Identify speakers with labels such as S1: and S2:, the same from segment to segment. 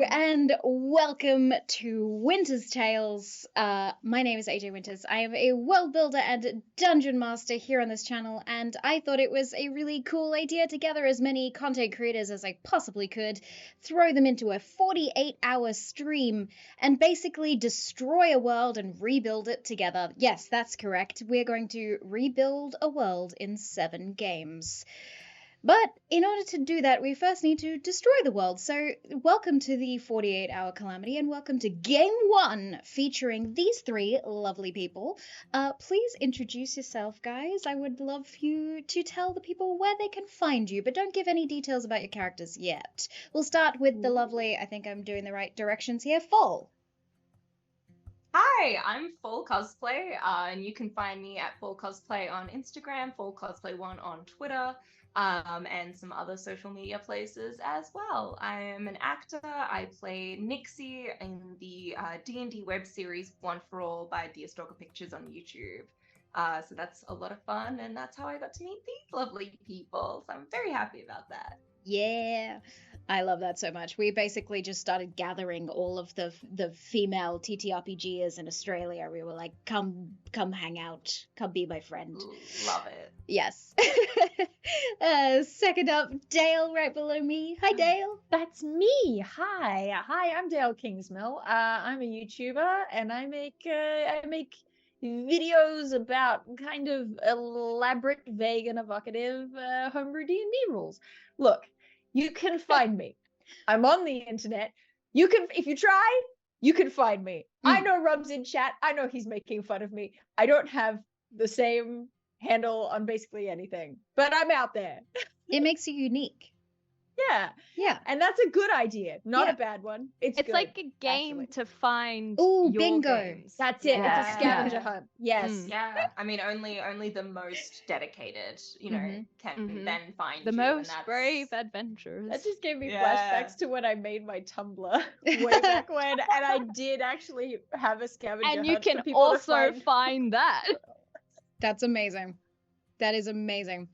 S1: and welcome to Winter's Tales. My name is AJ Winters. I am a world builder and dungeon master here on this channel, and I thought it was a really cool idea to gather as many content creators as I possibly could, throw them into a 48-hour stream, and basically destroy a world and rebuild it together. Yes, that's correct. We're going to rebuild a world in 7 games. But in order to do that, we first need to destroy the world. So welcome to the 48-hour Calamity, and welcome to Game 1, featuring these 3 lovely people. Please introduce yourself, guys. I would love you to tell the people where they can find you, but don't give any details about your characters yet. We'll start with the lovely, I think I'm doing the right directions here, Fall.
S2: Hi, I'm Fall Cosplay, and you can find me at Fall Cosplay on Instagram, Fall Cosplay 1 on Twitter, and some other social media places as well. I am an actor. I play Nixie in the D&D web series One for All by Dear Stalker Pictures on YouTube. So that's a lot of fun, and that's how I got to meet these lovely people. So I'm very happy about that.
S1: Yeah, I love that so much. We basically just started gathering all of the female TTRPGers in Australia. We were like, come hang out, come be my friend.
S2: Ooh, love it.
S1: Yes. Second up, Dale, right below me. Hi, Dale.
S3: That's me. Hi, I'm Dale Kingsmill. I'm a YouTuber, and I make videos about kind of elaborate, vague, and evocative homebrew D&D rules. Look, you can find me. I'm on the internet. You can, if you try, you can find me. I know Rob's in chat. I know he's making fun of me. I don't have the same handle on basically anything, but I'm out there.
S1: It makes you unique.
S3: Yeah, and that's a good idea, not a bad one. It's good,
S4: like a game to find.
S1: Ooh,
S4: your
S1: bingo.
S4: Games.
S3: That's it. It's a scavenger hunt. Yes.
S2: Yeah. I mean, only the most dedicated, can then find
S4: the
S2: you,
S4: most brave adventurers.
S3: That just gave me flashbacks to when I made my Tumblr way back when, and I did actually have a scavenger hunt.
S4: And you can
S3: for people
S4: also
S3: to
S4: find that.
S1: That's amazing. That is amazing.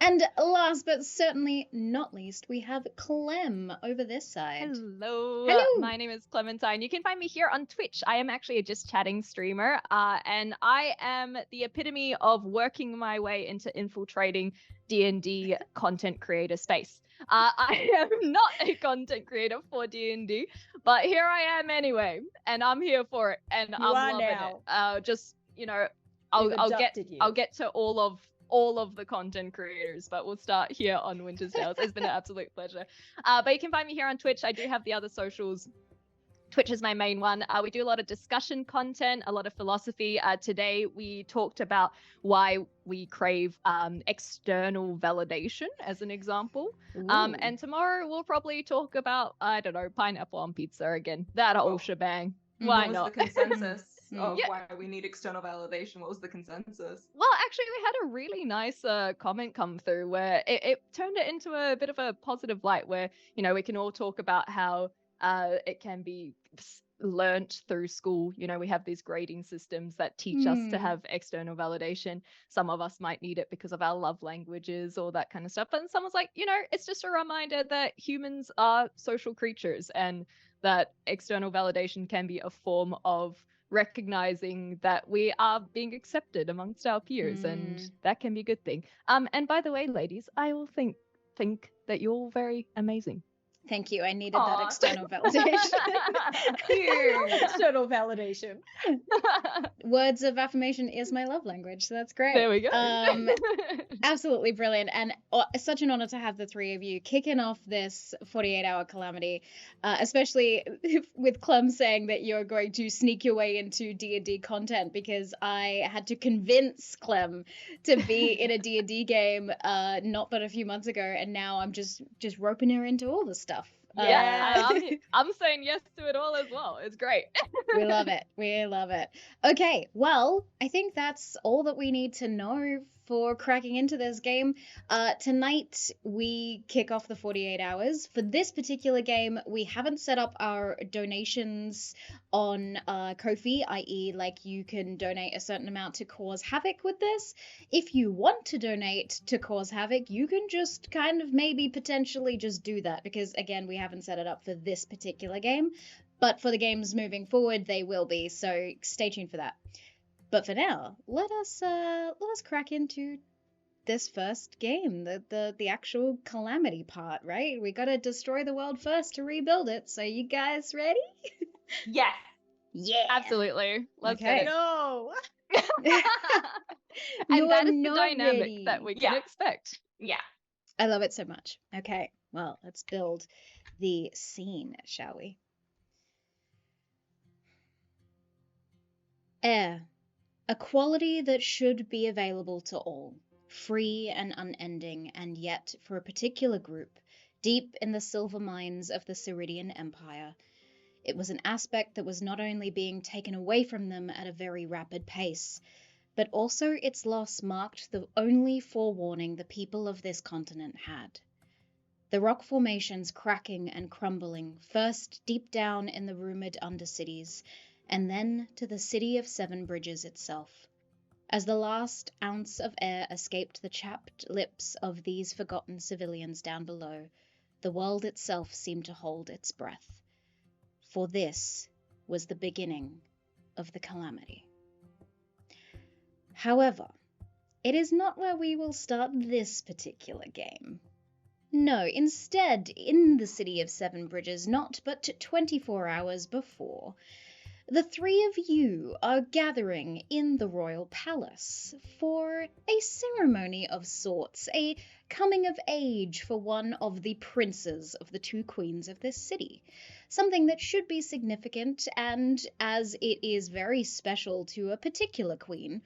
S1: And last but certainly not least, we have Clem over this side.
S4: Hello. My name is Clementine. You can find me here on Twitch. I am actually a just chatting streamer, and I am the epitome of working my way into infiltrating D&D content creator space. I am not a content creator for D&D, but here I am anyway, and I'm here for it, and I'm loving it. I'll get to all of the content creators, but we'll start here on Winter's Tales. It's been an absolute pleasure. But you can find me here on Twitch. I do have the other socials. Twitch is my main one. We do a lot of discussion content, a lot of philosophy. Today we talked about why we crave external validation as an example. And tomorrow we'll probably talk about, I don't know, pineapple on pizza again. That whole shebang. Why not?
S2: What was the consensus of why we need external validation? What was the consensus?
S4: Well, actually, we had a really nice comment come through where it turned it into a bit of a positive light where, we can all talk about how it can be learnt through school. We have these grading systems that teach us to have external validation. Some of us might need it because of our love languages or that kind of stuff. And someone's like, it's just a reminder that humans are social creatures and that external validation can be a form of recognizing that we are being accepted amongst our peers, and that can be a good thing. And by the way, ladies, I will think that you're all very amazing.
S1: Thank you. I needed that external validation.
S3: External validation.
S1: Words of affirmation is my love language, so that's great.
S4: There we go.
S1: Absolutely brilliant, and such an honor to have the 3 of you kicking off this 48-hour Calamity, especially with Clem saying that you're going to sneak your way into D&D content, because I had to convince Clem to be in a D&D game not but a few months ago, and now I'm just roping her into all the stuff.
S4: I'm saying yes to it all as well. It's great.
S1: We love it. We love it. Okay, well, I think that's all that we need to know for cracking into this game. Tonight, we kick off the 48 hours. For this particular game, we haven't set up our donations on Ko-fi, i.e. like you can donate a certain amount to cause havoc with this. If you want to donate to cause havoc, you can just kind of maybe potentially just do that, because again, we haven't set it up for this particular game. But for the games moving forward, they will be, so stay tuned for that. But for now, let us crack into this first game, the actual Calamity part, right? We gotta destroy the world first to rebuild it. So you guys ready?
S2: Yes.
S1: Yeah.
S4: Absolutely. Let's
S1: Okay.
S4: get it.
S3: No.
S4: And that is the
S1: You're not
S4: dynamic
S1: ready.
S4: that we can
S2: Yeah.
S4: expect.
S2: Yeah.
S1: I love it so much. Okay, well, let's build the scene, shall we? Air, a quality that should be available to all, free and unending, and yet, for a particular group, deep in the silver mines of the Ceridian Empire, it was an aspect that was not only being taken away from them at a very rapid pace, but also its loss marked the only forewarning the people of this continent had. The rock formations cracking and crumbling, first deep down in the rumored undercities, and then to the city of Seven Bridges itself. As the last ounce of air escaped the chapped lips of these forgotten civilians down below, the world itself seemed to hold its breath. For this was the beginning of the Calamity. However, it is not where we will start this particular game. No, instead, in the city of Seven Bridges, not but 24 hours before, the three of you are gathering in the royal palace for a ceremony of sorts, a coming of age for one of the princes of the two queens of this city. Something that should be significant, and as it is very special to a particular queen,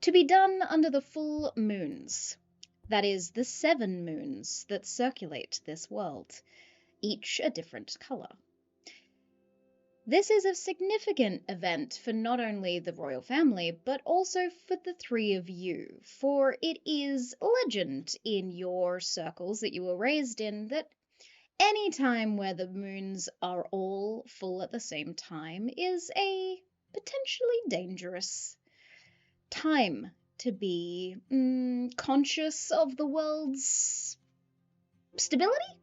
S1: to be done under the full moons. That is, the 7 moons that circulate this world, each a different colour. This is a significant event for not only the royal family, but also for the three of you, for it is legend in your circles that you were raised in that any time where the moons are all full at the same time is a potentially dangerous time to be conscious of the world's stability?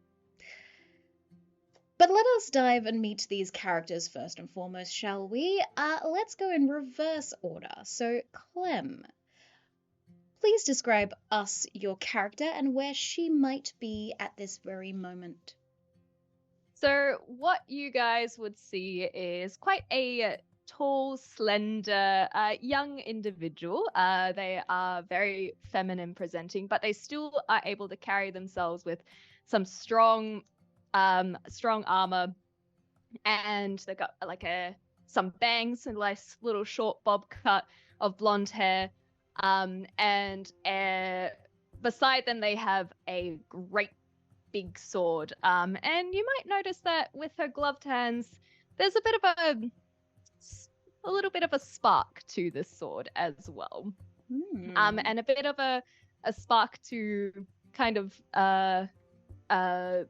S1: But let us dive and meet these characters first and foremost, shall we? Let's go in reverse order. So, Clem, please describe us your character and where she might be at this very moment.
S4: So what you guys would see is quite a tall, slender, young individual. They are very feminine presenting, but they still are able to carry themselves with some strong armor, and they got like some bangs and nice little short bob cut of blonde hair. And beside them they have a great big sword. And you might notice that with her gloved hands, there's a bit of a little bit of a spark to this sword as well. And a bit of a spark to kind of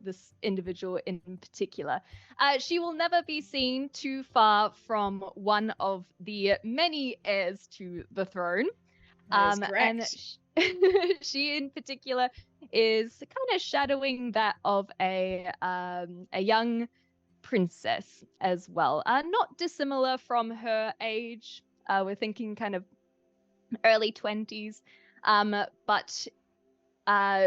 S4: this individual in particular. She will never be seen too far from one of the many heirs to the throne.
S1: That is correct.
S4: And she in particular is kind of shadowing that of a young princess as well. Not dissimilar from her age. We're thinking kind of early 20s. But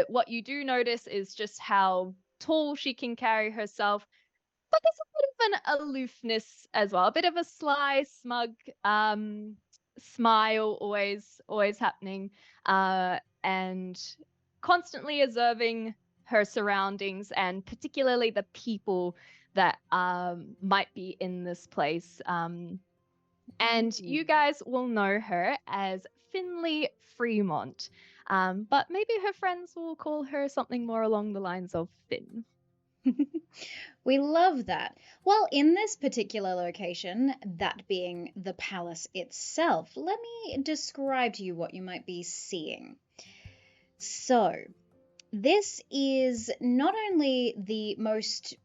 S4: what you do notice is just how tall she can carry herself, but there's a bit of an aloofness as well, a bit of a sly, smug smile always happening, and constantly observing her surroundings and particularly the people that might be in this place. And you guys will know her as Finley Fremont. But maybe her friends will call her something more along the lines of Finn.
S1: We love that. Well, in this particular location, that being the palace itself, let me describe to you what you might be seeing. So, this is not only the most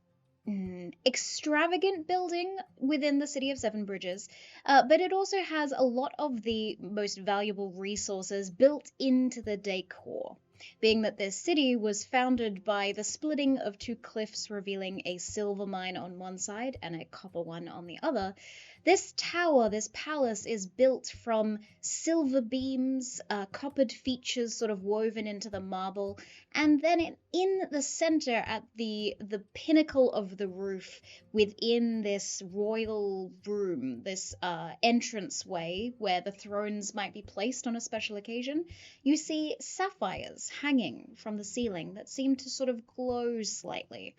S1: extravagant building within the city of Seven Bridges, but it also has a lot of the most valuable resources built into the decor. Being that this city was founded by the splitting of two cliffs revealing a silver mine on one side and a copper one on the other, this tower, this palace, is built from silver beams, coppered features sort of woven into the marble, and then in the center at the pinnacle of the roof within this royal room, this entranceway where the thrones might be placed on a special occasion, you see sapphires hanging from the ceiling that seem to sort of glow slightly.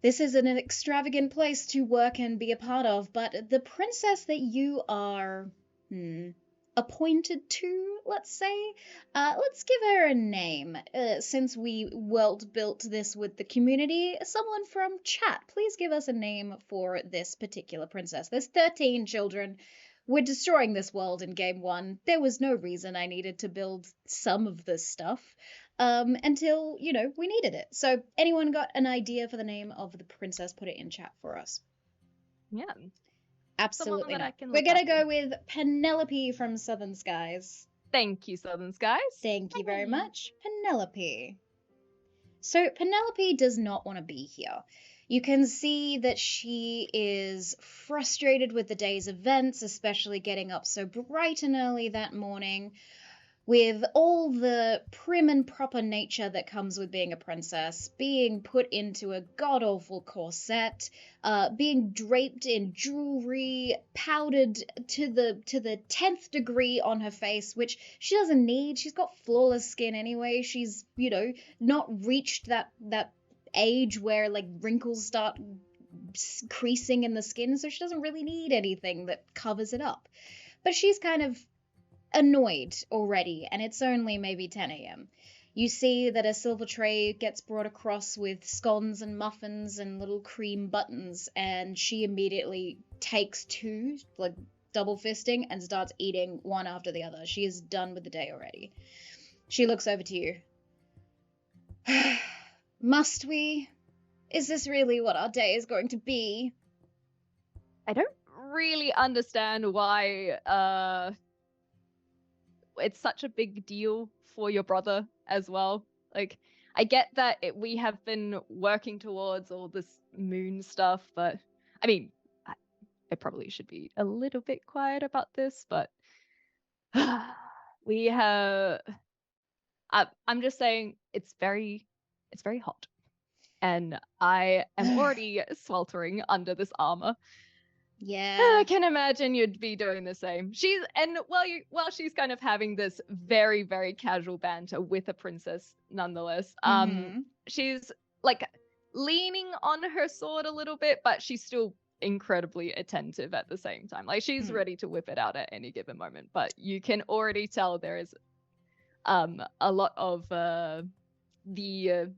S1: This is an extravagant place to work and be a part of, but the princess that you are appointed to, let's say, let's give her a name. Since we world built this with the community, someone from chat, please give us a name for this particular princess. There's 13 children. We're destroying this world in game 1. There was no reason I needed to build some of this stuff. Until, we needed it. So anyone got an idea for the name of the princess? Put it in chat for us.
S4: Yeah.
S1: Absolutely.
S4: That
S1: We're going to go with Penelope from Southern Skies.
S4: Thank you, Southern Skies.
S1: Thank you very much, Penelope. So Penelope does not want to be here. You can see that she is frustrated with the day's events, especially getting up so bright and early that morning, with all the prim and proper nature that comes with being a princess, being put into a god-awful corset, being draped in jewelry, powdered to the 10th degree on her face, which she doesn't need. She's got flawless skin anyway. She's, not reached that age where, like, wrinkles start creasing in the skin, so she doesn't really need anything that covers it up. But she's kind of annoyed already, and it's only maybe 10 a.m. You see that a silver tray gets brought across with scones and muffins and little cream buttons, and she immediately takes two, like double fisting, and starts eating one after the other. She is done with the day already. She looks over to you. Must we? Is this really what our day is going to be?
S4: I don't really understand why it's such a big deal for your brother as well. Like, I get that we have been working towards all this moon stuff, but I mean, I probably should be a little bit quiet about this, but we have. I'm just saying it's very hot, and I am already sweltering under this armor.
S1: Yeah.
S4: I can imagine you'd be doing the same. While she's kind of having this very, very casual banter with a princess nonetheless, she's like leaning on her sword a little bit, but she's still incredibly attentive at the same time. Like, she's ready to whip it out at any given moment, but you can already tell there is a lot of the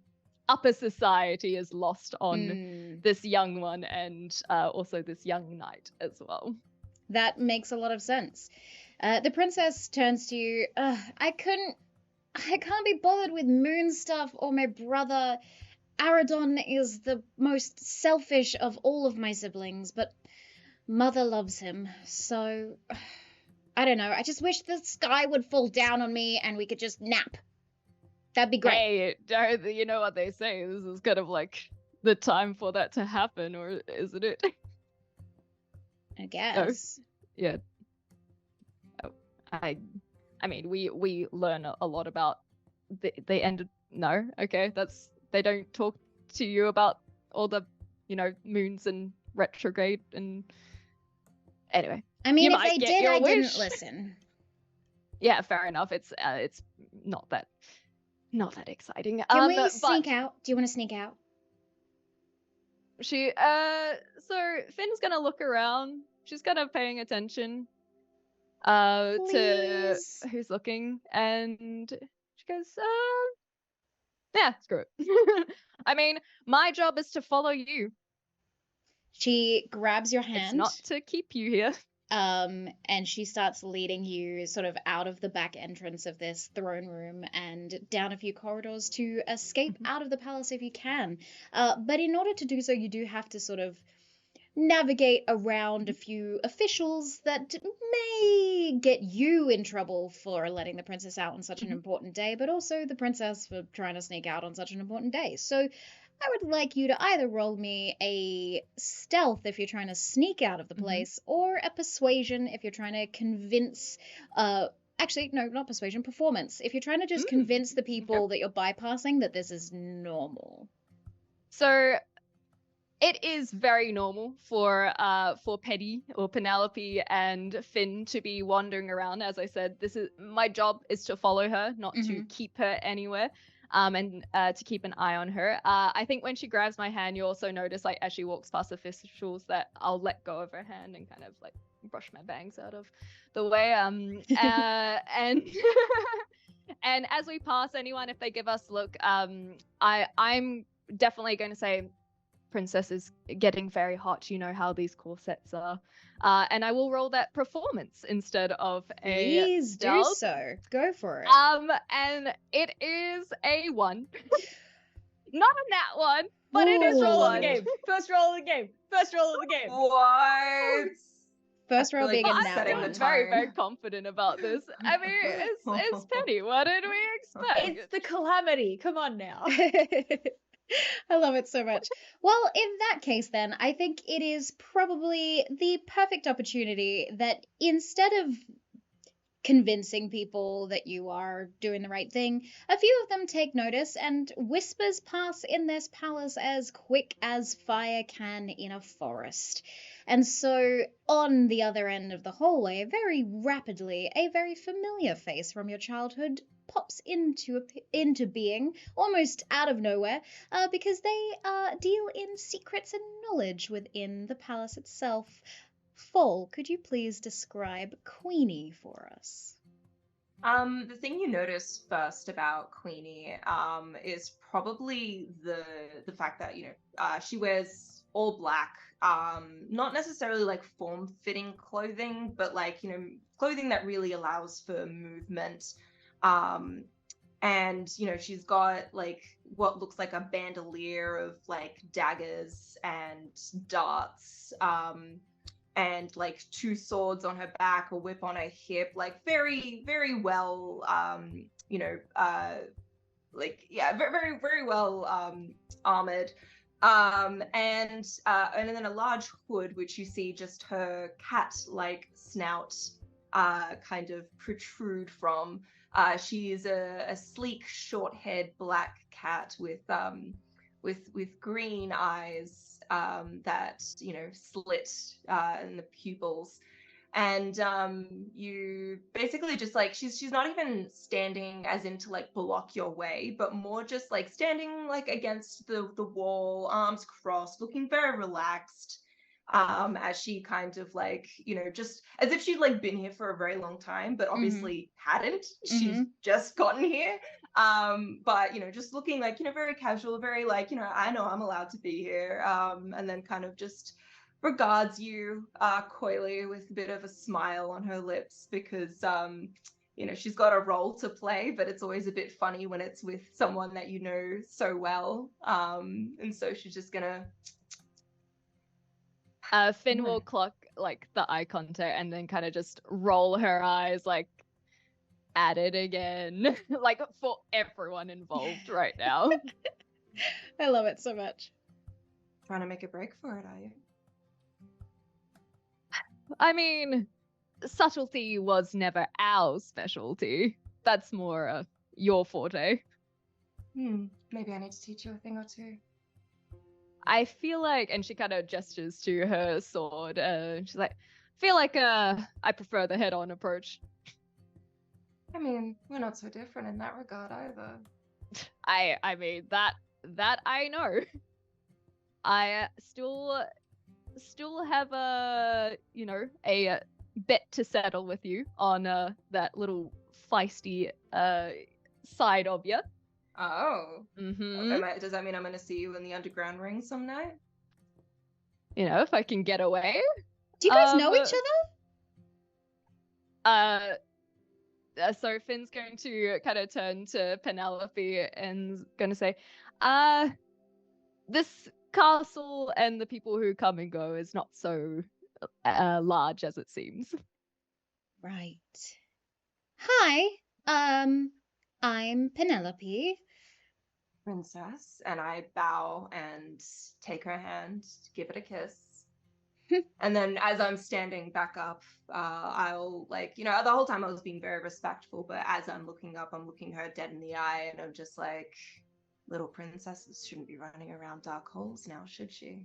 S4: upper society is lost on this young one, and also this young knight as well.
S1: That makes a lot of sense. The princess turns to you. I can't be bothered with moon stuff or my brother. Aradon is the most selfish of all of my siblings, but mother loves him, so I don't know. I just wish the sky would fall down on me and we could just nap. That'd be great.
S4: Hey, you know what they say, this is kind of like the time for that to happen, or isn't it?
S1: I guess.
S4: Oh, yeah. Oh, I mean, we learn a lot about the end. No, okay, they don't talk to you about all the, moons and retrograde and anyway.
S1: I mean, if they did, I didn't listen.
S4: Yeah, fair enough. It's not that exciting.
S1: Can we sneak out? Do you want to sneak out?
S4: So Finn's gonna look around. She's kind of paying attention to who's looking, and she goes, yeah, screw it. I mean, my job is to follow you.
S1: She grabs your hand.
S4: It's not to keep you here.
S1: And she starts leading you sort of out of the back entrance of this throne room and down a few corridors to escape out of the palace if you can. But in order to do so, you do have to sort of navigate around a few officials that may get you in trouble for letting the princess out on such an important day, but also the princess for trying to sneak out on such an important day. So I would like you to either roll me a stealth if you're trying to sneak out of the place, or a persuasion if you're trying to convince, actually, no, not persuasion, performance. If you're trying to just convince the people that you're bypassing that this is normal.
S4: So it is very normal for Petty or Penelope and Finn to be wandering around. As I said, my job is to follow her, not to keep her anywhere, and to keep an eye on her. I think when she grabs my hand, you also notice, like, as she walks past officials, that I'll let go of her hand and kind of like brush my bangs out of the way. And and as we pass anyone, if they give us a look, I'm definitely going to say, Princess is getting very hot. You know how these corsets are. And I will roll that performance instead of a
S1: Please
S4: stealth.
S1: do so. Go for it.
S4: And it is a 1. Not a nat 1, but it is
S3: First roll
S4: a
S3: of the
S4: 1.
S3: game. First roll of the game. First roll of the game.
S2: What?
S1: First roll being a
S2: I'm
S1: nat
S2: setting
S1: one.
S2: the
S4: very,
S2: tone.
S4: very confident about this. I mean, it's Penny. What did we expect?
S3: It's the Calamity. Come on now.
S1: I love it so much. Well, in that case, then, I think it is probably the perfect opportunity that instead of convincing people that you are doing the right thing, a few of them take notice, and whispers pass in this palace as quick as fire can in a forest. And so, on the other end of the hallway, very rapidly, a very familiar face from your childhood pops into being, almost out of nowhere, because they deal in secrets and knowledge within the palace itself. Fall, could you please describe Queenie for us?
S2: The thing you notice first about Queenie is probably the fact that, she wears all black, not necessarily like form-fitting clothing, but like, clothing that really allows for movement. And, she's got like what looks like a bandolier of like daggers and darts, and like 2 swords on her back, a whip on her hip, like very, very well, very, very well armored. And then a large hood, which you see just her cat-like snout kind of protrude from. She is a sleek, short-haired black cat with green eyes that slit in the pupils, and you basically just like she's not even standing as in to like block your way, but more just like standing like against the wall, arms crossed, looking very relaxed, as she kind of like just as if she'd like been here for a very long time, but obviously hadn't. She's just gotten here, but just looking like very casual, very like I know I'm allowed to be here, and then kind of just regards you coyly with a bit of a smile on her lips, because she's got a role to play, but it's always a bit funny when it's with someone that you know so well, and so she's just gonna
S4: Finn will clock like the eye contact and then kind of just roll her eyes like at it again, like for everyone involved right now.
S1: I love it so much.
S2: trying to make a break for it, are you?
S4: I mean, subtlety was never our specialty. That's more your forte.
S2: Maybe I need to teach you a thing or two.
S4: I feel like, and she kind of gestures to her sword, she's like, I feel like I prefer the head-on approach.
S2: I mean, we're not so different in that regard either.
S4: I mean, that I know. I still have a bet to settle with you on that little feisty side of you.
S2: Oh. Does that mean I'm going to see you in the underground ring some night?
S4: If I can get away.
S1: Do you guys know each other?
S4: So Finn's going to kind of turn to Penelope and going to say, this castle and the people who come and go is not so large as it seems.
S1: Right. Hi. I'm Penelope.
S2: Princess, and I bow and take her hand, give it a kiss. And then as I'm standing back up, I'll the whole time I was being very respectful, but as I'm looking up, I'm looking her dead in the eye, and I'm just like, little princesses shouldn't be running around dark holes now, should she?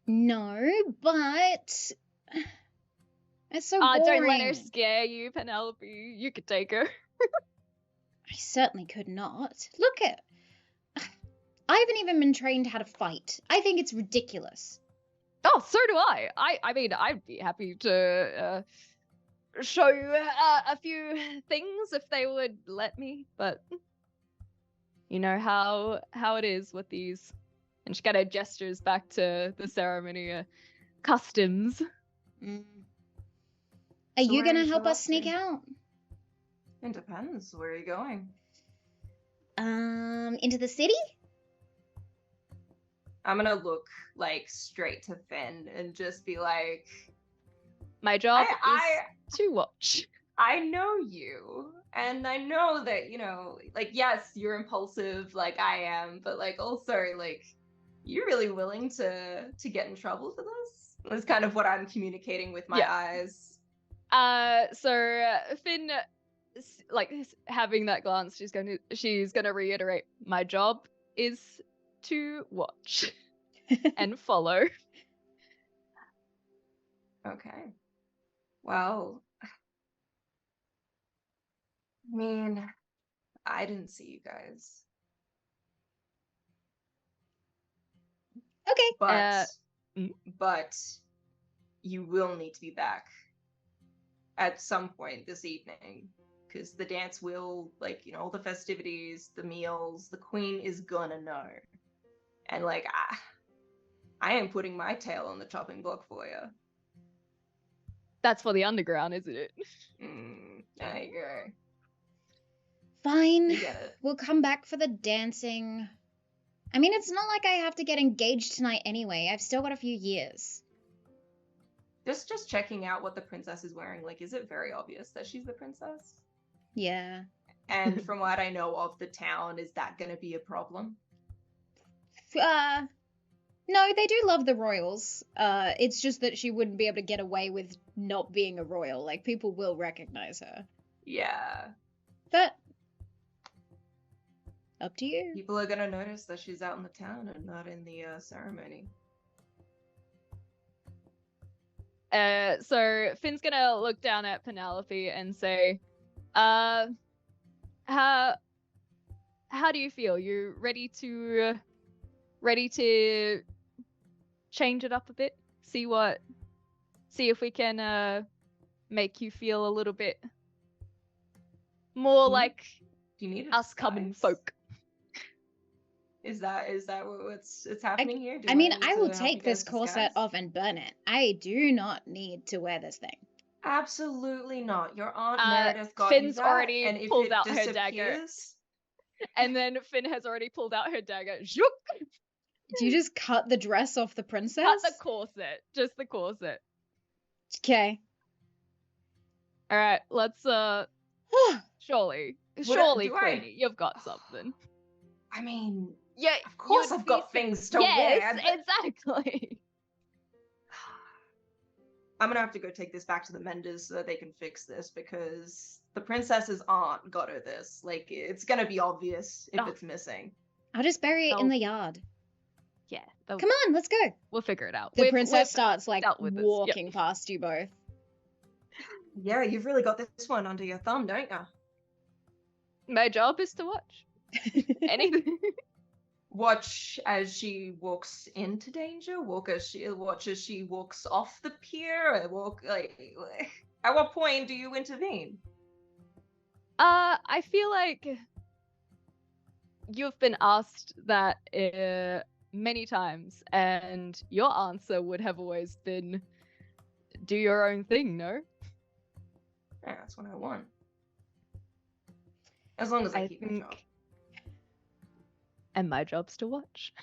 S1: No, but it's so boring.
S4: Don't let her scare you, Penelope. You could take her.
S1: I certainly could not. Look at... I haven't even been trained how to fight. I think it's ridiculous.
S4: Oh, so do I. I mean, I'd be happy to show you a few things if they would let me, but you know how it is with these. And she kind of gestures back to the ceremony customs.
S1: Mm.
S2: So
S1: Are you
S2: where
S1: going
S2: are
S1: to
S2: you
S1: help
S2: two
S1: us
S2: off
S1: sneak
S2: to?
S1: out?
S2: It depends. Where are you going?
S1: Into the city?
S2: I'm gonna look like straight to Finn and just be like,
S4: My job
S2: I
S4: is to watch.
S2: I know you, and I know that, yes, you're impulsive like I am, but like also like you're really willing to get in trouble for this. That's kind of what I'm communicating with my eyes.
S4: So Finn, like having that glance, she's gonna reiterate, my job is to watch and follow.
S2: Okay. Well, I mean, I didn't see you guys,
S1: Okay.
S2: but you will need to be back at some point this evening, because the dance will, all the festivities, the meals, the queen is gonna know. And like, I am putting my tail on the chopping block for you.
S4: That's for the underground, isn't it?
S2: There you go.
S1: Fine.
S2: You get it.
S1: We'll come back for the dancing. I mean, it's not like I have to get engaged tonight anyway. I've still got a few years.
S2: Just checking out what the princess is wearing. Like, is it very obvious that she's the princess?
S1: Yeah.
S2: And from what I know of the town, is that going to be a problem?
S1: No, they do love the royals. It's just that she wouldn't be able to get away with not being a royal. Like, people will recognize her.
S2: Yeah.
S1: But up to you.
S2: People are going to notice that she's out in the town and not in the ceremony.
S4: So Finn's gonna look down at Penelope and say, how do you feel? You ready to change it up a bit? See if we can make you feel a little bit more like
S2: Do you need
S4: us common folk.
S2: Is that what's happening here?
S1: I mean,
S2: need
S1: I
S2: to
S1: will
S2: help
S1: take
S2: you
S1: this
S2: guys
S1: corset
S2: disguise?
S1: off and burn it. I do not need to wear this thing.
S2: Absolutely not. Your aunt Meredith got
S4: Finn's
S2: you that,
S4: already
S2: and if
S4: pulled
S2: it
S4: out her dagger.
S2: disappears,
S4: And then Finn has already pulled out her dagger. Zook!
S1: Do you just cut the dress off the princess?
S4: Cut the corset. Just the corset.
S1: Okay.
S4: Alright, let's surely,
S2: do I-
S4: Queenie, you've got something.
S2: I mean,
S4: Yeah,
S2: of course
S4: you'd
S2: I've got
S4: be-
S2: things to
S4: Yes,
S2: wear.
S4: exactly.
S2: I'm gonna have to go take this back to the menders so that they can fix this, because the princess's aunt got her this. Like, it's gonna be obvious if
S4: Oh.
S2: it's missing.
S1: I'll just bury it in
S4: Oh.
S1: the yard.
S4: Yeah,
S1: Come on, let's go.
S4: we'll figure it out.
S1: The princess starts like
S4: dealt with this, yep.
S1: walking past you both.
S2: Yeah, you've really got this one under your thumb, don't you?
S4: My job is to watch. Anything.
S2: Watch as she walks into danger. Watch as she walks off the pier. At what point do you intervene?
S4: I feel like you've been asked that many times, and your answer would have always been do your own thing, no?
S2: Yeah, that's what I want. As long as I keep my
S4: think...
S2: job.
S4: And my job's to watch.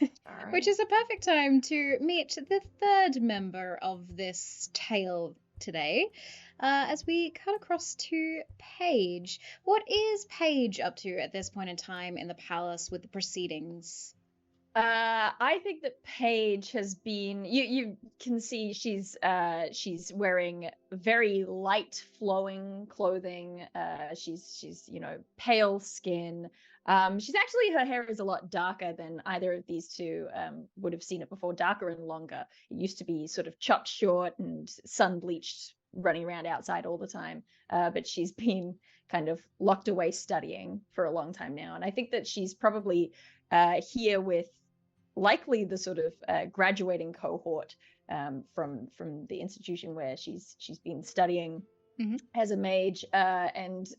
S2: All right.
S1: Which is a perfect time to meet the third member of this tale today, as we cut across to Paige. What is Paige up to at this point in time in the palace with the proceedings?
S3: I think that Paige has been. You can see she's wearing very light flowing clothing. She's pale skin. She's actually, her hair is a lot darker than either of these two would have seen it before. Darker and longer. It used to be sort of chopped short and sun bleached, running around outside all the time. But she's been kind of locked away studying for a long time now, and I think that she's probably here with likely the sort of graduating cohort from the institution where she's been studying as a mage, and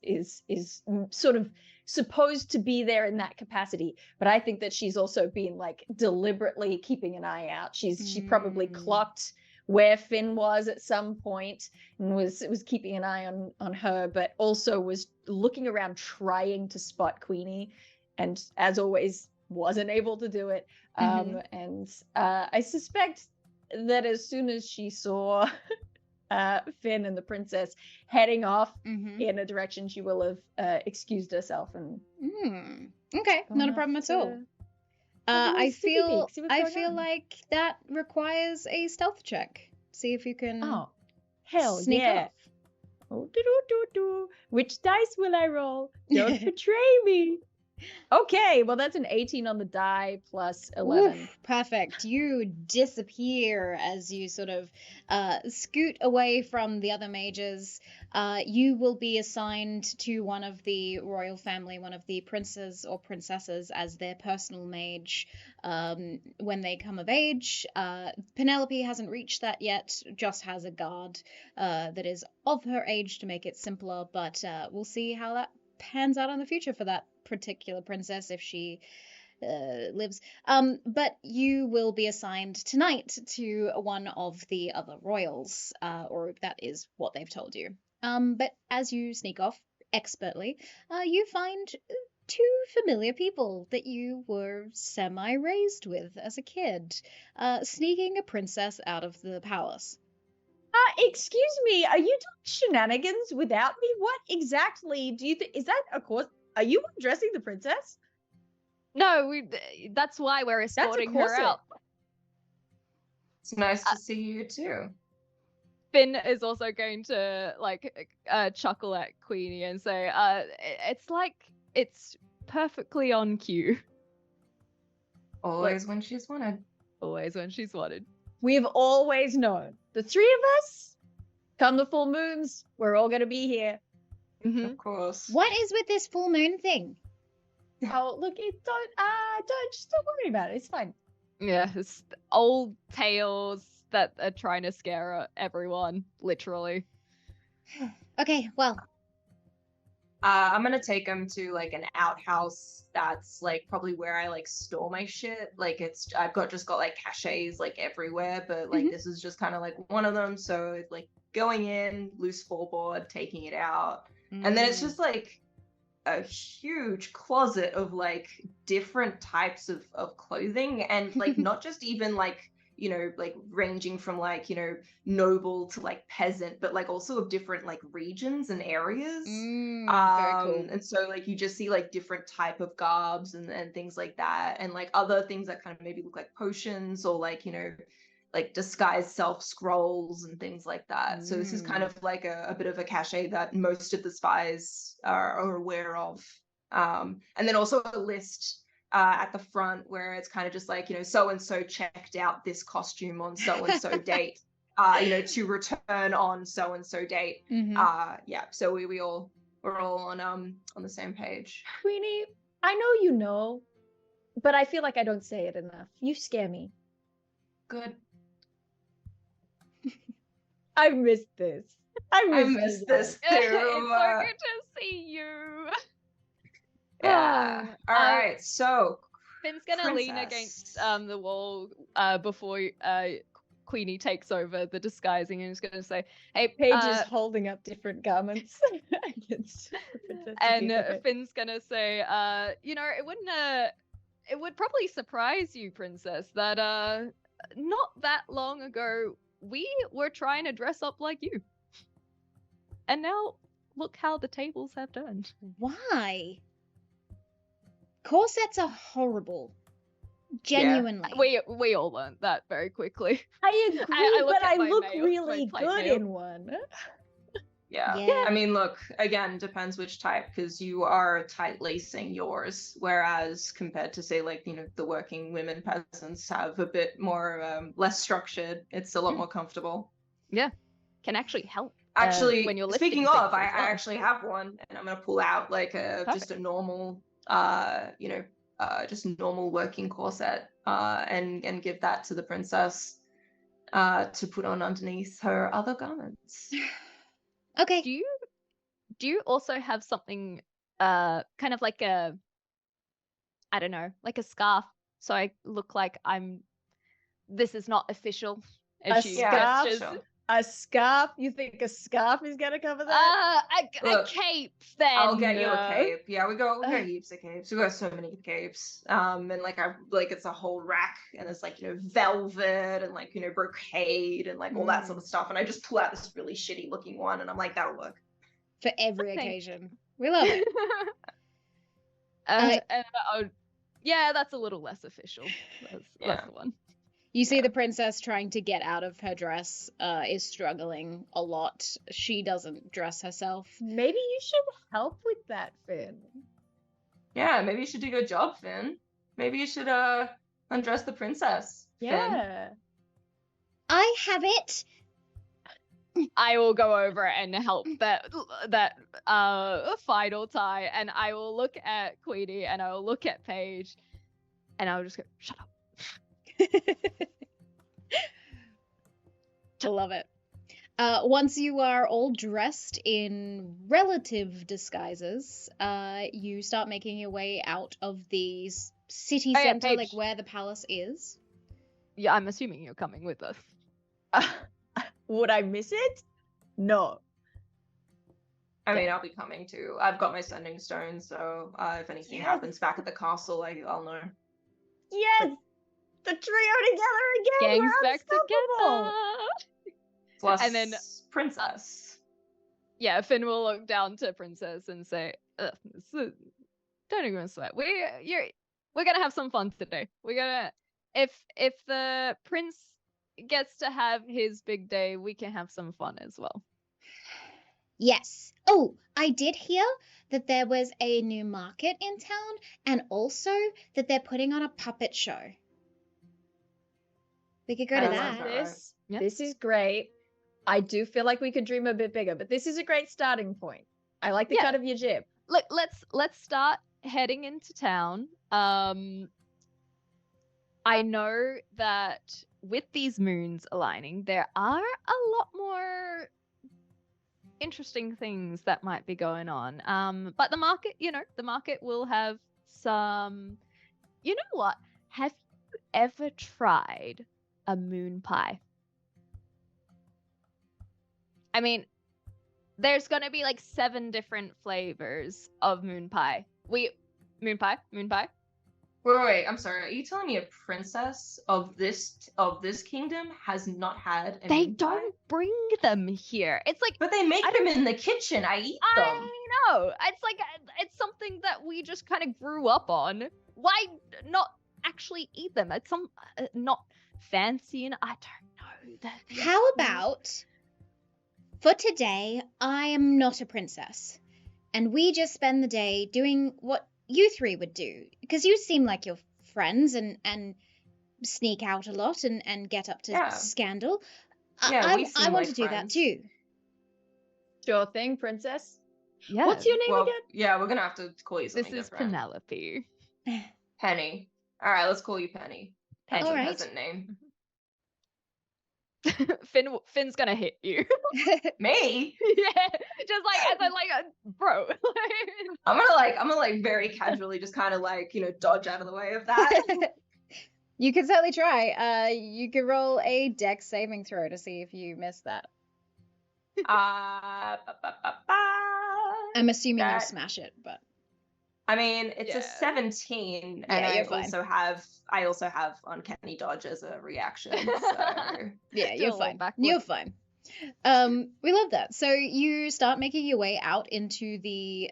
S3: is sort of supposed to be there in that capacity. But I think that she's also been like deliberately keeping an eye out. She probably clocked where Finn was at some point and was keeping an eye on her, but also was looking around trying to spot Queenie, and as always wasn't able to do it. And I suspect that as soon as she saw Finn and the princess heading off in a direction, she will have excused herself and
S1: okay, not a problem at all. I feel like that requires a stealth check. See if you can sneak
S3: yeah.
S1: off.
S3: Oh, do. Which dice will I roll? Don't betray me. Okay, well that's an 18 on the die plus 11.
S1: Oof, perfect. You disappear as you sort of scoot away from the other mages. You will be assigned to one of the royal family, one of the princes or princesses, as their personal mage when they come of age. Penelope hasn't reached that yet, just has a guard that is of her age to make it simpler, but we'll see how that pans out in the future for that particular princess if she lives. But you will be assigned tonight to one of the other royals, or that is what they've told you. But as you sneak off expertly, you find two familiar people that you were semi-raised with as a kid, sneaking a princess out of the palace.
S3: Excuse me, are you doing shenanigans without me? What exactly do you think? Is that, of course, are you undressing the princess?
S4: No, that's why we're escorting her out.
S2: It's nice to see you too.
S4: Finn is also going to chuckle at Queenie and say, it's like it's perfectly on cue.
S2: Always when she's wanted.
S4: Always when she's wanted.
S3: We've always known. The three of us, come the full moons, we're all going to be here.
S2: Of course.
S1: What is with this full moon thing?
S3: Oh, look, don't worry about it. It's fine.
S4: Yeah, it's old tales that are trying to scare everyone, literally.
S1: Okay, well.
S2: I'm gonna take him to like an outhouse that's like probably where I like store my shit. Like I've got like caches like everywhere, but like this is just kind of like one of them. So it's like going in, loose floorboard, taking it out, and then it's just like a huge closet of like different types of clothing, and like not just even like, you know, like ranging from like, you know, noble to like peasant, but like also of different like regions and areas.
S1: Very cool.
S2: And so like you just see like different type of garbs and things like that, and like other things that kind of maybe look like potions or like, you know, like disguised self scrolls and things like that. So this is kind of like a bit of a cachet that most of the spies are aware of. And then also a list at the front where it's kind of just like, you know, so and so checked out this costume on so and so date, you know, to return on so and so date. Yeah, so we're all on the same page.
S3: Queenie, I know you know, but I feel like I don't say it enough. You scare me.
S2: Good.
S3: I missed this. I missed this
S2: too.
S4: It's so good to see you.
S2: Yeah. All right. So
S4: Finn's gonna lean against the wall before Queenie takes over the disguising and is going to say, "Hey,
S3: Paige is holding up different garments against the princess.
S4: and
S3: Okay.
S4: Finn's going to say, it would probably surprise you, princess, that not that long ago we were trying to dress up like you, and now look how the tables have turned."
S1: Why? Corsets are horrible. Genuinely.
S4: We all learned that very quickly.
S3: I agree,
S4: I look
S3: but
S4: at
S3: I
S4: my
S3: look
S4: mail,
S3: really
S4: my plate
S3: good
S4: mail.
S3: in one.
S2: Yeah.
S1: Yeah.
S2: I mean, look, again, depends which type, because you are tight lacing yours, whereas compared to, say, like, the working women peasants have a bit more less structured. It's a lot more comfortable.
S4: Yeah, can actually help.
S2: Actually,
S4: when you're lifting
S2: speaking
S4: things
S2: of, I
S4: as well.
S2: actually have one, and I'm gonna pull out like just a normal, just normal working corset, and give that to the princess, to put on underneath her other garments.
S1: Okay.
S4: Do you also have something kind of like a, I don't know, like a scarf, so I look like this is not official? And
S3: A
S4: she
S3: scarf?
S4: gestures-
S2: Sure.
S3: A scarf? You think a scarf is gonna cover that?
S4: a
S2: Look,
S4: cape then.
S2: I'll get you a cape. Yeah, we got heaps of capes. We got so many capes. And like it's a whole rack, and it's like velvet and like brocade and like all that sort of stuff. And I just pull out this really shitty looking one, and I'm like, that'll work.
S1: For every
S4: Okay.
S1: occasion. We love it.
S4: Yeah, that's a little less official. That's the one.
S1: You see the princess trying to get out of her dress, is struggling a lot. She doesn't dress herself.
S3: Maybe you should help with that, Finn.
S2: Yeah, maybe you should do your job, Finn. Maybe you should undress the princess. Finn.
S3: Yeah.
S1: I have it.
S4: I will go over and help that final tie, and I will look at Queenie and I will look at Paige, and I will just go, "Shut up."
S1: I love it. Once you are all dressed in relative disguises, you start making your way out of the city
S4: Oh, yeah,
S1: center,
S4: Paige.
S1: like where the palace is.
S4: Yeah, I'm assuming you're coming with us.
S3: Would I miss it? No.
S2: I mean, I'll be coming too. I've got my sending stone, so if anything
S3: Yes.
S2: happens back at the castle, I'll know.
S3: Yes! The trio together again!
S4: Gangs
S3: We're
S4: back
S3: unstoppable!
S4: together.
S2: Plus,
S4: And then,
S2: princess.
S4: Yeah, Finn will look down to Princess and say, "Don't even sweat. We're gonna have some fun today. We're gonna, if the prince gets to have his big day, we can have some fun as well."
S1: Yes. Oh, I did hear that there was a new market in town, and also that they're putting on a puppet show. We could go to
S2: That
S1: that.
S2: sounds right.
S4: Yeah.
S3: This is great. I do feel like we could dream a bit bigger, but this is a great starting point. I like the
S4: Yeah.
S3: cut of your jib.
S4: Let's start heading into town. I know that with these moons aligning, there are a lot more interesting things that might be going on. But the market will have some. You know what? Have you ever tried a moon pie? I mean, there's gonna be like 7 different flavors of moon pie. Moon pie.
S2: Wait, I'm sorry. Are you telling me a princess of this kingdom has not had a
S4: They
S2: moon pie?
S4: don't bring them here. It's like,
S2: But they make
S4: I
S2: them
S4: don't-
S2: in the kitchen. I eat
S4: I
S2: them.
S4: know. It's like it's something that we just kind of grew up on. Why not actually eat them? It's some not fancy, and I don't know.
S1: How about for today, I am not a princess, and we just spend the day doing what you 3 would do, because you seem like you're friends and sneak out a lot and get up to
S2: Yeah.
S1: scandal.
S2: Yeah, we
S1: I
S2: seem
S1: want
S2: like
S1: to do that
S2: friends.
S1: too.
S3: Sure thing, princess.
S4: Yeah.
S3: What's your name
S2: Well,
S3: again?
S2: yeah, we're gonna have to call you
S4: This
S2: something
S4: is
S2: different.
S4: Penelope.
S2: Penny. All right, let's call you Penny. Penny
S1: All right.
S2: peasant name.
S4: Finn's gonna hit you.
S2: Me?
S4: Yeah, just like as I bro.
S2: I'm gonna very casually just kind of dodge out of the way of that.
S1: You could certainly try. You could roll a dex saving throw to see if you miss that.
S2: Ba, ba, ba, ba.
S1: I'm assuming you'll
S2: That-
S1: smash it, but
S2: I mean, it's a
S4: Yeah.
S2: 17,
S1: Yeah,
S2: and
S1: you're fine.
S2: I also have uncanny dodge as a reaction. So
S1: yeah,
S4: Do a
S1: you're
S4: little
S1: fine.
S4: backward.
S1: You're fine. We love that. So you start making your way out into the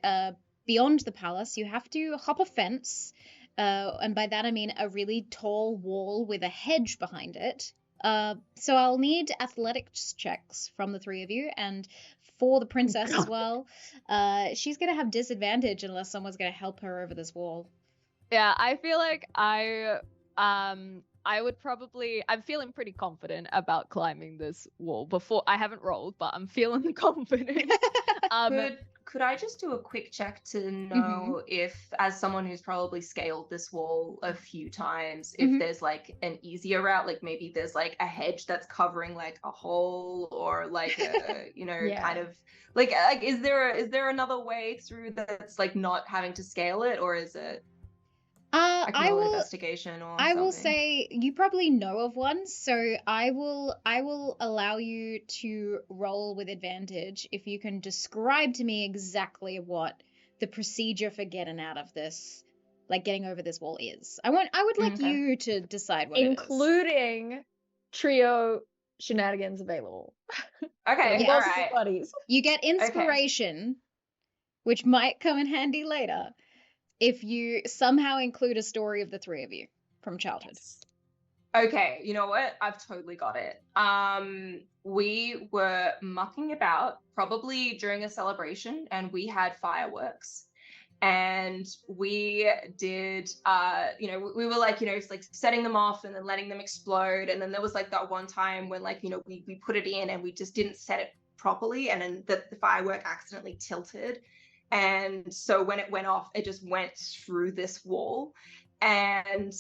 S1: beyond the palace. You have to hop a fence, and by that I mean a really tall wall with a hedge behind it. So I'll need athletics checks from the three of you, and for the princess as well. She's gonna have disadvantage unless someone's gonna help her over this wall.
S4: Yeah, I feel like I would probably I'm feeling pretty confident about climbing this wall. Before I haven't rolled, but I'm feeling confident.
S2: could I just do a quick check to know if, as someone who's probably scaled this wall a few times, if there's like an easier route, like maybe there's like a hedge that's covering like a hole, or like a
S3: Yeah.
S2: kind of like is there another way through that's like not having to scale it, or is it I can roll investigation or
S1: I will
S2: something?
S1: say you probably know of one, so I will allow you to roll with advantage if you can describe to me exactly what the procedure for getting out of this, like getting over this wall is. I would like
S2: Okay.
S1: you to decide what it is.
S3: Including trio shenanigans available.
S2: Okay,
S1: Yes.
S2: all
S3: Multiple
S2: right.
S3: buddies.
S1: You get inspiration, which might come in handy later, if you somehow include a story of the three of you from childhood.
S2: Okay, you know what? I've totally got it. We were mucking about probably during a celebration, and we had fireworks. And we did we were like, it's like setting them off and then letting them explode. And then there was like that one time when like, we put it in and we just didn't set it properly, and then the firework accidentally tilted. And so when it went off, it just went through this wall. And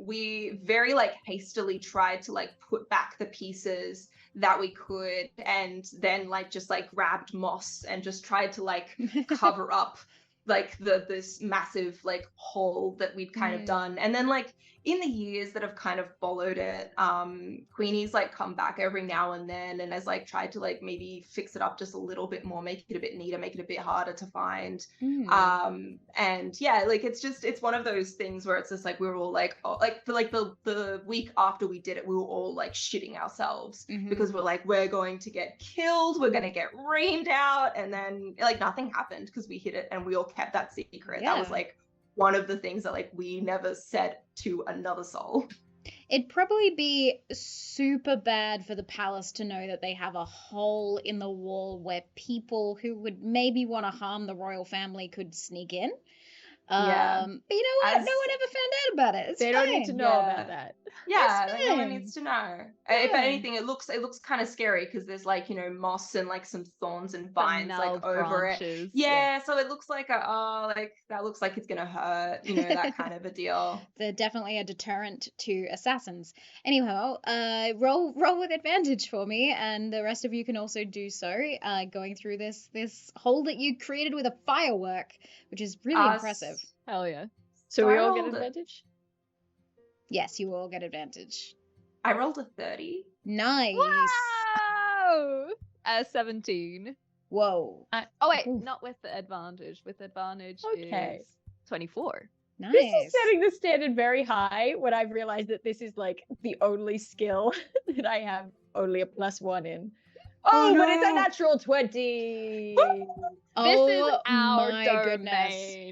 S2: we very like hastily tried to like put back the pieces that we could, and then like just like grabbed moss and just tried to like cover up like this massive like hole that we'd kind of done. And then like in the years that have kind of followed it, Queenie's like come back every now and then and has like tried to like maybe fix it up just a little bit more, make it a bit neater, make it a bit harder to find. And yeah, like it's one of those things where it's just like we were all like, for like the week after we did it, we were all like shitting ourselves because we're like, we're going to get killed, we're going to get reamed out. And then like nothing happened because we hit it and we all kept that secret. That was like one of the things that like we never said to another soul.
S1: It'd probably be super bad for the palace to know that they have a hole in the wall where people who would maybe want to harm the royal family could sneak in. But you know what? No one ever found out about it. It's
S3: They don't need to
S1: fine.
S3: know about that.
S2: Yeah,
S1: It's
S2: like no one
S1: fine.
S2: needs to know.
S1: Yeah.
S2: If anything, it looks kind of scary because there's like moss and like some thorns and vines like
S4: gnarled
S2: over it.
S4: branches.
S2: Yeah, so it looks like that looks like it's gonna hurt, that kind of a deal.
S1: They're definitely a deterrent to assassins. Anyhow, roll with advantage for me, and the rest of you can also do so. Going through this hole that you created with a firework, which is really impressive.
S4: Hell yeah.
S3: So we
S2: I
S3: all get
S2: rolled it.
S3: advantage?
S1: Yes, you all get advantage.
S2: I rolled a 30.
S1: Nice.
S4: Wow! 17.
S1: Whoa.
S4: Oh wait,
S3: Oof.
S4: not with the advantage. With advantage
S3: Okay.
S4: is 24.
S1: Nice.
S3: This is setting the standard very high when I've realized that this is like the only skill that I have only a +1 in. Oh, but it's a
S2: no.
S3: natural 20.
S4: This is
S1: Oh
S4: our
S1: my
S4: domain.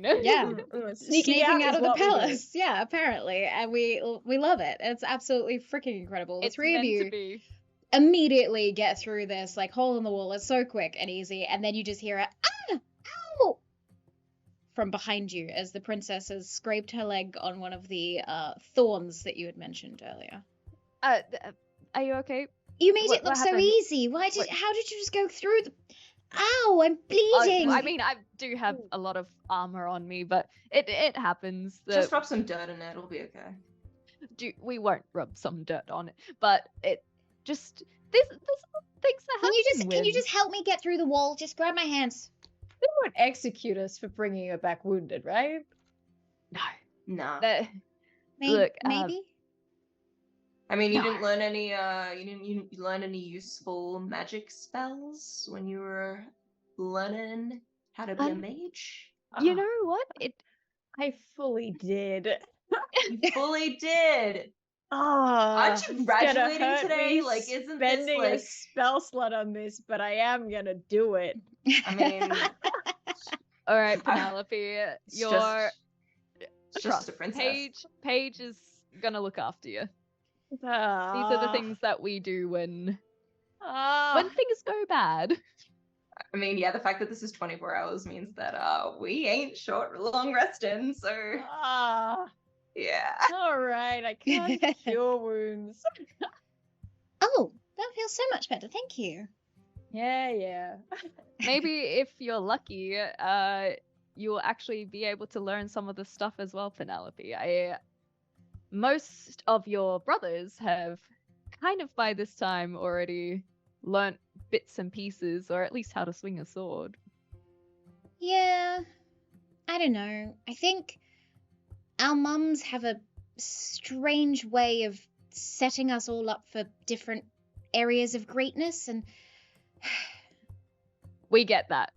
S1: goodness. Yeah.
S3: Sneaking
S1: Sneaking out
S3: is
S1: of the
S3: what we do.
S1: palace. Yeah, apparently. And we love it. It's absolutely freaking incredible. The
S4: It's
S1: three of
S4: meant
S1: you
S4: to be.
S1: immediately get through this like hole in the wall. It's so quick and easy, and then you just hear a ow from behind you as the princess has scraped her leg on one of the thorns that you had mentioned earlier.
S4: Are you okay?
S1: You made
S4: What-
S1: it look
S4: what
S1: so
S4: happened?
S1: easy.
S4: What-
S1: How did you just go through the Ow, I'm
S4: Oh,
S1: bleeding.
S4: I mean, I do have a lot of armor on me, but it happens.
S2: Just rub some dirt in it, it'll be okay.
S4: We won't rub some dirt on it, but it just there's things that happen.
S1: Can you just help me get through the wall? Just grab my hands.
S3: They won't execute us for bringing her back wounded, right?
S4: no.
S2: Nah.
S4: That,
S1: Maybe.
S4: Look,
S1: Maybe.
S2: I mean, you
S1: No.
S2: didn't learn any you learn any useful magic spells when you were learning how to be a mage?
S4: You know what?
S3: I fully did.
S2: You fully did.
S3: Aren't
S2: you graduating today? Like, isn't this
S3: spending a
S2: like?
S3: spell slot on this? But I am gonna do it.
S2: I mean,
S4: All right, Penelope,
S2: it's
S4: your
S2: just
S4: trust.
S2: a princess.
S4: Paige is gonna look after you. These are
S3: Ah.
S4: the things that we do when
S3: Ah.
S4: things go bad.
S2: I mean, yeah, the fact that this is 24 hours means that we ain't long resting, so
S3: Ah.
S2: yeah.
S3: All right, I can't cure wounds.
S1: Oh, that feels so much better. Thank you.
S3: Yeah.
S4: Maybe if you're lucky, you'll actually be able to learn some of the stuff as well, Penelope. Most of your brothers have kind of by this time already learnt bits and pieces, or at least how to swing a sword.
S1: Yeah, I don't know. I think our mums have a strange way of setting us all up for different areas of greatness, and
S4: We get that.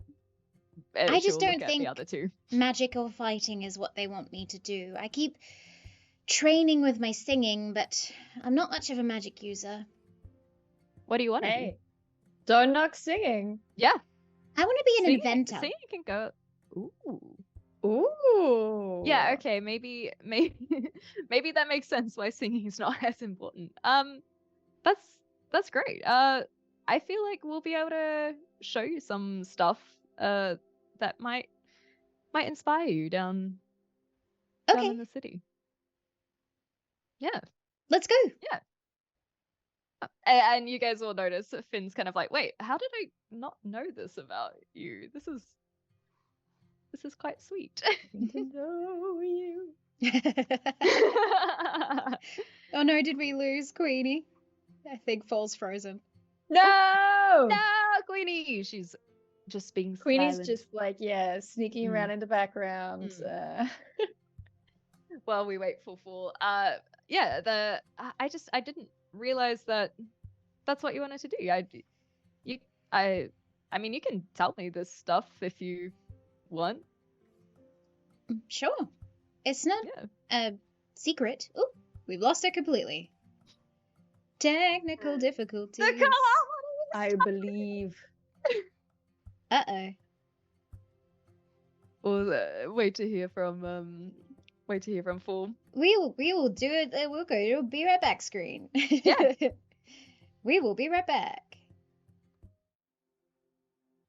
S1: I just
S4: She'll
S1: don't
S4: look at
S1: think
S4: the other two.
S1: magic or fighting is what they want me to do. I keep training with my singing, but I'm not much of a magic user.
S4: What do you want to do?
S3: Hey, don't knock singing.
S4: Yeah,
S1: I want to be an
S4: singing,
S1: inventor.
S4: Singing can go. Ooh.
S3: Ooh.
S4: Yeah. Okay. Maybe that makes sense why singing is not as important. That's great. I feel like we'll be able to show you some stuff that might inspire you down
S1: Okay,
S4: in the city. Yeah.
S1: let's go.
S4: And you guys will notice that Finn's kind of like, wait, how did I not know this about you? This is quite sweet.
S3: To know you.
S1: Oh no, did we lose Queenie? I think Fall's frozen.
S3: No.
S4: No, Queenie! She's just being
S3: Queenie's
S4: silent.
S3: just like, sneaking around in the background.
S4: While we wait for Fall. Yeah, I didn't realize that that's what you wanted to do. I mean, you can tell me this stuff if you want.
S1: Sure. It's not
S4: Yeah.
S1: a secret. Oh, we've lost it completely. Technical difficulties.
S3: I believe.
S1: Uh-oh.
S4: Well, wait to hear from Fall.
S1: We will do it. We'll go to a be right back screen.
S4: Yeah.
S1: We will be right back.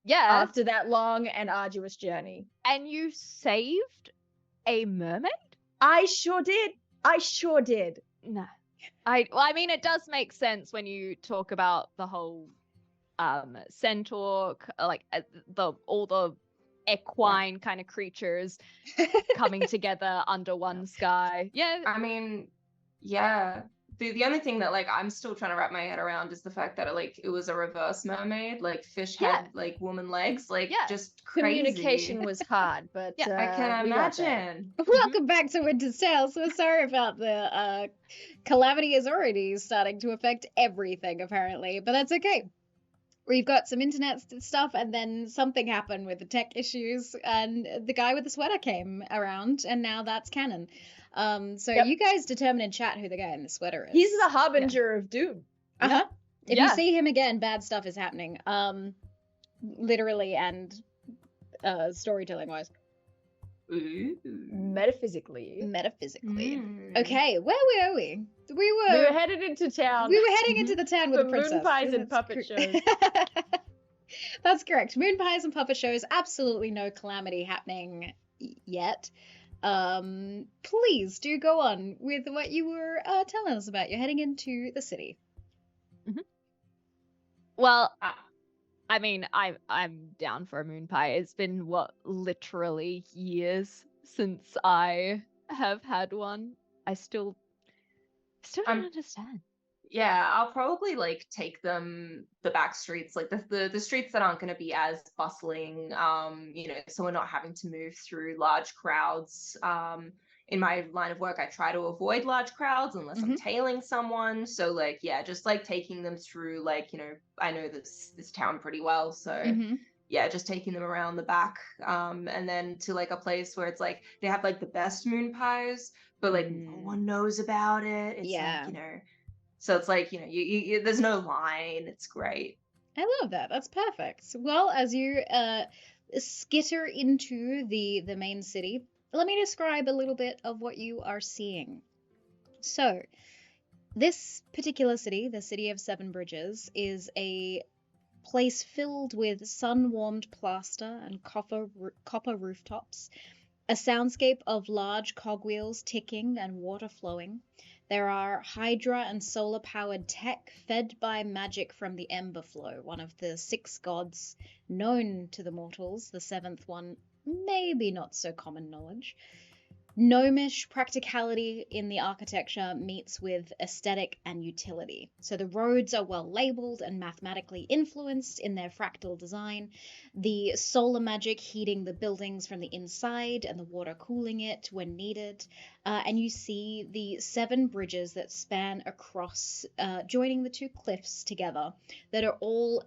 S4: Yeah.
S3: After that long and arduous journey.
S4: And you saved a mermaid?
S3: I sure did.
S4: No. I mean, it does make sense when you talk about the whole centaur, like all the equine kind of creatures coming together under one sky. Yeah.
S2: I mean, yeah. The only thing that like I'm still trying to wrap my head around is the fact that it was a reverse mermaid, like fish had like woman legs, just crazy.
S3: Communication was hard, but
S2: I can
S3: we got there.
S2: imagine.
S1: Welcome back to Winter's Tale. So sorry about the calamity is already starting to affect everything apparently, but that's okay. We've got some internet stuff, and then something happened with the tech issues, and the guy with the sweater came around, and now that's canon. So you guys determine in chat who the guy in the sweater is.
S3: He's the harbinger of doom.
S1: Uh-huh. If you see him again, bad stuff is happening. Literally and storytelling wise.
S3: Metaphysically.
S1: Okay, where were we? We were
S3: headed into town.
S1: We were heading into the town with
S3: for
S1: the princess.
S3: moon pies and puppet shows.
S1: That's correct. Moon pies and puppet shows. Absolutely no calamity happening yet. Please do go on with what you were telling us about. You're heading into the city.
S4: Mm-hmm. Well, I mean, I'm down for a moon pie. It's been literally years since I have had one. I still don't understand.
S2: Yeah, I'll probably take them the back streets, like the streets that aren't going to be as bustling, so we're not having to move through large crowds. in my line of work, I try to avoid large crowds unless I'm tailing someone. So like, yeah, just like taking them through, like, you know, I know this town pretty well, so yeah, just taking them around the back, and then to like a place where it's like they have like the best moon pies, but like no one knows about it. It's like, you know, so it's like, you know, you there's no line. It's great.
S1: I love that. That's perfect. Well, as you skitter into the main city, let me describe a little bit of what you are seeing. So, this particular city, the city of Seven Bridges, is a place filled with sun-warmed plaster and copper rooftops, a soundscape of large cogwheels ticking and water flowing. There are hydra and solar-powered tech fed by magic from the Ember Flow, one of the 6 gods known to the mortals, the 7th one maybe not so common knowledge. Gnomish practicality in the architecture meets with aesthetic and utility. So the roads are well labelled and mathematically influenced in their fractal design, the solar magic heating the buildings from the inside and the water cooling it when needed. And you see the 7 bridges that span across, joining the 2 cliffs together, that are all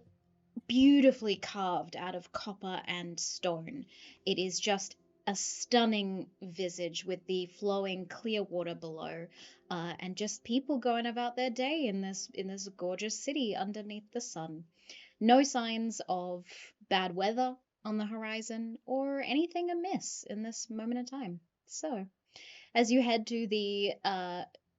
S1: beautifully carved out of copper and stone. It is just a stunning visage with the flowing clear water below, and just people going about their day in this gorgeous city underneath the sun. No signs of bad weather on the horizon or anything amiss in this moment in time. So, as you head to the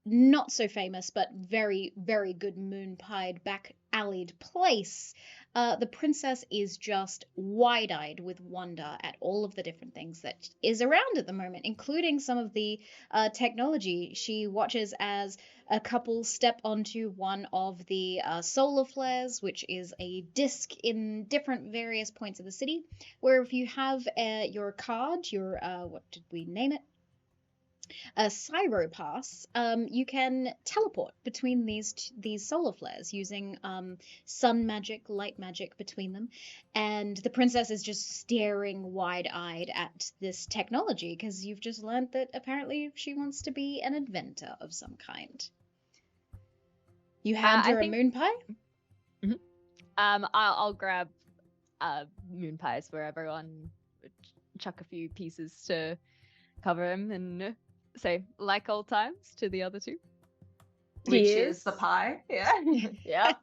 S1: not so famous but very, very good moon-pied back-alleyed place, the princess is just wide-eyed with wonder at all of the different things that is around at the moment, including some of the technology. She watches as a couple step onto one of the solar flares, which is a disc in different various points of the city, where if you have your card, your, what did we name it? A Cyro Pass, you can teleport between these solar flares using sun magic, light magic between them. And the princess is just staring wide-eyed at this technology because you've just learned that apparently she wants to be an inventor of some kind. You hand her a moon pie?
S4: I'll grab moon pies for everyone, chuck a few pieces to cover him, and say, like old times, to the other 2.
S2: Which is the pie. Yeah.
S3: Yeah.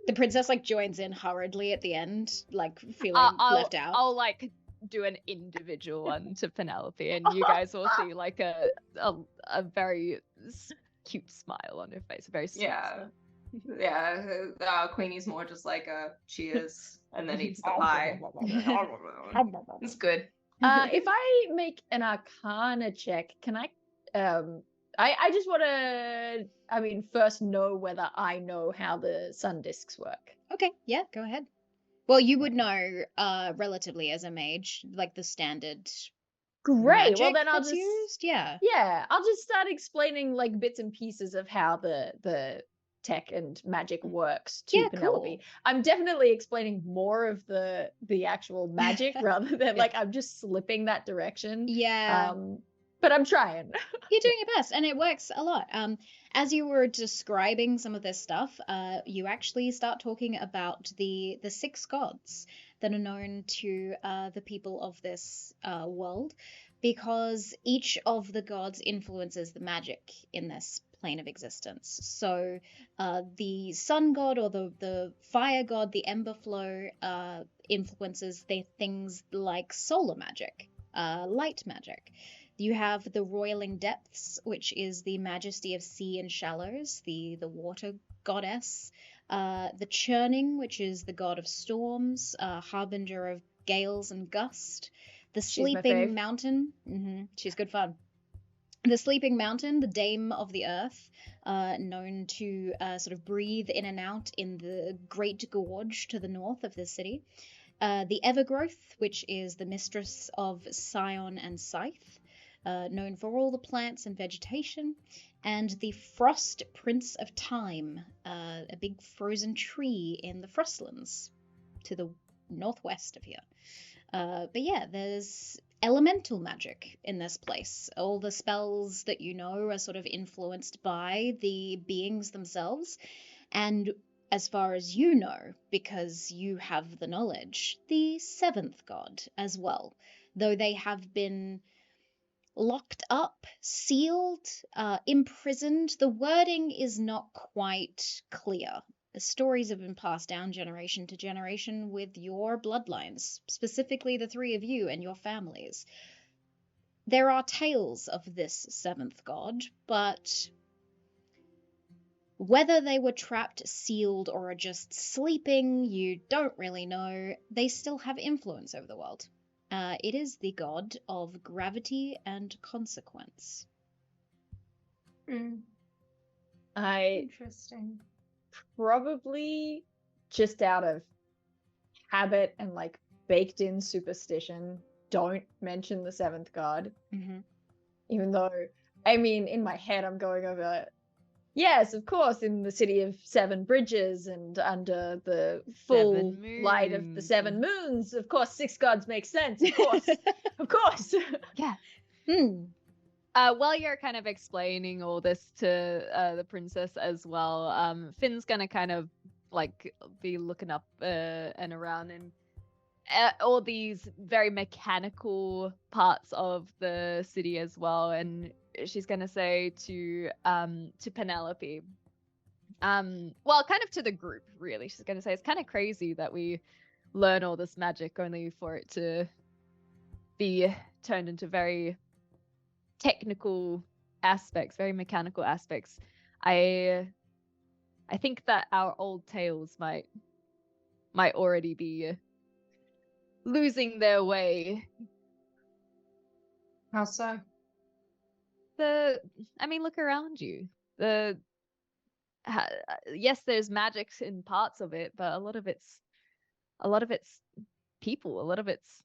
S1: The princess like joins in hurriedly at the end, like feeling left out.
S4: I'll like do an individual one to Penelope, and you guys will see like a very cute smile on her face, a very sweet smile.
S2: Yeah, Queenie's more just like a cheers and then eats the pie. It's good.
S3: If I make an Arcana check, can I just want to, first know whether I know how the sun discs work.
S1: Okay, yeah, go ahead. Well, you would know relatively as a mage, like the standard.
S3: Great. Well, then I'll just
S1: used. Yeah,
S3: I'll just start explaining like bits and pieces of how the tech and magic works to Penelope.
S1: Cool.
S3: I'm definitely explaining more of the actual magic rather than like I'm just slipping that direction.
S1: Yeah.
S3: But I'm trying.
S1: You're doing your best, and it works a lot. As you were describing some of this stuff, you actually start talking about the 6 gods that are known to the people of this world, because each of the gods influences the magic in this plane of existence. So the sun god or the fire god, the ember flow, influences things like solar magic, light magic. You have the roiling depths, which is the majesty of sea and shallows, the water goddess. The churning, which is the god of storms, harbinger of gales and gust. The sleeping mountain. She's good fun. The sleeping mountain, the dame of the earth, known to sort of breathe in and out in the great gorge to the north of the city. The evergrowth, which is the mistress of Scion and Scythe, known for all the plants and vegetation. And the frost prince of time, a big frozen tree in the Frostlands to the northwest of here. But yeah, there's elemental magic in this place. All the spells that you know are sort of influenced by the beings themselves. And as far as you know, because you have the knowledge, the seventh god as well, though they have been locked up, sealed, imprisoned. The wording is not quite clear. The stories have been passed down generation to generation with your bloodlines, specifically the three of you and your families. There are tales of this seventh god, but whether they were trapped, sealed, or are just sleeping, you don't really know. They still have influence over the world. It is the god of gravity and consequence.
S2: Interesting.
S3: Probably just out of habit and like baked in superstition, don't mention the seventh god.
S1: Mm-hmm.
S3: Even though, I mean, in my head, I'm going over, yes, of course, in the city of seven bridges and under the full light of the seven moons, of course, six gods make sense. Of course, of course.
S4: Yeah. While you're kind of explaining all this to the princess as well, Finn's gonna kind of like be looking up and around and all these very mechanical parts of the city as well, and she's gonna say to Penelope, well, kind of to the group, really. She's gonna say it's kind of crazy that we learn all this magic only for it to be turned into very technical aspects, very mechanical aspects. I think that our old tales might already be losing their way.
S2: How so?
S4: I mean, look around you. Yes, there's magic in parts of it, but a lot of it's people, a lot of it's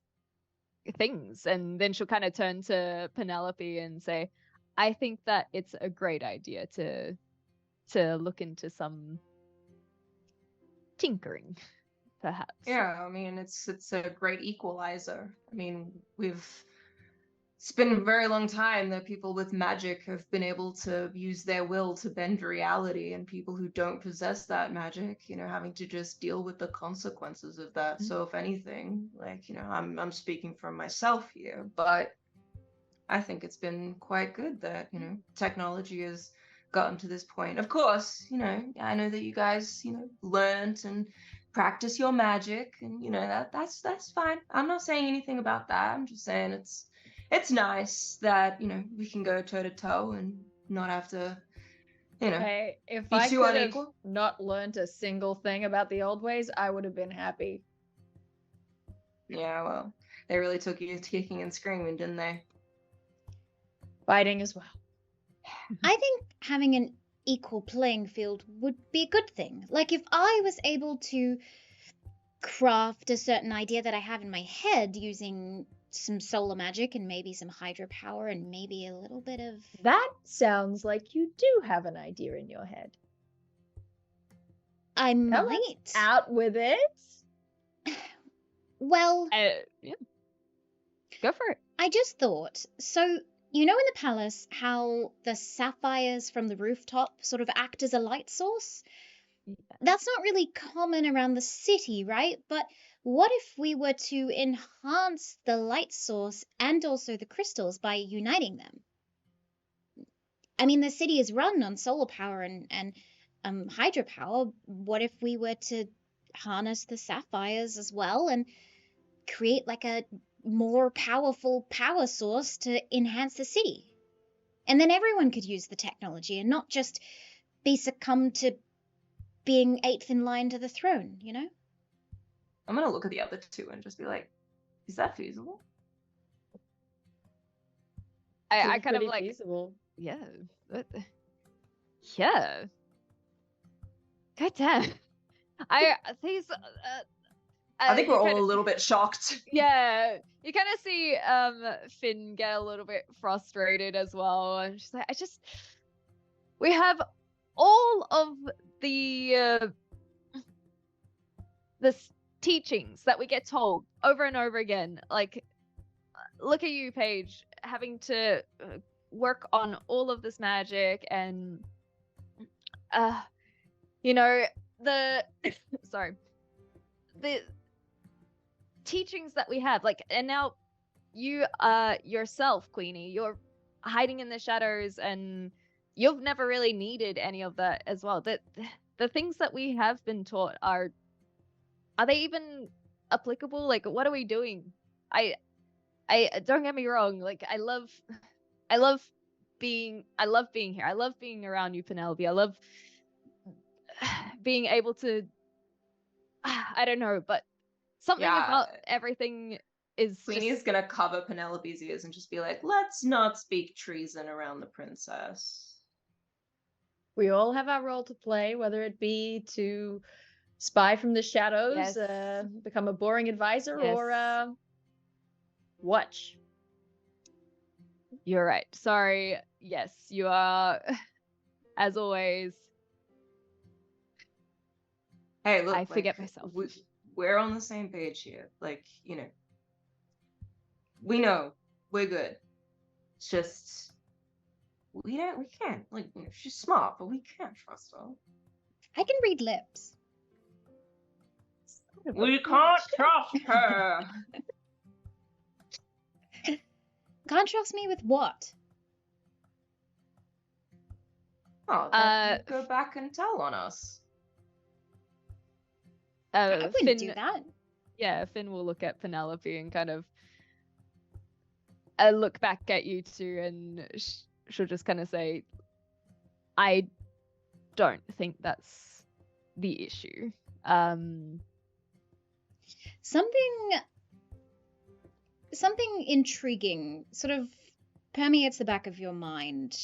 S4: things. And then she'll kind of turn to Penelope and say, I think that it's a great idea to look into some tinkering, perhaps.
S2: Yeah, I mean, it's a great equalizer. I mean, it's been a very long time that people with magic have been able to use their will to bend reality, and people who don't possess that magic, having to just deal with the consequences of that.
S4: Mm-hmm.
S2: So if anything, like, I'm speaking for myself here, but I think it's been quite good that, technology has gotten to this point. Of course, I know that you guys, learned and practice your magic, and that's fine. I'm not saying anything about that. I'm just saying it's nice that we can go toe to toe and not have to
S3: Hey, if
S2: be
S3: I
S2: too
S3: could have
S2: unequal.
S3: not learned a single thing about the old ways, I would have been happy.
S2: Yeah, well, they really took you kicking and screaming, didn't they?
S3: Fighting as well.
S1: I think having an equal playing field would be a good thing. Like if I was able to craft a certain idea that I have in my head using some solar magic and maybe some hydropower and maybe a little bit of...
S3: That sounds like you do have an idea in your head.
S1: I
S3: Come on,
S1: might.
S3: out with it.
S1: Well,
S4: Yeah. Go for it.
S1: I just thought, so in the palace how the sapphires from the rooftop sort of act as a light source?
S4: Yeah.
S1: That's not really common around the city, right? But what if we were to enhance the light source and also the crystals by uniting them? I mean, the city is run on solar power and hydropower. What if we were to harness the sapphires as well and create like a more powerful power source to enhance the city? And then everyone could use the technology and not just be succumbed to being eighth in line to the throne,
S2: I'm gonna look at the other two and just be like, is that feasible?
S4: I
S3: Seems
S4: kind of
S3: pretty
S4: like,
S3: feasible.
S4: yeah. Yeah. God damn. I
S2: think we're all
S4: kinda-
S2: a little bit shocked.
S4: Yeah, you kind of see Finn get a little bit frustrated as well, and she's like, we have all of the teachings that we get told over and over again, like look at you, Paige, having to work on all of this magic and you know, the sorry, the teachings that we have, like, and now you yourself, Queenie, you're hiding in the shadows, and you've never really needed any of that as well. The things that we have been taught are they even applicable? Like, what are we doing? I don't get me wrong, like, I love being here. I love being around you, Penelope. I love being able to I don't know, but something about everything is
S2: Queenie's
S4: just...
S2: gonna cover Penelope's ears and just be like, let's not speak treason around the princess.
S3: We all have our role to play, whether it be to spy from the shadows,
S4: Yes.
S3: become a boring advisor,
S4: Yes.
S3: or watch.
S4: You're right. Sorry. Yes, you are, as always.
S2: Hey, look,
S4: I forget myself.
S2: We're on the same page here. Like, you know, we know we're good. It's just we can't. Like, you know, she's smart, but we can't trust her.
S1: I can read lips.
S2: We can't trust her.
S1: Can't trust me with what?
S2: Oh, then go back and tell on us.
S1: I wouldn't
S4: Finn,
S1: do that.
S4: Yeah, Finn will look at Penelope and kind of look back at you two, and she'll just kind of say, I don't think that's the issue.
S1: Something intriguing sort of permeates the back of your mind.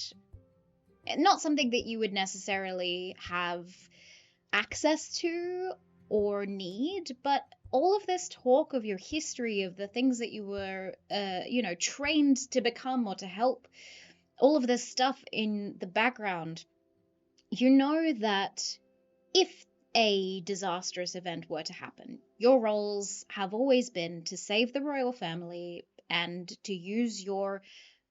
S1: Not something that you would necessarily have access to or need, but all of this talk of your history, of the things that you were, trained to become or to help, all of this stuff in the background, you know that if a disastrous event were to happen, your roles have always been to save the royal family and to use your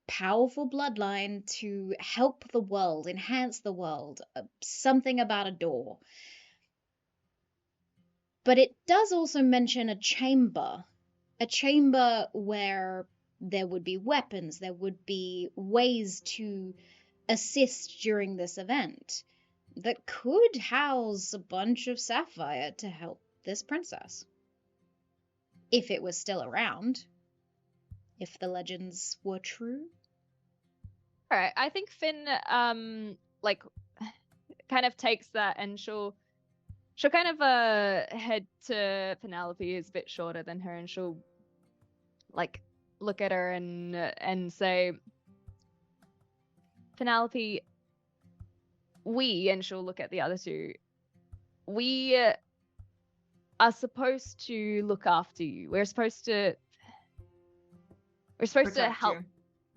S1: powerful bloodline to help the world, enhance the world, something about a door. But it does also mention a chamber where there would be weapons, there would be ways to assist during this event that could house a bunch of sapphire to help this princess. If it was still around. If the legends were true.
S4: Alright, I think Finn, kind of takes that, and she'll kind of head to Penelope, who's a bit shorter than her, and she'll look at her and say, Penelope, and she'll look at the other two, we are supposed to look after you. We're supposed to help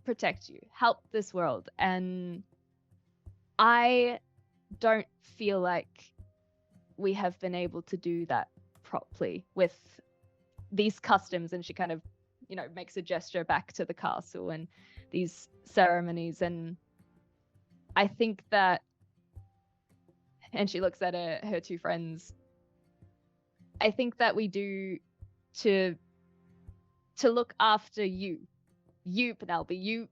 S4: protect you, help this world, and I don't feel like we have been able to do that properly with these customs. And she kind of, makes a gesture back to the castle and these ceremonies. And I think that, and she looks at her two friends, I think that we do to look after you, Penelope, you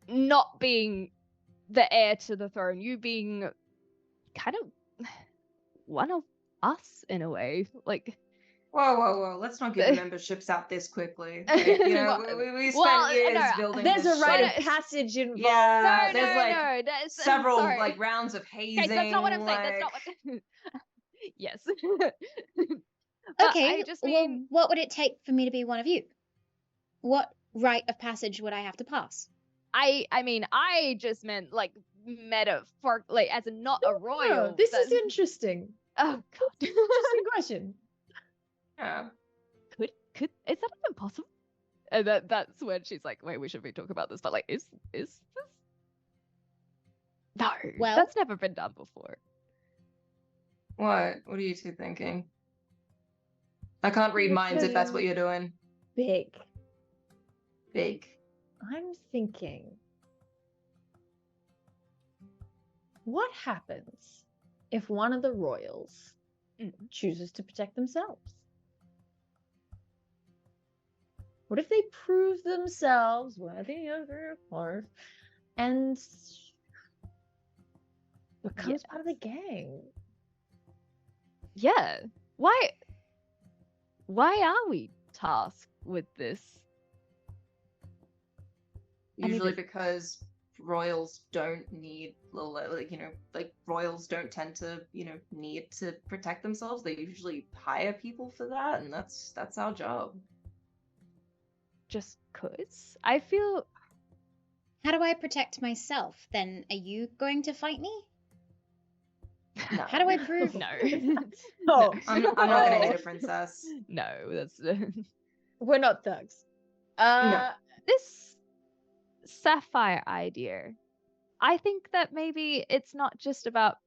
S4: not being the heir to the throne, you being kind of one of us in a way. Like,
S2: whoa, let's not get memberships out this quickly. Like, we spent years building
S3: there's
S2: this
S3: a rite of
S2: shit.
S3: passage involved.
S2: Yeah,
S4: no,
S2: there's several rounds of hazing.
S4: Okay, that's not what I'm saying. That's not what. Yes.
S1: Okay, well, what would it take for me to be one of you? What rite of passage would I have to pass?
S4: I mean, I just meant metaphor, as in not a royal.
S3: This is interesting.
S4: Oh god,
S3: interesting question.
S2: Yeah.
S4: Could is that even possible? And that's when she's like, wait, we should be talking about this. But is this? No,
S1: well,
S4: that's never been done before.
S2: What are you two thinking? I can't read minds if that's what you're doing.
S3: Big.
S2: big.
S3: I'm thinking, what happens if one of the royals chooses to protect themselves? What if they prove themselves worthy of their course and becomes part of the gang?
S4: Yeah. Why are we tasked with this?
S2: Usually because royals don't need, like royals don't tend to, need to protect themselves. They usually hire people for that, and that's our job.
S4: Just 'cause? I feel
S1: How do I protect myself? Then are you going to fight me?
S2: No.
S1: How do I prove?
S4: no.
S3: No,
S2: I'm not gonna hit a princess.
S4: No, that's
S3: we're not thugs.
S4: this sapphire idea. I think that maybe it's not just about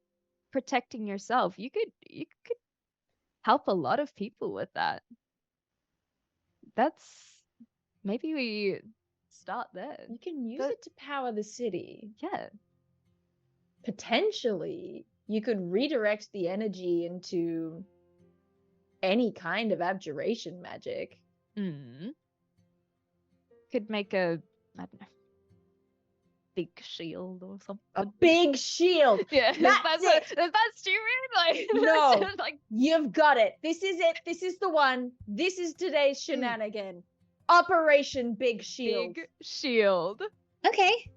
S4: protecting yourself. You could help a lot of people with that. That's maybe we start there.
S3: You can use it to power the city.
S4: Yeah.
S3: Potentially, you could redirect the energy into any kind of abjuration magic.
S4: Could make a, I don't know, big shield or something.
S3: A big shield.
S4: Yeah,
S3: That's it.
S4: Is that stupid? Like,
S3: No.
S4: that's like,
S3: You've got it. This is it. This is the one. This is today's shenanigan. Operation Big Shield.
S4: big shield.
S1: Okay.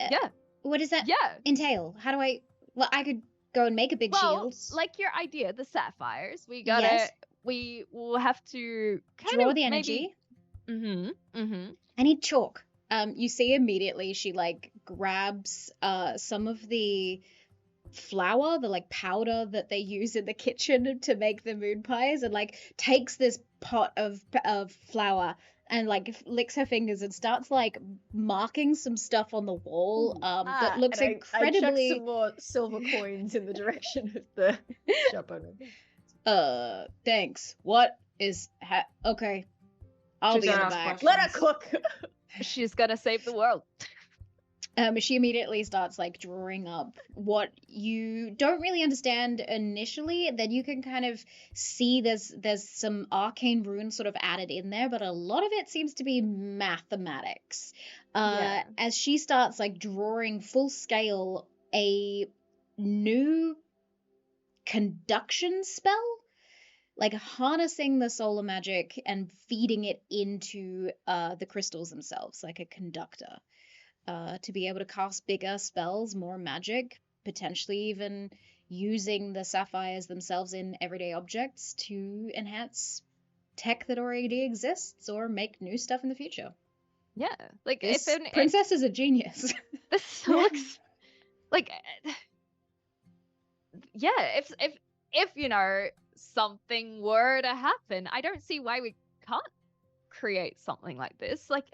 S4: Yeah.
S1: What does that
S4: Yeah.
S1: entail? How do I? Well, I could go and make a big
S4: Well,
S1: shield.
S4: like your idea, the sapphires. We gotta.
S1: Yes.
S4: We will have to
S1: Draw the energy. I need chalk. You see immediately she like grabs some of the flour, the like powder that they use in the kitchen to make the moon pies, and like takes this pot of flour and like licks her fingers and starts like marking some stuff on the wall that looks incredibly.
S3: I chuck some more silver coins in the direction of the shop owner.
S1: Thanks. What is okay. I'll
S2: She's
S1: be in
S2: gonna
S1: the
S2: ask
S1: back.
S2: questions.
S3: Let her cook.
S4: She's gonna save the world.
S1: She immediately starts like drawing up what you don't really understand initially. Then you can kind of see there's some arcane runes sort of added in there, but a lot of it seems to be mathematics. As she starts like drawing full scale a new conduction spell, like harnessing the solar magic and feeding it into the crystals themselves, like a conductor. To be able to cast bigger spells, more magic, potentially even using the sapphires themselves in everyday objects to enhance tech that already exists or make new stuff in the future.
S4: Yeah, like
S1: This princess is a genius.
S4: This looks like, yeah. If something were to happen, I don't see why we can't create something like this. Like,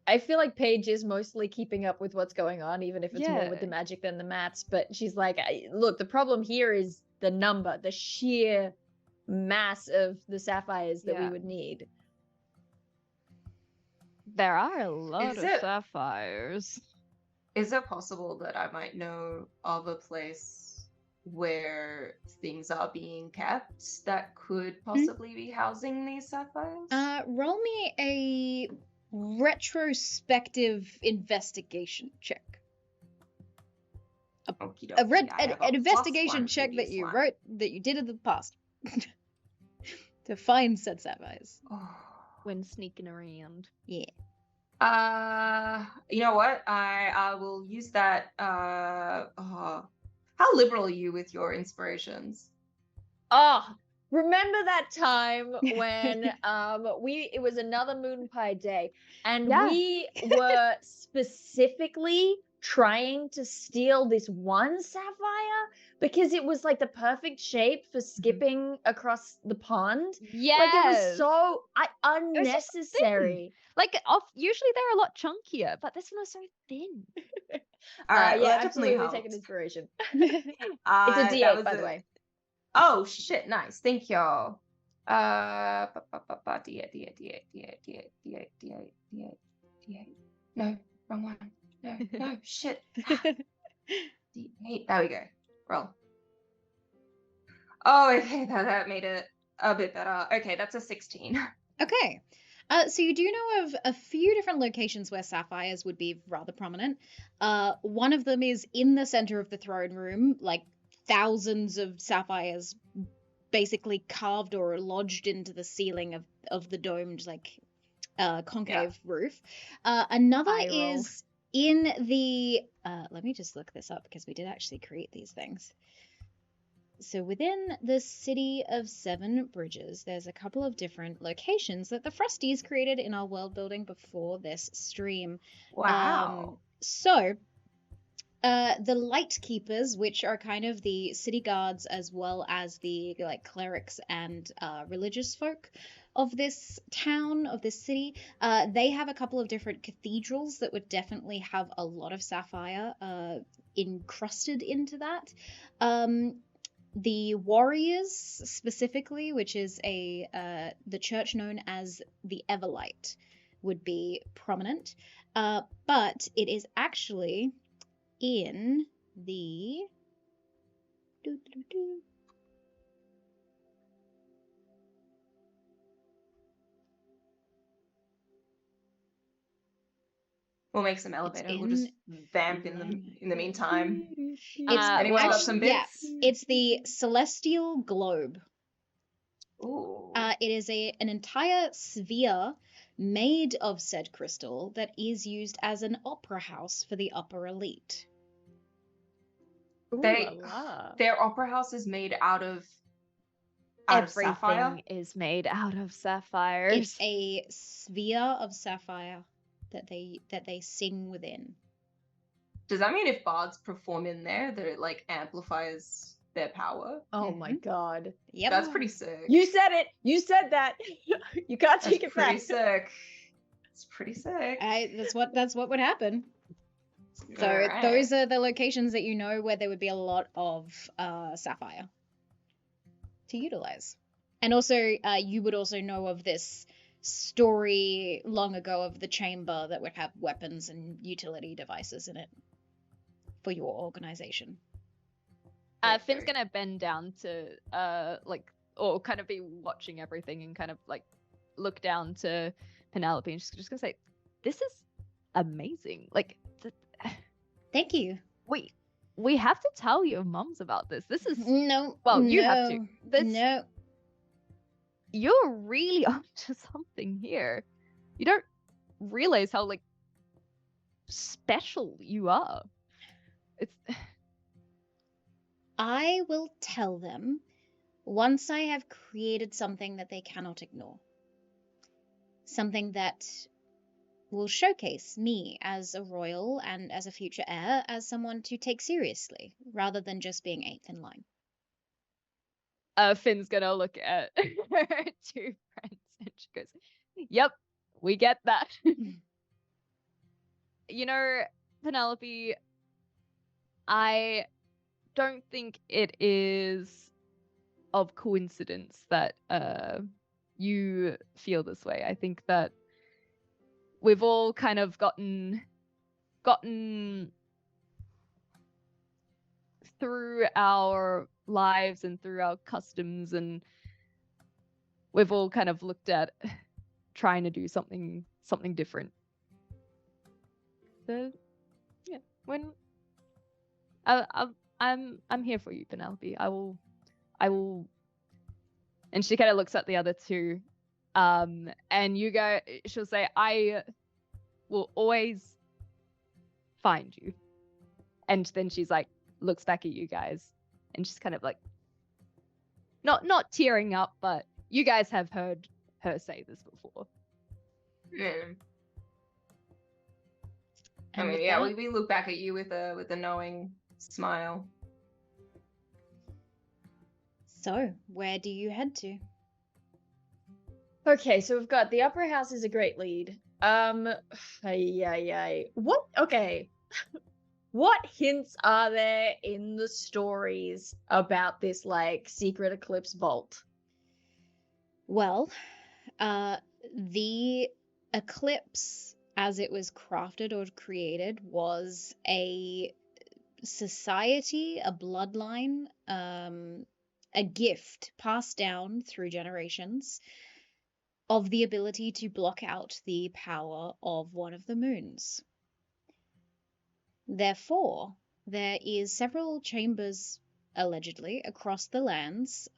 S3: I feel like Paige is mostly keeping up with what's going on, even if it's more with the magic than the maths. But she's like, look, the problem here is the number, the sheer mass of the sapphires that we would need.
S4: There are a lot of sapphires.
S2: Is it possible that I might know of a place where things are being kept that could possibly be housing these sapphires?
S1: Roll me a retrospective investigation check. An investigation check that you did in the past to find said sapphires.
S4: When sneaking around.
S1: Yeah.
S2: You know what? I will use that. How liberal are you with your inspirations?
S3: Remember that time when it was another moon pie day and we were specifically trying to steal this one sapphire because it was like the perfect shape for skipping across the pond.
S4: Yeah,
S3: like it was so unnecessary.
S4: Like usually they're a lot chunkier, but this one was so thin.
S2: All right,
S3: yeah,
S2: absolutely
S3: taking inspiration.
S2: It's
S3: a D8, by the way.
S2: Oh shit! Nice, thank y'all. D8. No, wrong one. No, shit. D8. There we go. Roll. Oh, okay, that made it a bit better. Okay, that's a 16.
S1: Okay. So you do know of a few different locations where sapphires would be rather prominent. One of them is in the center of the throne room, like thousands of sapphires basically carved or lodged into the ceiling of the domed, like, concave roof. Another
S4: Eye roll.
S1: is in the... let me just look this up because we did actually create these things. So within the city of Seven Bridges, there's a couple of different locations that the Frosties created in our world building before this stream.
S2: Wow.
S1: So the Light Keepers, which are kind of the city guards as well as the like clerics and religious folk of this town, of this city, they have a couple of different cathedrals that would definitely have a lot of sapphire encrusted into that. The Warriors specifically, which is the church known as the Everlight, would be prominent, but it is actually in the
S2: We'll make some elevator. We'll just vamp in the meantime.
S1: It's
S2: Anyone got some bits?
S1: Yeah, it's the Celestial Globe.
S2: Ooh.
S1: It is an entire sphere made of said crystal that is used as an opera house for the upper elite.
S2: Their opera house is made out of sapphire.
S4: Everything is made out of sapphires.
S1: It's a sphere of sapphire that they sing within.
S2: Does that mean if bards perform in there that it like amplifies their power?
S3: Oh my god.
S1: Yep.
S2: That's pretty sick.
S3: You said it. You said that. You can't take it back.
S2: That's pretty sick. It's pretty sick.
S1: That's what would happen. So
S2: Alright.
S1: Those are the locations that you know where there would be a lot of sapphire to utilize. And also, you would also know of this story long ago of the chamber that would have weapons and utility devices in it for your organization.
S4: Finn's gonna bend down to or kind of be watching everything and kind of like look down to Penelope and she's just gonna say, "This is amazing. Like,
S1: Thank you.
S4: we have to tell your mums about this. This is
S1: No.
S4: well, you have to.
S1: No.
S4: You're really onto something here. You don't realize how like special you are. It's
S1: I will tell them once I have created something that they cannot ignore. Something that will showcase me as a royal and as a future heir as someone to take seriously, rather than just being eighth in line.
S4: Finn's gonna look at her two friends and she goes, "Yep, we get that." You know, Penelope, I don't think it is of coincidence that you feel this way. I think that we've all kind of gotten through our lives and through our customs, and we've all kind of looked at trying to do something different. So yeah, when I'm here for you, Penelope. I will, and she kind of looks at the other two, and she'll say, "I will always find you," and then she's like, looks back at you guys, and she's kind of like, not tearing up, but you guys have heard her say this before.
S2: Yeah. I
S1: And
S2: mean,
S1: with
S2: yeah,
S1: that-
S2: we look back at you with a knowing smile.
S1: So, where do you head to?
S3: Okay, so we've got the Opera House is a great lead. What? Okay. What hints are there in the stories about this like secret eclipse vault?
S1: Well, the eclipse, as it was crafted or created, was a society, a bloodline, a gift passed down through generations of the ability to block out the power of one of the moons. Therefore, there is several chambers, allegedly, across the lands,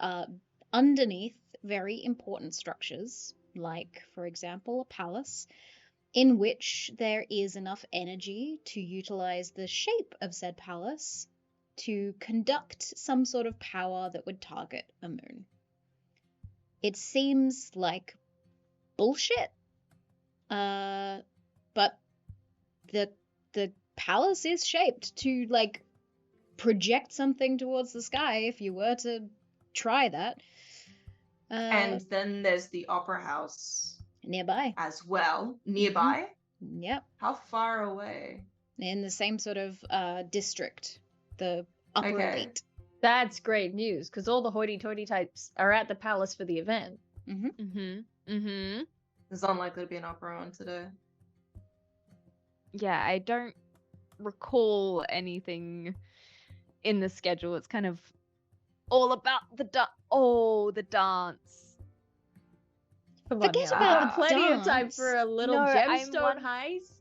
S1: underneath very important structures, like, for example, a palace, in which there is enough energy to utilize the shape of said palace to conduct some sort of power that would target a moon. It seems like bullshit, but the palace is shaped to, like, project something towards the sky if you were to try that.
S2: And then there's the opera house
S1: Nearby.
S2: as well, nearby.
S1: Yep.
S2: How far away?
S1: In the same sort of district, the upper
S2: Okay.
S1: elite.
S3: That's great news, because all the hoity-toity types are at the palace for the event.
S2: There's unlikely to be an opera on today.
S4: Yeah, I don't recall anything in the schedule. It's kind of all about the dance.
S3: Come
S1: Forget
S3: on now.
S1: about
S3: I have
S1: the
S3: plenty of time
S1: dance.
S3: for a little
S4: No,
S3: gemstone heist.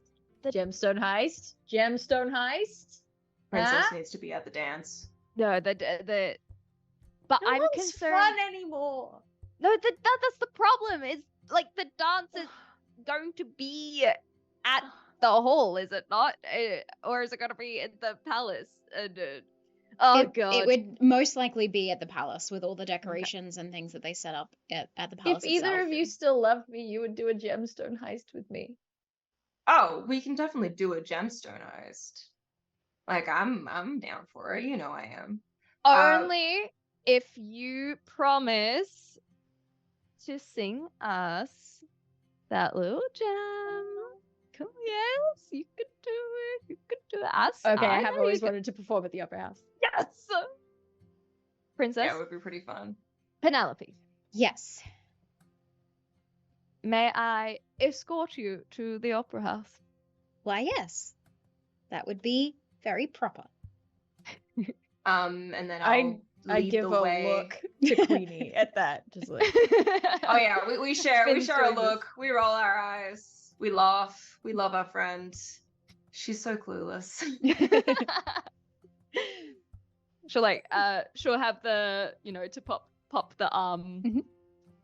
S3: Gemstone heist. Gemstone heist.
S2: Princess
S3: Huh?
S2: needs to be at the dance.
S4: No, but
S3: No
S4: I'm
S3: one's
S4: concerned.
S3: fun anymore.
S4: No, that's the problem. Is like the dance is going to be at the hall, is it not? Or is it going to be in the palace? God.
S1: It would most likely be at the palace with all the decorations and things that they set up at the palace
S3: If either
S1: itself.
S3: of you still love me, you would do a gemstone heist with me.
S2: Oh, we can definitely do a gemstone heist. Like I'm down for it. You know I am.
S4: Only if you promise to sing us that little gem. Come, yes, you could do it. You could do it.
S3: Okay, I have
S4: know
S3: always
S4: you could.
S3: wanted to perform at the opera house.
S4: Yes, Princess
S2: Yeah, it would be pretty fun.
S4: Penelope.
S1: Yes.
S4: May I escort you to the opera house?
S1: Why, yes. That would be very proper.
S2: And then I'll
S3: I
S2: lead
S3: give
S2: the
S3: a
S2: way.
S3: look to Queenie at that. Just like,
S2: Oh yeah, we share
S3: Sphinx
S2: a
S3: doing this.
S2: look. We roll our eyes. We laugh. We love our friend. She's so clueless.
S4: She'll have the, to pop the arm
S1: Mhm.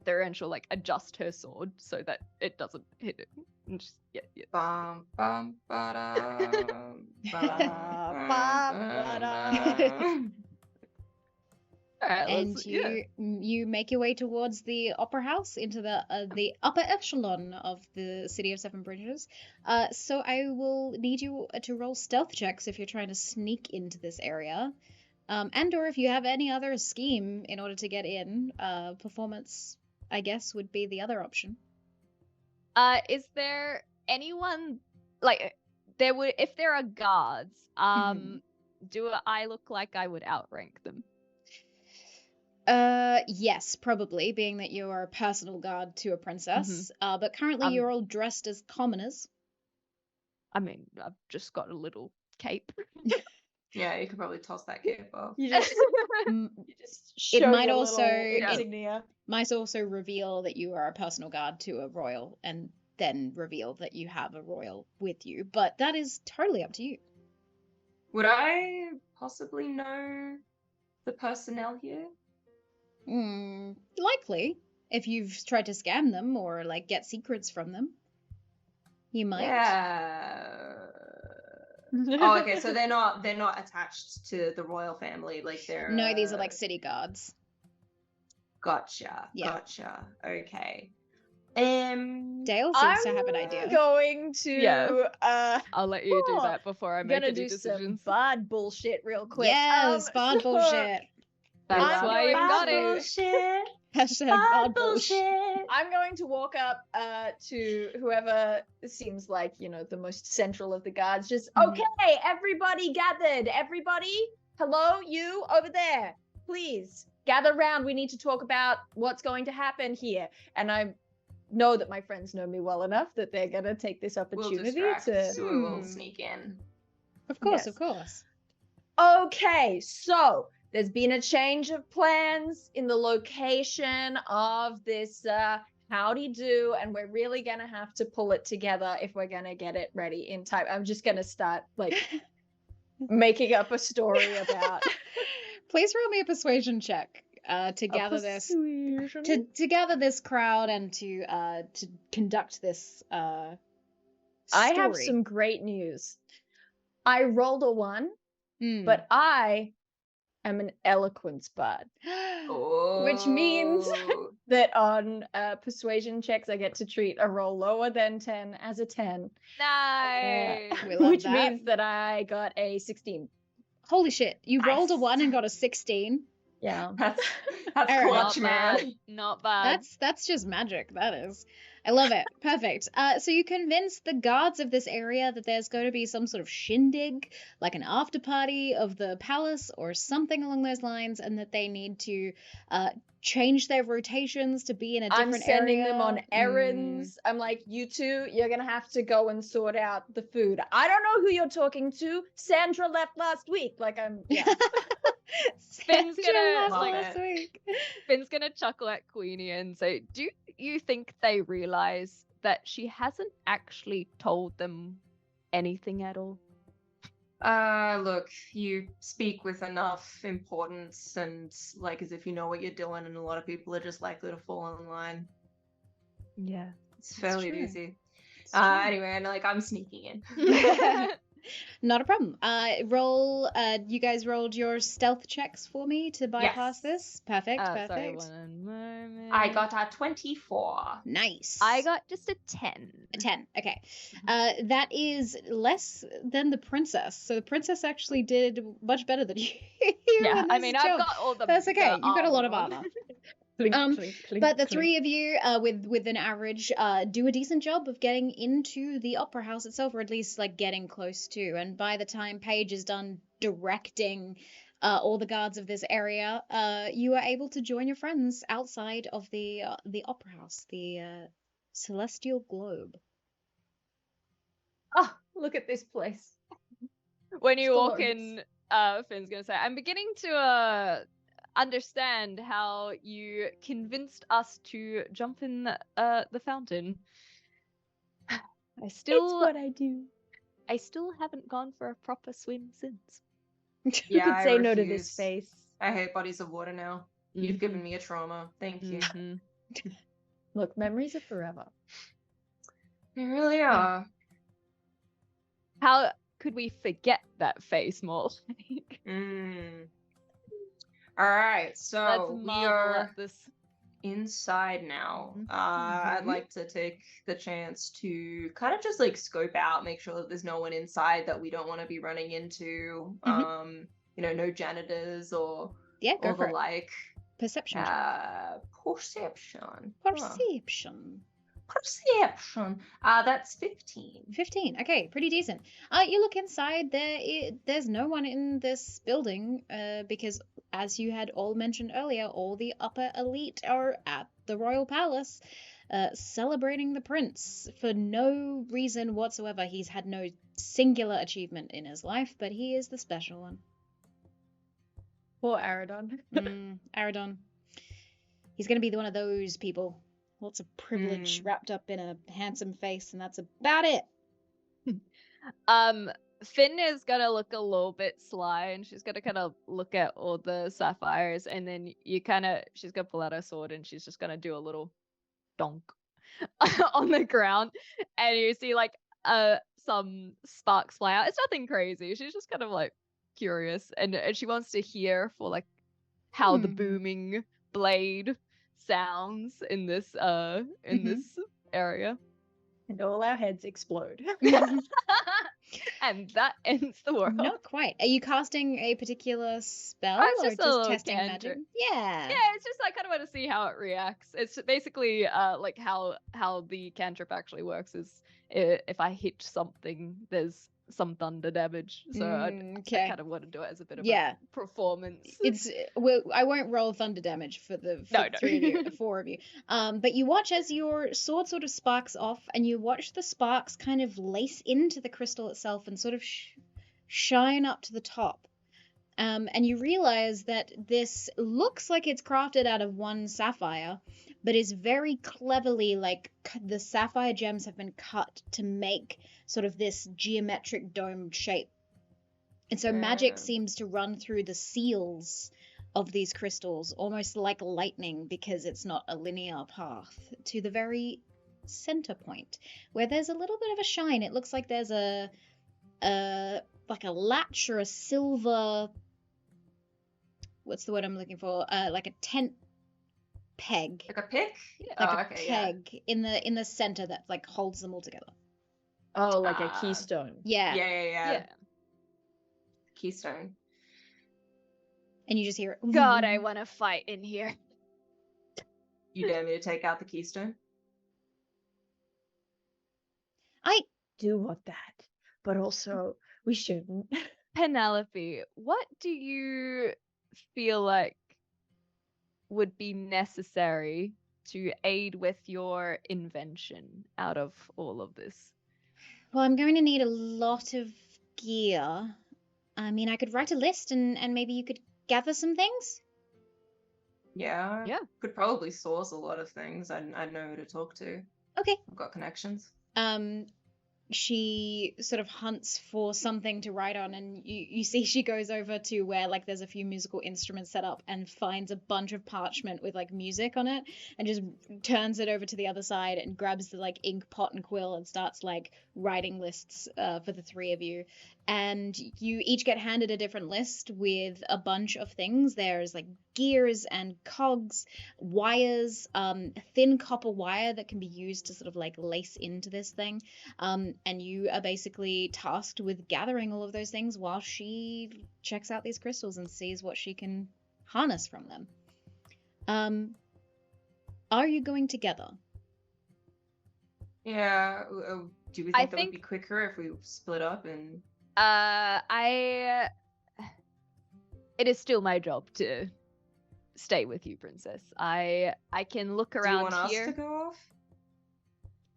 S4: there, and she'll like adjust her sword so that it doesn't hit it. And just, yeah.
S2: Bum, bum, ba-dum,
S3: Ba-da,
S2: ba-dum.
S4: All right,
S1: And
S4: let's-
S1: you make your way towards the opera house into the upper echelon of the city of Seven Bridges. So I will need you to roll stealth checks if you're trying to sneak into this area, and or if you have any other scheme in order to get in. Performance, I guess, would be the other option.
S4: Is there anyone like if there are guards? Do I look like I would outrank them?
S1: Yes, probably, being that you are a personal guard to a princess. But currently you're all dressed as commoners.
S4: I mean, I've just got a little cape.
S2: Yeah, you could probably toss that cape off.
S3: you just,
S1: Mm,
S3: you just show
S1: might
S3: your
S1: also-
S3: little insignia.
S1: Might also reveal that you are a personal guard to a royal, and then reveal that you have a royal with you. But that is totally up to you.
S2: Would I possibly know the personnel here?
S1: Likely, if you've tried to scam them or like get secrets from them, you might.
S2: Yeah. Oh, okay. So they're not attached to the royal family. Like they're.
S1: No, these are like city guards.
S2: Gotcha.
S1: Yeah.
S2: Gotcha. Okay.
S1: Dale seems to have an idea.
S3: I'm going to
S4: Yeah. I'll let you do
S3: Oh,
S4: that before I make
S3: gonna
S4: any
S3: do some
S4: decisions.
S3: bard bullshit real quick.
S1: Yes, bard
S3: so
S1: bullshit.
S4: That's
S3: I'm
S4: why you
S3: going
S4: got
S3: to-
S4: it.
S2: Bullshit.
S1: Hashtag
S2: Bad
S1: bard bullshit.
S3: I'm going to walk up to whoever seems like, the most central of the guards. Just, okay, everybody gathered. Everybody, hello, you over there. Please, gather round. We need to talk about what's going to happen here. And I know that my friends know me well enough that they're going to take this
S2: We'll
S3: opportunity
S2: distract,
S3: to...
S2: so we'll sneak in.
S1: Of course,
S3: Yes.
S1: of course.
S3: Okay, so there's been a change of plans in the location of this howdy do, and we're really gonna have to pull it together if we're gonna get it ready in time. I'm just gonna start like making up a story about
S1: Please roll me a persuasion check to gather this to gather this crowd and to conduct this story.
S3: I have some great news. I rolled a 1, but I am an eloquence bard, which means that on persuasion checks I get to treat a roll lower than 10 as a 10.
S4: Nice.
S1: We love
S3: Which
S1: that.
S3: means that I got a 16.
S1: Holy shit! You rolled a
S2: Nice.
S1: 1 and got a 16.
S3: Yeah.
S2: That's
S1: Aaron,
S2: clutch,
S4: Not
S2: man.
S4: bad. Not bad.
S1: That's just magic. That is. I love it. Perfect. So you convince the guards of this area that there's going to be some sort of shindig, like an after party of the palace or something along those lines, and that they need to change their rotations to be in a different
S3: I'm sending
S1: area.
S3: them on errands. I'm like, you two, you're gonna have to go and sort out the food. I don't know who you're talking to. Sandra left last week. Like yeah.
S4: Finn's gonna,
S2: like-
S4: Finn's gonna chuckle at Queenie and say, do you think they realize that she hasn't actually told them anything at all?
S2: Look, you speak with enough importance and like as if you know what you're doing, and a lot of people are just likely to fall in line.
S4: Yeah.
S2: It's fairly
S1: true.
S2: easy.
S1: It's true.
S2: Anyway, and like I'm sneaking in.
S1: Not a problem. Roll. You guys rolled your stealth checks for me to bypass
S2: Yes.
S1: this. Perfect.
S4: Sorry,
S1: Perfect.
S4: 1 moment.
S2: I got a 24.
S1: Nice.
S4: I got just a 10.
S1: a 10. Okay. That is less than the princess. So the princess actually did much better than you.
S4: Yeah,
S1: in
S4: I
S1: this
S4: mean,
S1: job.
S4: I've got all the.
S1: That's okay.
S4: the
S1: You've got a lot of
S4: on.
S1: armor.
S3: Clink,
S1: Um,
S3: clink, clink,
S1: But the
S3: clink.
S1: three of you, with an average, do a decent job of getting into the opera house itself, or at least like getting close to. And by the time Paige is done directing all the guards of this area, you are able to join your friends outside of the opera house, the Celestial Globe.
S3: Oh, look at this place.
S4: When you
S3: It's
S4: walk
S3: glorious.
S4: in, Finn's gonna say, I'm beginning to understand how you convinced us to jump in the fountain.
S3: It's what I do.
S4: I still haven't gone for a proper swim since.
S3: You
S2: Yeah,
S3: could
S2: I
S3: say no to
S2: refuse.
S3: this face.
S2: I hate bodies of water now. You've given me a trauma. Thank you.
S4: Mhm.
S3: Look, memories are forever.
S2: They really are.
S4: How could we forget that face more?
S2: All right, so
S4: Let's
S2: we
S4: marvel
S2: are
S4: at this.
S2: inside now. I'd like to take the chance to kind of just like scope out, make sure that there's no one inside that we don't want to be running into. No janitors or
S1: Yeah, go
S2: or
S1: for
S2: the
S1: it.
S2: like.
S1: Perception.
S2: Perception.
S1: Perception.
S2: That's 15.
S1: 15. Okay, pretty decent. You look inside. There's no one in this building because, as you had all mentioned earlier, all the upper elite are at the royal palace celebrating the prince for no reason whatsoever. He's had no singular achievement in his life, but he is the special one.
S3: Poor Aradon.
S1: Aradon. He's going to be one of those people. Lots of privilege wrapped up in a handsome face, and that's about it.
S4: Finn is gonna look a little bit sly, and she's gonna kind of look at all the sapphires, and then she's gonna pull out her sword, and she's just gonna do a little donk on the ground, and you see like some sparks fly out. It's nothing crazy. She's just kind of like curious, and she wants to hear for like how the booming blade sounds in this this area.
S3: And all our heads explode.
S4: And that ends the world.
S1: Not quite. Are you casting a particular spell
S4: It's
S1: or
S4: just a
S1: just
S4: little
S1: testing
S4: cantrip.
S1: magic? Yeah.
S4: Yeah, it's just I kind of want to see how it reacts. It's basically like how the cantrip actually works is if I hit something, there's some thunder damage. So I
S1: Okay.
S4: kind of want to do it as a bit of
S1: Yeah.
S4: a performance.
S1: I won't roll thunder damage for the
S4: No.
S1: three of you, four of you. But you watch as your sword sort of sparks off, and you watch the sparks kind of lace into the crystal itself and sort of shine up to the top. And you realize that this looks like it's crafted out of one sapphire, but is very cleverly, like, the sapphire gems have been cut to make sort of this geometric domed shape. And so magic seems to run through the seals of these crystals, almost like lightning, because it's not a linear path, to the very center point, where there's a little bit of a shine. It looks like there's like a latch or a silver, what's the word I'm looking for? Like a tent peg.
S2: Like a pick?
S1: Like a peg in the center that like holds them all together.
S3: Oh, like a keystone.
S1: Yeah.
S2: Keystone.
S1: And you just hear it.
S4: God, I want to fight in here.
S2: You dare me to take out the keystone?
S1: I
S3: do want that, but also we shouldn't.
S4: Penelope, what do you feel like would be necessary to aid with your invention out of all of this?
S1: Well, I'm going to need a lot of gear. I mean, I could write a list and maybe you could gather some things.
S2: Yeah. Could probably source a lot of things. I know who to talk to.
S1: Okay.
S2: I've got connections.
S1: She sort of hunts for something to write on, and you see she goes over to where like there's a few musical instruments set up and finds a bunch of parchment with like music on it and just turns it over to the other side and grabs the like ink pot and quill and starts like writing lists for the three of you. And you each get handed a different list with a bunch of things. There's like gears and cogs, wires, thin copper wire that can be used to sort of like lace into this thing. And you are basically tasked with gathering all of those things while she checks out these crystals and sees what she can harness from them. Are you going together?
S2: Yeah. Do we think that would be quicker if we split up and...
S4: It is still my job to stay with you, Princess. I can look around here.
S2: Do you want us to go off?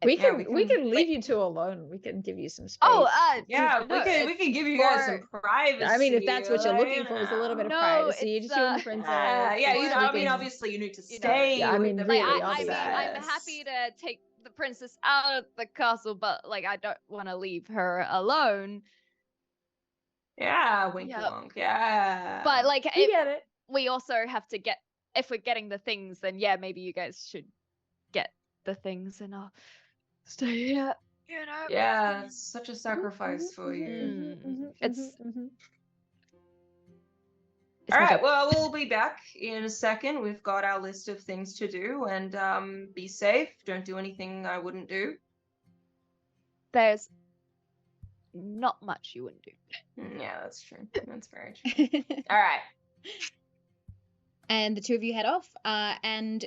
S3: We can leave you two alone. We can give you some space.
S2: We can give you guys some privacy.
S3: I mean, if that's what you're looking for, is a little bit of privacy. Just you and the princess.
S2: I mean, obviously you need to stay.
S3: I mean, really,
S4: I'm happy to take the princess out of the castle, but like I don't want to leave her alone.
S2: Yeah, wink wonk. Yeah.
S4: But like,
S3: you get it.
S4: We also have to get. If we're getting the things, then yeah, maybe you guys should get the things, and I'll stay here. You know.
S2: Yeah, it's such a sacrifice for you. All right. Well, we'll be back in a second. We've got our list of things to do, and be safe. Don't do anything I wouldn't do.
S4: There's not much you wouldn't do.
S2: Yeah, that's true. That's very true. All right.
S1: And the two of you head off, and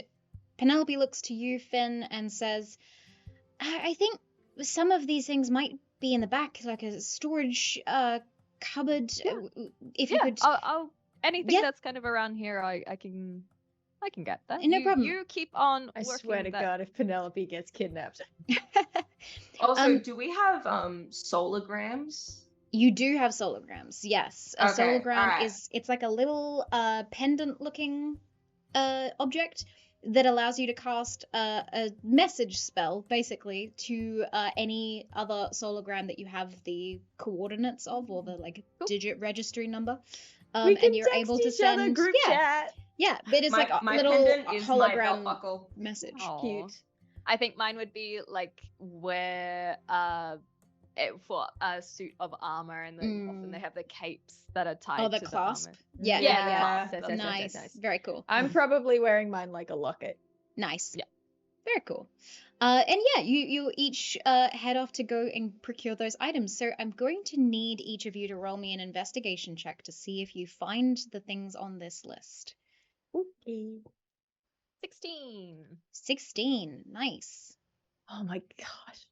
S1: Penelope looks to you, Finn, and says, I think some of these things might be in the back, like a storage cupboard. If you could...
S4: I'll anything that's kind of around here, I can get that.
S1: No problem.
S4: You keep on
S3: I
S4: working
S3: swear to God, if Penelope gets kidnapped.
S2: Also, do we have solograms?
S1: You do have solograms, yes. A
S2: Okay,
S1: sologram it's like a little pendant looking object that allows you to cast a message spell, basically, to any other sologram that you have the coordinates of, or the like digit registry number.
S3: We can
S1: and you're
S3: text
S1: able to
S3: each
S1: send
S3: other group chat.
S1: Yeah, but it's like a
S2: my
S1: little
S2: pendant is my belt
S1: hologram
S2: buckle.
S1: message.
S4: Aww.
S3: Cute.
S4: I think mine would be like where for a suit of armor, and then often they have the capes that are tied
S1: the
S4: to
S1: clasp.
S4: the armor.
S1: Yeah.
S3: Yes,
S1: Nice. Very cool.
S3: I'm probably wearing mine like a locket.
S1: Nice.
S4: Yeah.
S1: Very cool. And yeah, you each head off to go and procure those items. So I'm going to need each of you to roll me an investigation check to see if you find the things on this list.
S3: Okay.
S4: 16.
S1: 16. Nice.
S3: Oh my gosh.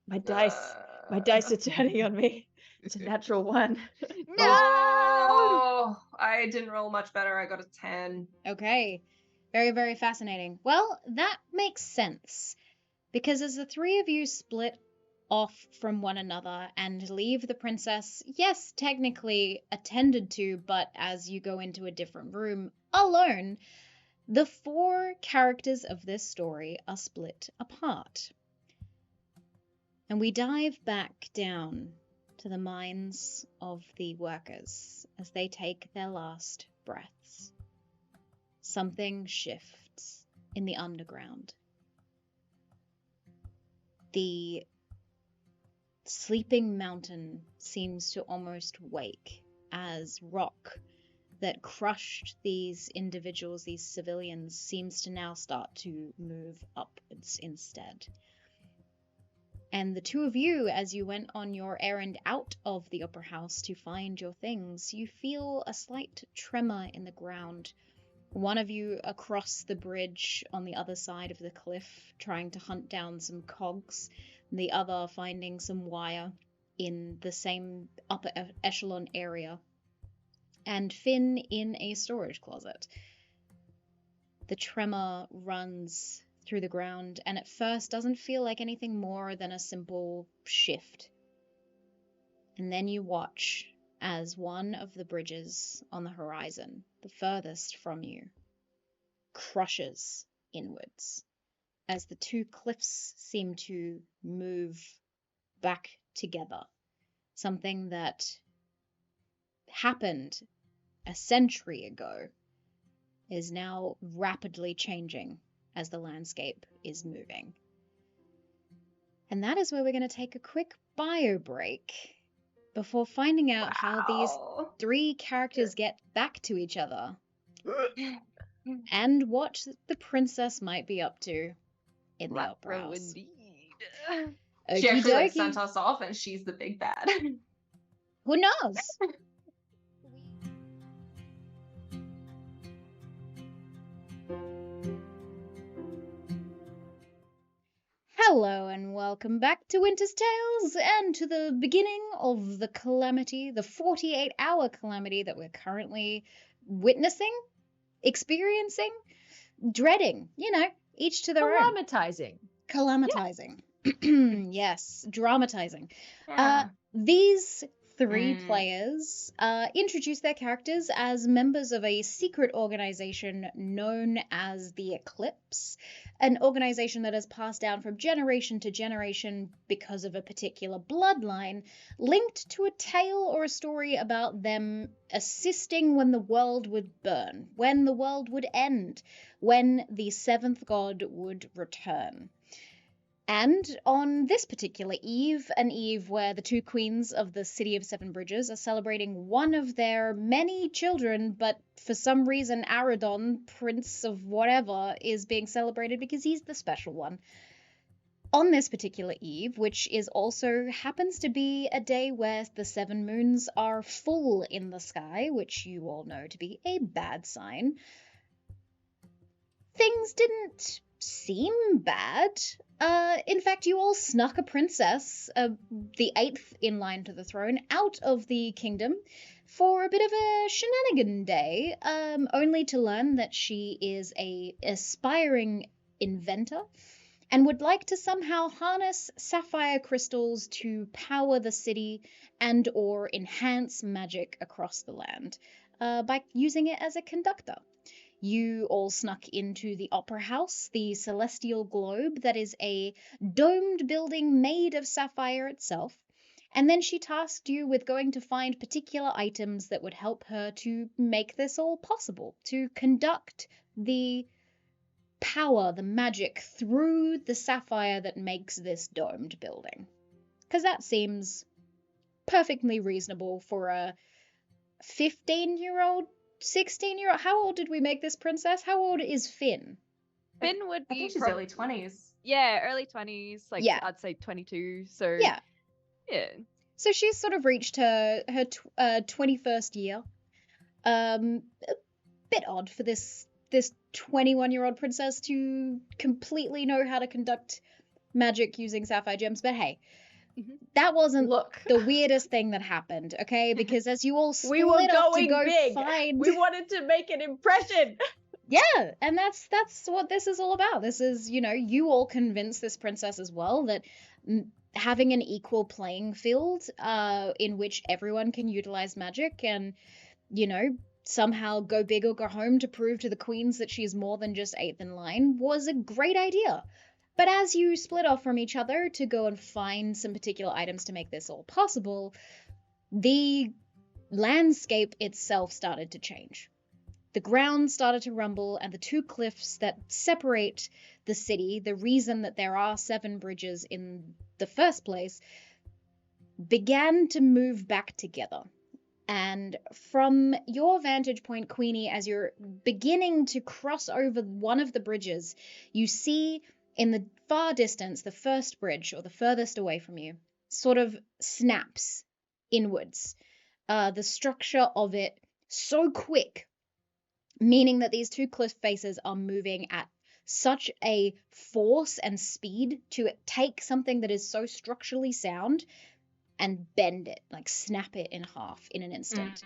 S3: My dice are turning on me. It's a natural one.
S4: No!
S2: Oh, I didn't roll much better. I got a 10.
S1: Okay. Very, very fascinating. Well, that makes sense. Because as the three of you split off from one another and leave the princess, yes, technically attended to, but as you go into a different room alone, the four characters of this story are split apart. And we dive back down to the minds of the workers as they take their last breaths. Something shifts in the underground. The sleeping mountain seems to almost wake as rock that crushed these individuals, these civilians, seems to now start to move upwards instead. And the two of you, as you went on your errand out of the Opera House to find your things, you feel a slight tremor in the ground. One of you across the bridge on the other side of the cliff, trying to hunt down some cogs, and the other finding some wire in the same upper echelon area, and Finn in a storage closet. The tremor runs through the ground, and at first doesn't feel like anything more than a simple shift. And then you watch as one of the bridges on the horizon, the furthest from you, crushes inwards as the two cliffs seem to move back together. Something that happened a century ago is now rapidly changing as the landscape is moving. And that is where we're going to take a quick bio break before finding out how these three characters get back to each other and what the princess might be up to in the Opera House.
S4: Indeed.
S2: She actually
S1: Okey-dokey.
S2: sent us off and she's the big bad.
S1: Who knows? Hello and welcome back to Winter's Tales and to the beginning of the calamity, the 48-hour calamity that we're currently witnessing, experiencing, dreading, each to their own. Calamitizing. Yes, dramatizing.
S2: Yeah.
S1: These three players introduce their characters as members of a secret organization known as the Eclipse, an organization that has passed down from generation to generation because of a particular bloodline, linked to a tale or a story about them assisting when the world would burn, when the world would end, when the seventh god would return. And on this particular eve, an eve where the two queens of the City of Seven Bridges are celebrating one of their many children, but for some reason Aradon, Prince of whatever, is being celebrated because he's the special one. On this particular eve, which is also happens to be a day where the seven moons are full in the sky, which you all know to be a bad sign, things didn't seem bad. In fact, you all snuck a princess, the eighth in line to the throne, out of the kingdom for a bit of a shenanigan day, only to learn that she is a aspiring inventor and would like to somehow harness sapphire crystals to power the city and or enhance magic across the land by using it as a conductor. You all snuck into the Opera House, the celestial globe that is a domed building made of sapphire itself, and then she tasked you with going to find particular items that would help her to make this all possible, to conduct the power, the magic, through the sapphire that makes this domed building. Because that seems perfectly reasonable for a 15-year-old 16-year-old. How old did we make this princess? How old is Finn?
S4: Finn would
S2: I
S4: be
S2: think she's early 20s.
S4: Yeah, early 20s.
S1: Yeah.
S4: I'd say 22. So
S1: Yeah.
S4: Yeah.
S1: So she's sort of reached her 21st year. A bit odd for this 21-year-old princess to completely know how to conduct magic using sapphire gems, but hey, that wasn't
S3: Look,
S1: the weirdest thing that happened, okay? Because as you all
S3: we were
S1: split off to
S3: going
S1: go
S3: big.
S1: find,
S3: We wanted to make an impression.
S1: yeah, and that's what this is all about. This is, you all convince this princess as well that having an equal playing field in which everyone can utilize magic and, somehow go big or go home to prove to the queens that she's more than just eighth in line was a great idea. But as you split off from each other to go and find some particular items to make this all possible, the landscape itself started to change. The ground started to rumble, and the two cliffs that separate the city, the reason that there are 7 bridges in the first place, began to move back together. And from your vantage point, Queenie, as you're beginning to cross over one of the bridges, you see in the far distance, the first bridge, or the furthest away from you, sort of snaps inwards. The structure of it so quick, meaning that these two cliff faces are moving at such a force and speed to take something that is so structurally sound and bend it, like snap it in half in an instant.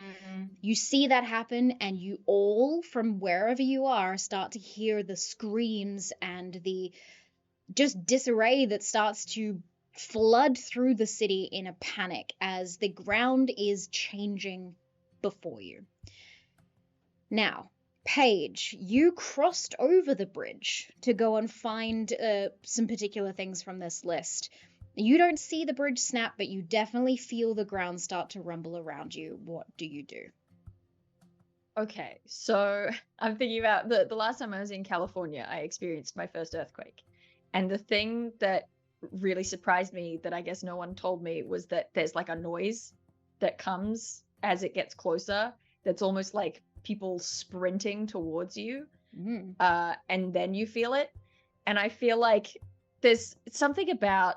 S1: You see that happen, and you all, from wherever you are, start to hear the screams and the just disarray that starts to flood through the city in a panic as the ground is changing before you. Now, Paige, you crossed over the bridge to go and find some particular things from this list. You don't see the bridge snap, but you definitely feel the ground start to rumble around you. What do you do?
S3: Okay, so I'm thinking about the last time I was in California, I experienced my first earthquake. And the thing that really surprised me that I guess no one told me was that there's like a noise that comes as it gets closer that's almost like people sprinting towards you. And then you feel it. And I feel like there's something about,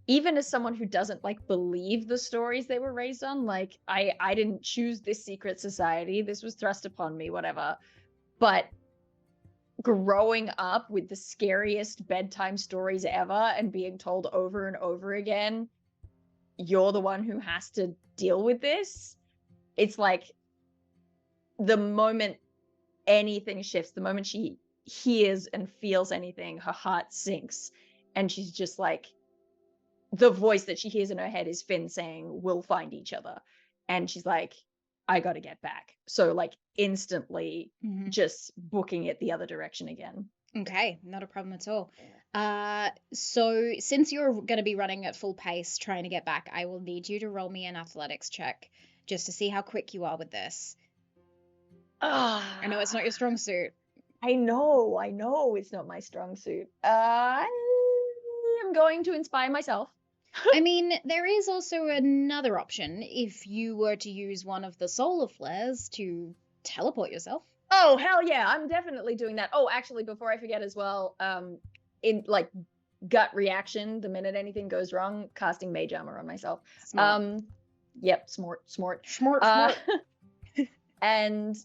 S3: even as someone who doesn't like believe the stories they were raised on, like I didn't choose this secret society, this was thrust upon me, whatever. But growing up with the scariest bedtime stories ever and being told over and over again, you're the one who has to deal with this. It's like the moment anything shifts, the moment she hears and feels anything, her heart sinks, and she's just like, the voice that she hears in her head is Finn saying, "We'll find each other." And she's like, I got to get back. So like instantly just booking it the other direction again.
S1: Okay, not a problem at all. So since you're going to be running at full pace trying to get back, I will need you to roll me an athletics check just to see how quick you are with this. I know it's not your strong suit.
S3: I know it's not my strong suit. I'm going to inspire myself.
S1: I mean, there is also another option if you were to use one of the solar flares to teleport yourself.
S3: Oh, hell yeah, I'm definitely doing that. Oh, actually, before I forget as well, in like gut reaction, the minute anything goes wrong, casting mage armor on myself.
S1: Smart.
S3: Yep, smart. And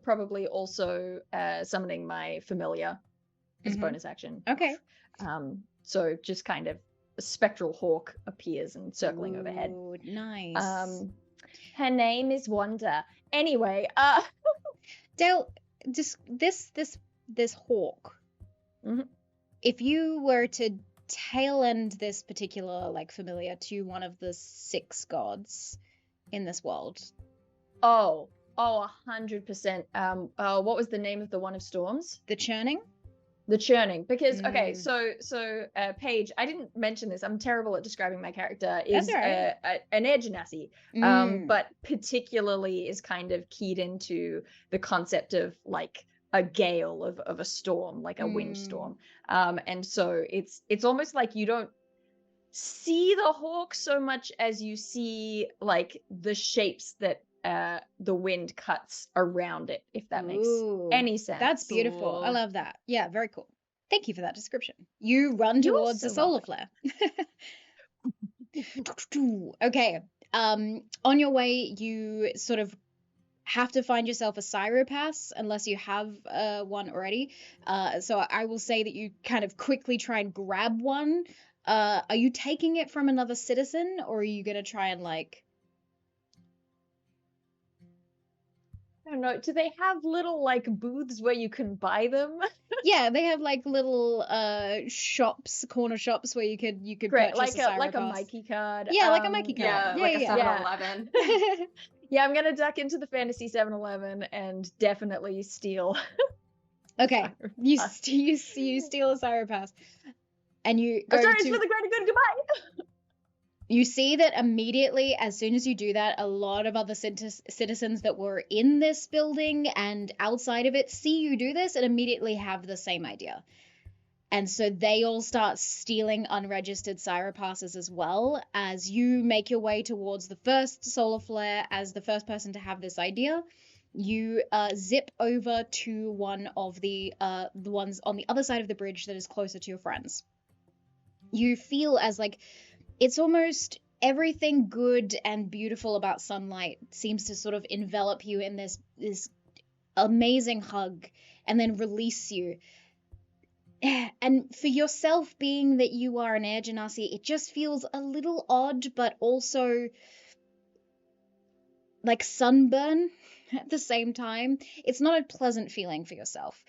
S3: probably also summoning my familiar as a bonus action.
S1: Okay.
S3: So just kind of a spectral hawk appears and circling overhead.
S1: Nice.
S3: Her name is Wanda. Anyway,
S1: Dale, just this hawk. If you were to tail end this particular like familiar to one of the 6 gods in this world.
S3: Oh, 100%. What was the name of the one of storms?
S1: The churning.
S3: The churning, because okay, so Paige, I didn't mention this. I'm terrible at describing my character. Is an air genasi, but particularly is kind of keyed into the concept of like a gale of a storm, like a windstorm. And so it's almost like you don't see the hawk so much as you see like the shapes that the wind cuts around it, if that makes any sense.
S1: That's beautiful. I love that. Yeah, very cool. Thank you for that description. You run towards the solar flare. Okay. On your way, you sort of have to find yourself a Cyropass unless you have one already. So I will say that you kind of quickly try and grab one are you taking it from another citizen, or are you gonna try and like?
S3: I don't know. Do they have little like booths where you can buy them?
S1: Yeah, they have like little shops, corner shops where you could
S3: Great,
S1: purchase a
S3: like a
S1: Cyropass.
S3: Mikey card.
S1: Yeah, like a Mikey card.
S2: Yeah,
S1: Yeah,
S2: like a
S1: yeah,
S2: 7-Eleven.
S3: Yeah, I'm gonna duck into the fantasy 7-Eleven and definitely steal.
S1: Okay, you
S3: Cyropass.
S1: you steal a Cyropass, and you
S3: I'm
S1: go
S3: sorry, it's
S1: to.
S3: for the greater good. Goodbye.
S1: You see that immediately, as soon as you do that, a lot of other citizens that were in this building and outside of it see you do this and immediately have the same idea. And so they all start stealing unregistered Cyropasses as well as you make your way towards the first solar flare as the first person to have this idea. You zip over to one of the ones on the other side of the bridge that is closer to your friends. You feel as like it's almost everything good and beautiful about sunlight seems to sort of envelop you in this amazing hug and then release you. And for yourself, being that you are an air genasi, it just feels a little odd, but also like sunburn at the same time. It's not a pleasant feeling for yourself.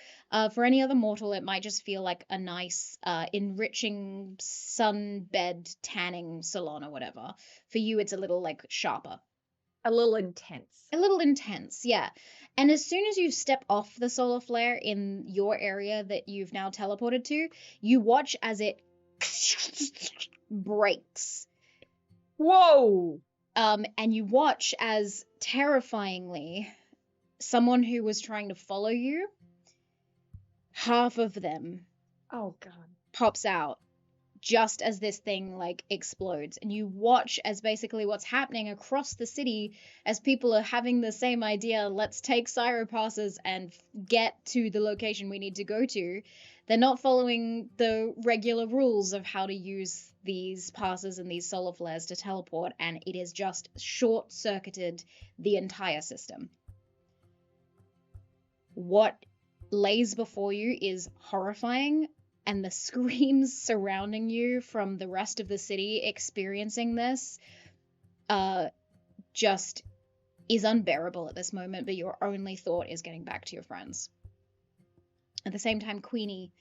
S1: For any other mortal, it might just feel like a nice, enriching sunbed tanning salon or whatever. For you, it's a little like sharper.
S3: A little intense.
S1: A little intense, yeah. And as soon as you step off the solar flare in your area that you've now teleported to, you watch as it breaks.
S3: Whoa!
S1: And you watch as, terrifyingly, someone who was trying to follow you, half of them
S3: Oh god.
S1: pops out just as this thing like explodes, and you watch as basically what's happening across the city as people are having the same idea, let's take Cyropasses and get to the location we need to go to. They're not following the regular rules of how to use these passes and these solar flares to teleport, and it is just short-circuited the entire system. What lays before you is horrifying, and the screams surrounding you from the rest of the city experiencing this just is unbearable at this moment, but your only thought is getting back to your friends. At the same time, Queenie,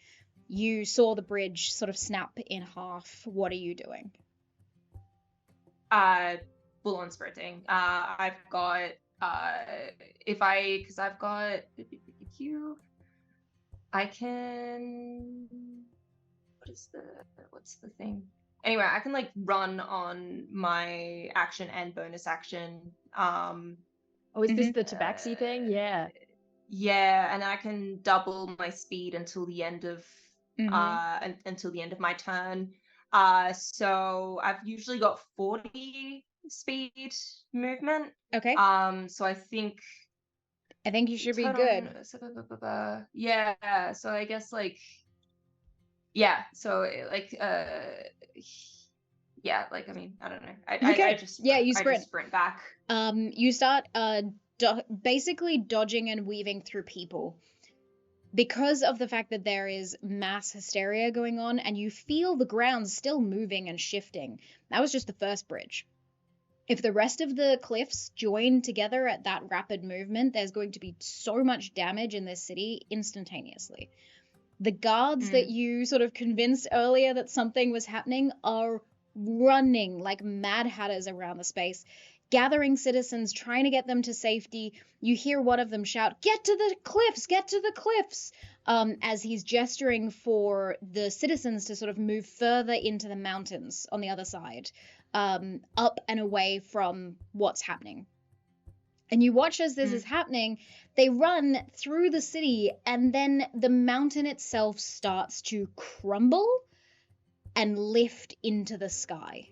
S1: you saw the bridge sort of snap in half. What are you doing?
S2: Full on sprinting. I've got because I've got I can what's the thing? Anyway, I can like run on my action and bonus action.
S3: Oh, is this the tabaxi thing? Yeah.
S2: Yeah, and I can double my speed until the end of until the end of my turn. So I've usually got 40 speed movement.
S1: Okay.
S2: So I think
S1: you should be good.
S2: Yeah, so I guess like so like yeah, like I mean, I don't know. I just
S1: you sprint.
S2: I just sprint back.
S1: You start basically dodging and weaving through people. Because of the fact that there is mass hysteria going on and you feel the ground still moving and shifting. That was just the first bridge. If the rest of the cliffs join together at that rapid movement, there's going to be so much damage in this city instantaneously. The guards that you sort of convinced earlier that something was happening are running like mad hatters around the space, gathering citizens, trying to get them to safety. You hear one of them shout, "Get to the cliffs! Get to the cliffs!" As he's gesturing for the citizens to sort of move further into the mountains on the other side, up and away from what's happening. And you watch as this is happening, they run through the city, and then the mountain itself starts to crumble and lift into the sky.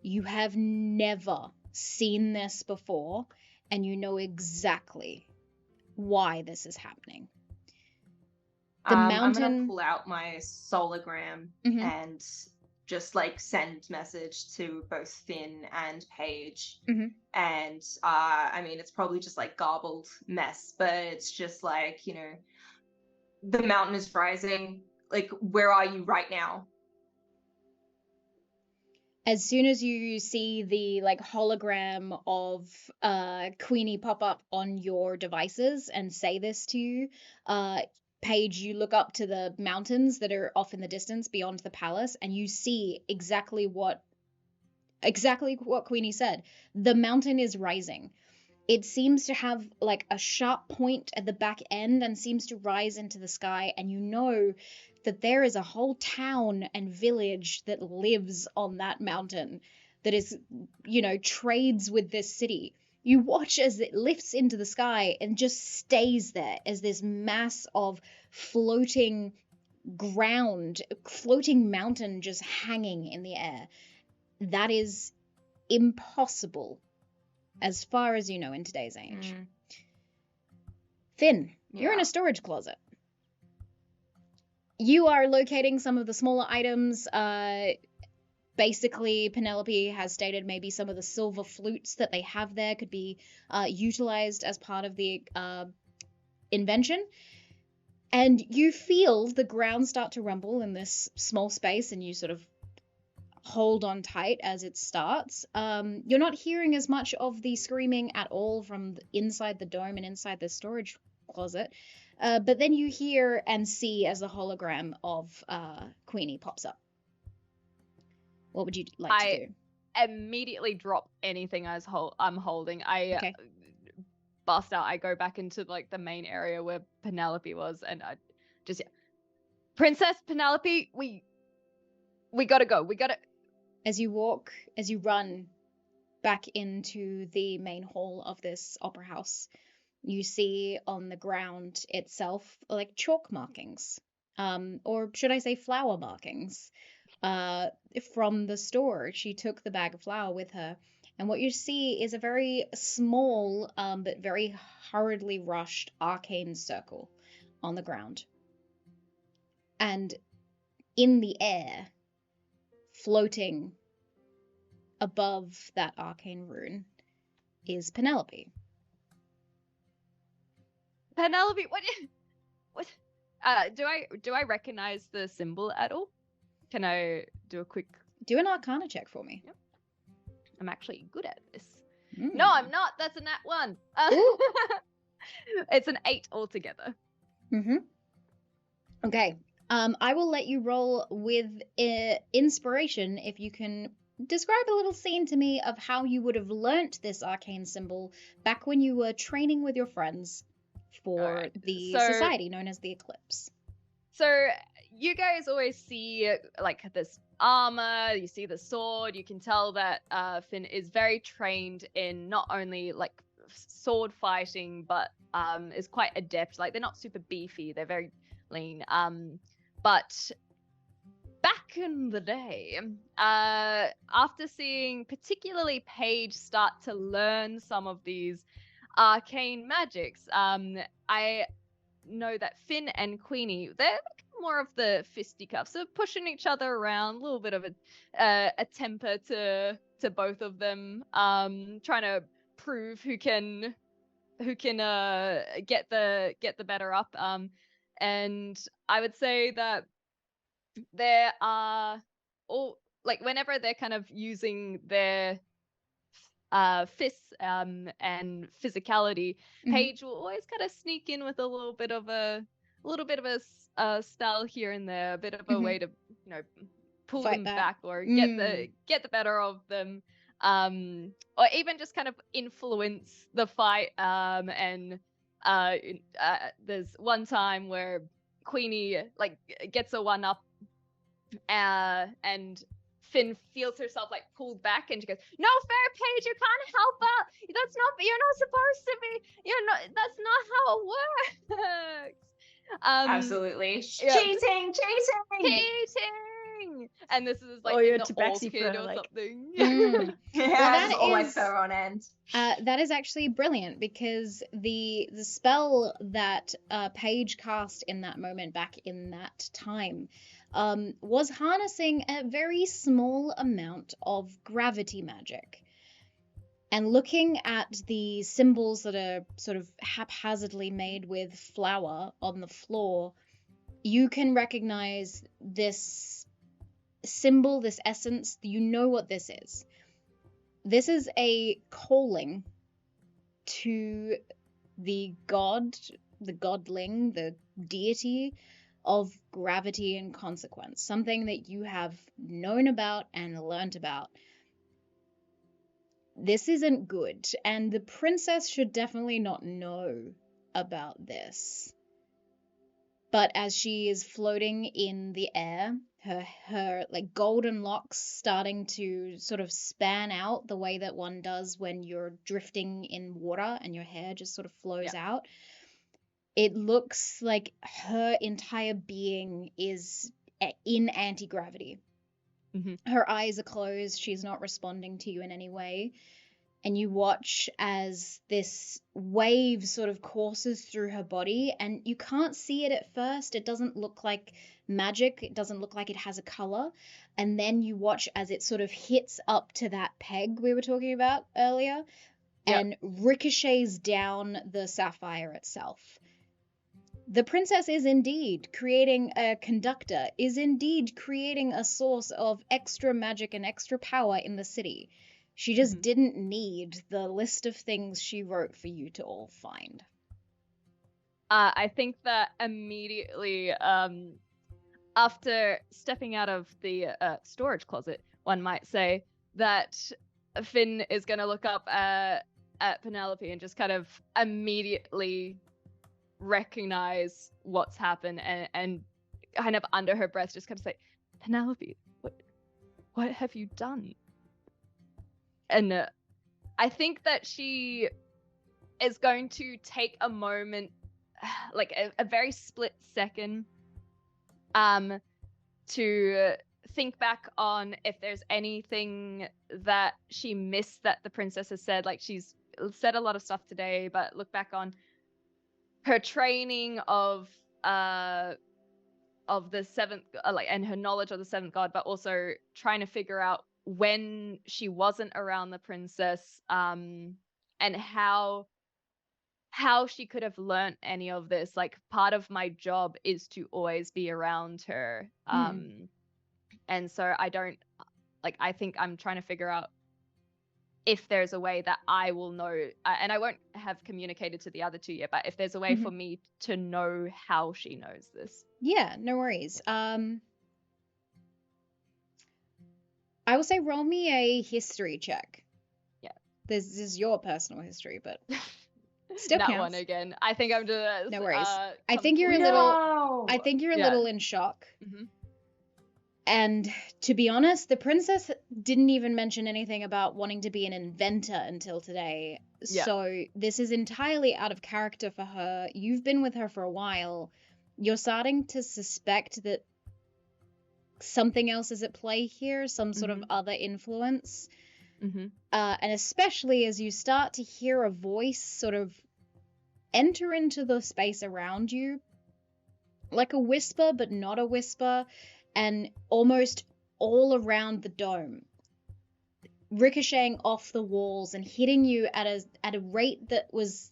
S1: You have never seen this before, and you know exactly why this is happening. The mountain...
S2: I'm gonna pull out my sologram and just like send message to both Finn and Paige. And I mean, it's probably just like garbled mess, but it's just like, you know, the mountain is rising. Like, where are you right now?
S1: as soon as you see the like hologram of Queenie pop up on your devices and say this to you, Paige, you look up to the mountains that are off in the distance beyond the palace, and you see exactly what Queenie said. The mountain is rising. It seems to have like a sharp point at the back end and seems to rise into the sky, and you know that there is a whole town and village that lives on that mountain that is, trades with this city. You watch as it lifts into the sky and just stays there as this mass of floating mountain just hanging in the air. That is impossible as far as you know in today's age. Finn, you're in a storage closet. You are locating some of the smaller items. Basically, Penelope has stated maybe some of the silver flutes that they have there could be utilized as part of the invention. And you feel the ground start to rumble in this small space, and you sort of hold on tight as it starts. You're not hearing as much of the screaming at all from inside the dome and inside the storage closet. But then you hear and see as the hologram of Queenie pops up. What would you like to do?
S4: Immediately drop anything I'm holding. I bust out. I go back into like the main area where Penelope was, and I just Princess Penelope, we gotta go. We gotta.
S1: As you run back into the main hall of this opera house, you see on the ground itself like chalk markings, or should I say flour markings, from the store. She took the bag of flour with her, and what you see is a very small but very hurriedly rushed arcane circle on the ground. And in the air, floating above that arcane rune, is Penelope.
S4: Penelope, what? Do I recognize the symbol at all? Can I do a quick?
S1: Do an Arcana check for me.
S4: Yep. I'm actually good at this. No, I'm not. That's a nat 1. It's an 8 altogether.
S1: Okay. I will let you roll with inspiration if you can describe a little scene to me of how you would have learnt this arcane symbol back when you were training with your friends for the society known as the Eclipse.
S4: So you guys always see like this armor, you see the sword, you can tell that Finn is very trained in not only like sword fighting, but is quite adept. Like they're not super beefy, they're very lean. But back in the day, after seeing particularly Paige start to learn some of these arcane magics, I know that Finn and Queenie, they're more of the fisticuffs, so pushing each other around, a little bit of a temper to both of them, trying to prove who can get the better up. And I would say that there are all like whenever they're kind of using their fists and physicality, Paige will always kind of sneak in with a little bit of a style here and there, a bit of a way to pull
S1: Fight
S4: them
S1: back.
S4: back or get the better of them, or even just kind of influence the fight. And there's one time where Queenie like gets a 1-up, and Finn feels herself like pulled back, and she goes, "No fair, Paige, you can't help it. You're not supposed to be. That's not how it works."
S2: Absolutely.
S4: Yeah.
S2: Cheating.
S4: And this is like
S3: you're
S4: in the
S3: tabaxi
S4: orchid or
S3: like...
S4: something.
S2: Yeah,
S1: that
S2: all my
S1: is-
S2: fur on end.
S1: That is actually brilliant, because the spell that Paige cast in that moment back in that time was harnessing a very small amount of gravity magic. And looking at the symbols that are sort of haphazardly made with flour on the floor, you can recognize this symbol, this essence, you know what this is. This is a calling to the god, the godling, the deity of gravity and consequence, something that you have known about and learnt about. This isn't good, and the princess should definitely not know about this. But as she is floating in the air, her like golden locks starting to sort of span out the way that one does when you're drifting in water and your hair just sort of flows out. It looks like her entire being is in anti-gravity. Her eyes are closed. She's not responding to you in any way. And you watch as this wave sort of courses through her body, and you can't see it at first. It doesn't look like magic. It doesn't look like it has a color. And then you watch as it sort of hits up to that peg we were talking about earlier and ricochets down the sapphire itself. The princess is indeed creating a conductor, is indeed creating a source of extra magic and extra power in the city. She just didn't need the list of things she wrote for you to all find.
S4: I think that immediately, after stepping out of the storage closet, one might say that Finn is going to look up at Penelope and just kind of immediately recognize what's happened and kind of under her breath just kind of say, Penelope, what have you done? And I think that she is going to take a moment, like a very split second, to think back on if there's anything that she missed that the princess has said. Like, she's said a lot of stuff today, but look back on her training of the seventh, and her knowledge of the seventh god, but also trying to figure out when she wasn't around the princess, and how she could have learnt any of this. Like, part of my job is to always be around her. And so I think I'm trying to figure out if there's a way that I will know, and I won't have communicated to the other two yet, but if there's a way for me to know how she knows this.
S1: Yeah, no worries. I will say roll me a history check.
S4: Yeah.
S1: This is your personal history, but still
S4: that
S1: counts.
S4: One again. I think I'm just
S1: no worries. I think you're a little in shock. And to be honest, the princess didn't even mention anything about wanting to be an inventor until today.
S4: Yeah.
S1: So this is entirely out of character for her. You've been with her for a while. You're starting to suspect that something else is at play here, some sort of other influence. And especially as you start to hear a voice sort of enter into the space around you, like a whisper, but not a whisper, and almost all around the dome, ricocheting off the walls and hitting you at a rate that was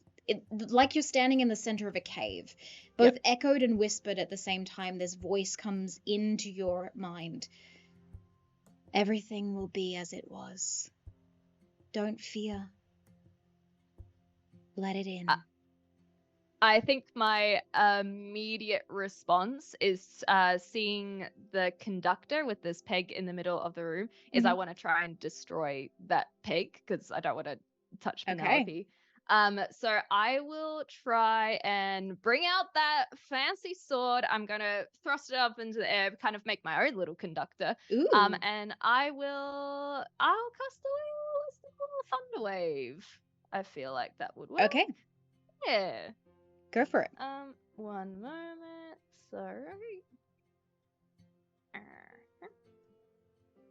S1: like you're standing in the center of a cave. Both echoed and whispered at the same time. This voice comes into your mind. Everything will be as it was. Don't fear. Let it in.
S4: I think my immediate response is seeing the conductor with this peg in the middle of the room is I want to try and destroy that peg because I don't want to touch Penelope. So I will try and bring out that fancy sword. I'm going to thrust it up into the air, kind of make my own little conductor.
S1: Ooh.
S4: And I'll cast a little thunder wave. I feel like that would work.
S1: Okay.
S4: Yeah.
S1: Go for it.
S4: One moment. Sorry.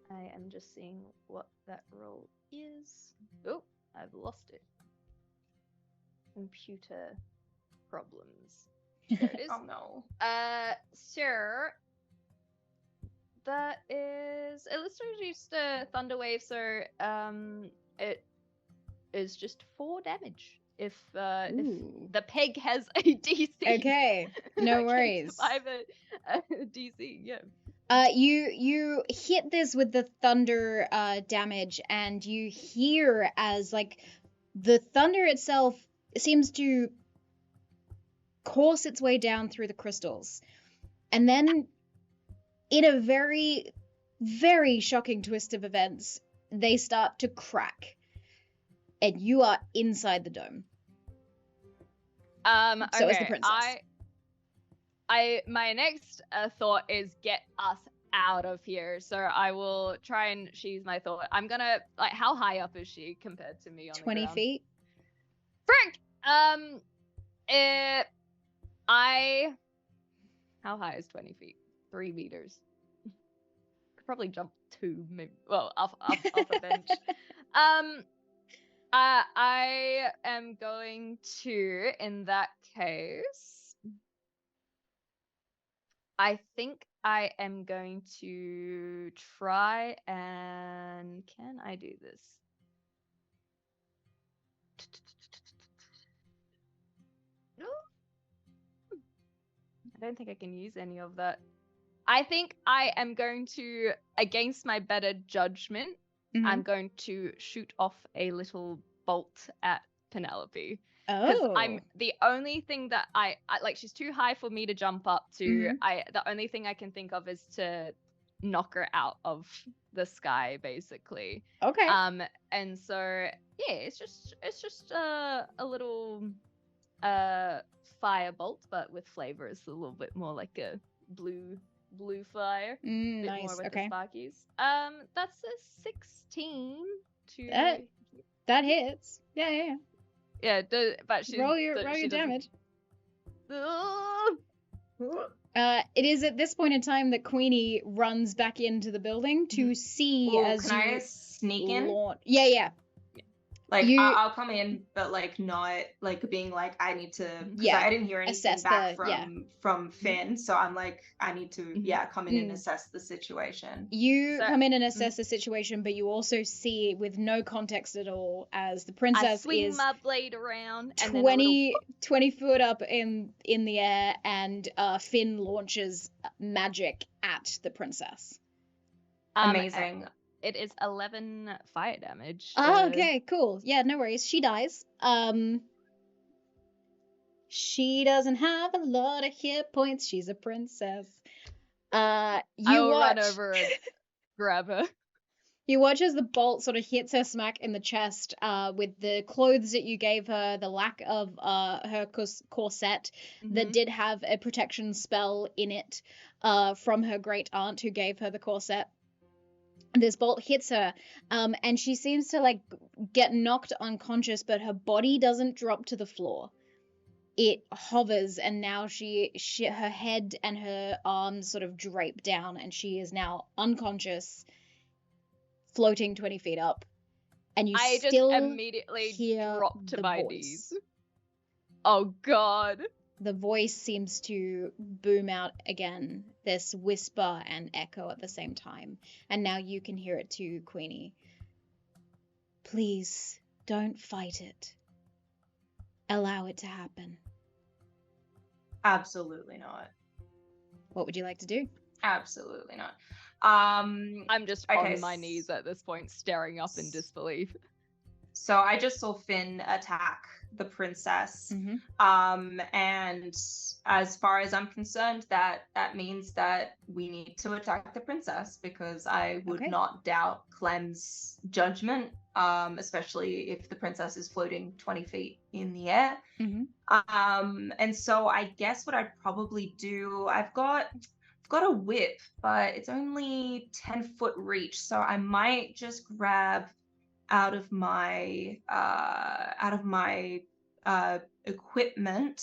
S4: I am just seeing what that roll is. Oh, I've lost it. Computer problems. There it is.
S2: Oh no.
S4: Sure. That is. Let's just thunder wave. So it is just 4 damage. If the peg has a DC.
S1: Okay, no worries.
S4: I have a DC, yeah.
S1: You hit this with the thunder damage, and you hear as like the thunder itself seems to course its way down through the crystals, and then in a very, very shocking twist of events, they start to crack, and you are inside the dome. So is the
S4: Okay,
S1: princess.
S4: my next thought is get us out of here. So I will try and she's my thought. I'm gonna like, how high up is she compared to me on
S1: 20
S4: the ground?
S1: feet.
S4: Frick! How high is 20 feet? 3 meters. Could probably jump 2, maybe. Well, off a bench. I am going to, in that case, I think I am going to try and can I do this? No. I don't think I can use any of that. I think I am going to, against my better judgment, I'm going to shoot off a little bolt at Penelope. Because I'm the only thing that I like, she's too high for me to jump up to. The only thing I can think of is to knock her out of the sky, basically.
S1: Okay.
S4: And so yeah, it's just a little fire bolt, but with flavor. It's a little bit more like a blue fire. Bit
S1: Nice.
S4: more with
S1: Okay.
S4: the sparkies. That's a 16 to
S1: That hits. Yeah.
S4: yeah. But she
S1: Roll your damage. It is at this point in time that Queenie runs back into the building to see as
S2: can
S1: you
S2: I sneak in?
S1: Yeah.
S2: Like I'll come in, but like not like being like I need to.
S1: Yeah,
S2: I didn't hear anything
S1: assess
S2: back
S1: the-
S2: from Finn, so I'm like I need to come in and assess the situation.
S1: You come in and assess the situation, but you also see with no context at all as the princess
S4: I swing
S1: is
S4: my blade around and
S1: 20 foot up in the air, and Finn launches magic at the princess.
S2: Amazing.
S4: It is 11 fire damage.
S1: Oh, okay, cool. Yeah, no worries. She dies. She doesn't have a lot of hit points. She's a princess.
S4: I'll run over and grab her.
S1: You watch as the bolt sort of hits her smack in the chest, with the clothes that you gave her, the lack of her corset that did have a protection spell in it from her great aunt who gave her the corset. This bolt hits her, and she seems to like get knocked unconscious, but her body doesn't drop to the floor. It hovers, and now her head and her arms sort of drape down, and she is now unconscious, floating 20 feet up. And
S4: I
S1: still
S4: just immediately
S1: hear
S4: drop to
S1: the
S4: my
S1: voice.
S4: knees. Oh God.
S1: The voice seems to boom out again, this whisper and echo at the same time. And now you can hear it too, Queenie. Please, don't fight it. Allow it to happen.
S2: Absolutely not.
S1: What would you like to do?
S2: Absolutely not.
S4: I'm just
S2: okay,
S4: on my knees at this point, staring up in disbelief.
S2: So I just saw Finn attack the princess. And as far as I'm concerned, that means that we need to attack the princess, because I would not doubt Clem's judgment, especially if the princess is floating 20 feet in the air. And so I guess what I'd probably do, I've got a whip, but it's only 10-foot reach, so I might just grab out of my equipment,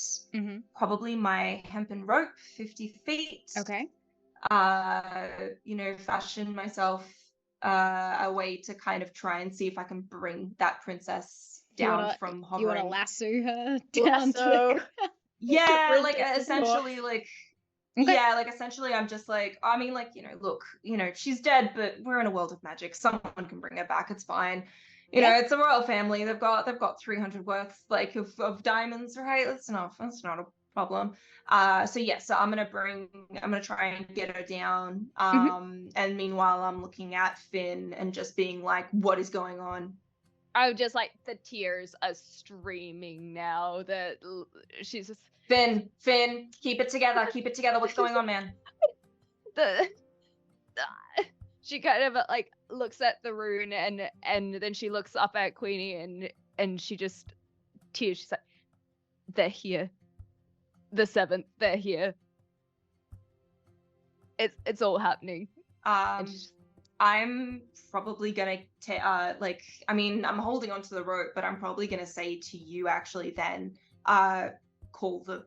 S2: probably my hempen rope, 50 feet.
S1: Okay.
S2: Fashion myself a way to kind of try and see if I can bring that princess down from hovering.
S1: You want to lasso her down to the ground?
S2: Yeah, like essentially, like. Okay. Yeah, like essentially I'm just like, I mean, like, look, she's dead, but we're in a world of magic. Someone can bring her back. It's fine. You know, it's a royal family. They've got 300 worth like of diamonds, right? That's not a problem. So I'm gonna try and get her down. And meanwhile, I'm looking at Finn and just being like, "What is going on?"
S4: I would just like the tears are streaming now. That she's just
S2: Finn, keep it together, keep it together. What's going on, man?
S4: She kind of like looks at the rune and then she looks up at Queenie and she just tears. She's like, "They're here. The 7th. They're here. It's all happening."
S2: I'm probably gonna I'm holding onto the rope, but I'm probably gonna say to you actually then, call the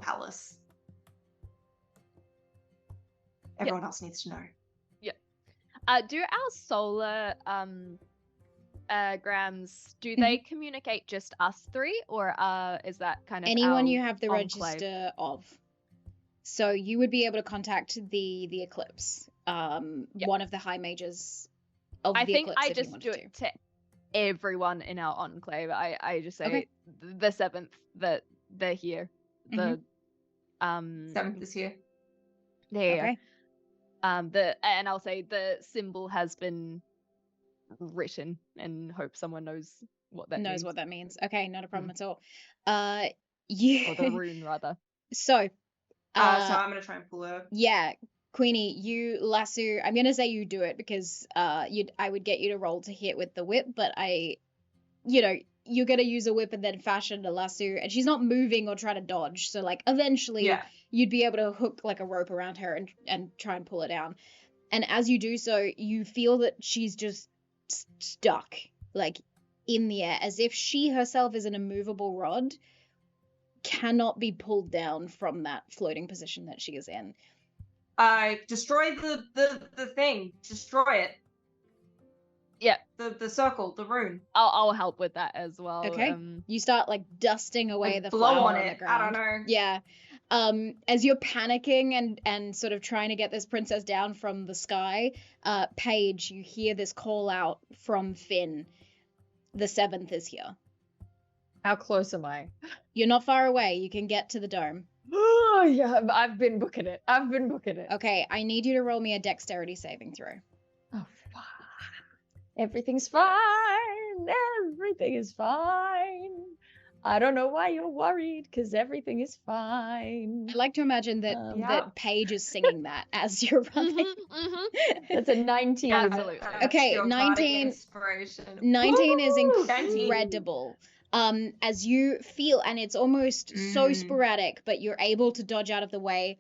S2: palace. Everyone else needs to know.
S4: Do our solar grams, do they communicate just us 3, or is that kind of
S1: anyone
S4: our
S1: you have the
S4: enclave?
S1: register of? So you would be able to contact the Eclipse, one of the high mages of
S4: I
S1: the
S4: think
S1: Eclipse.
S4: I just do it to everyone in our enclave. I just say
S1: Okay.
S4: the 7th that they're here. The
S2: 7th is here.
S4: there.
S1: Okay.
S4: And I'll say the symbol has been written and hope someone knows what that means.
S1: What that means. Okay, not a problem at all.
S4: Or
S1: You
S4: the rune rather.
S1: so
S2: So I'm gonna try and pull her.
S1: yeah, Queenie, you lasso. I'm gonna say you do it because I would get you to roll to hit with the whip, but you're gonna use a whip and then fashion a lasso, and she's not moving or trying to dodge. So like eventually you'd be able to hook like a rope around her and try and pull her down. And as you do so, you feel that she's just stuck, like in the air, as if she herself is an immovable rod, cannot be pulled down from that floating position that she is in.
S2: Destroy the thing. Destroy it.
S4: Yeah.
S2: The circle, the rune.
S4: I'll help with that as well.
S1: Okay. You start like dusting away the
S2: blow
S1: flour
S2: on
S1: the
S2: it.
S1: ground.
S2: I don't know.
S1: Yeah. As you're panicking and sort of trying to get this princess down from the sky, Paige, you hear this call out from Finn. The 7th is here.
S3: How close am I?
S1: You're not far away. You can get to the dome.
S3: Oh, yeah, I've been booking it.
S1: Okay, I need you to roll me a dexterity saving throw.
S3: Oh, fine. Everything's fine. Everything is fine. I don't know why you're worried, because everything is fine.
S1: I'd like to imagine that Paige is singing that as you're running.
S3: That's a 19.
S4: Absolutely.
S1: Okay,
S2: Your
S1: 19.
S2: Inspiration.
S1: 19 is
S2: Woo!
S1: incredible. As you feel, and it's almost so sporadic, but you're able to dodge out of the way.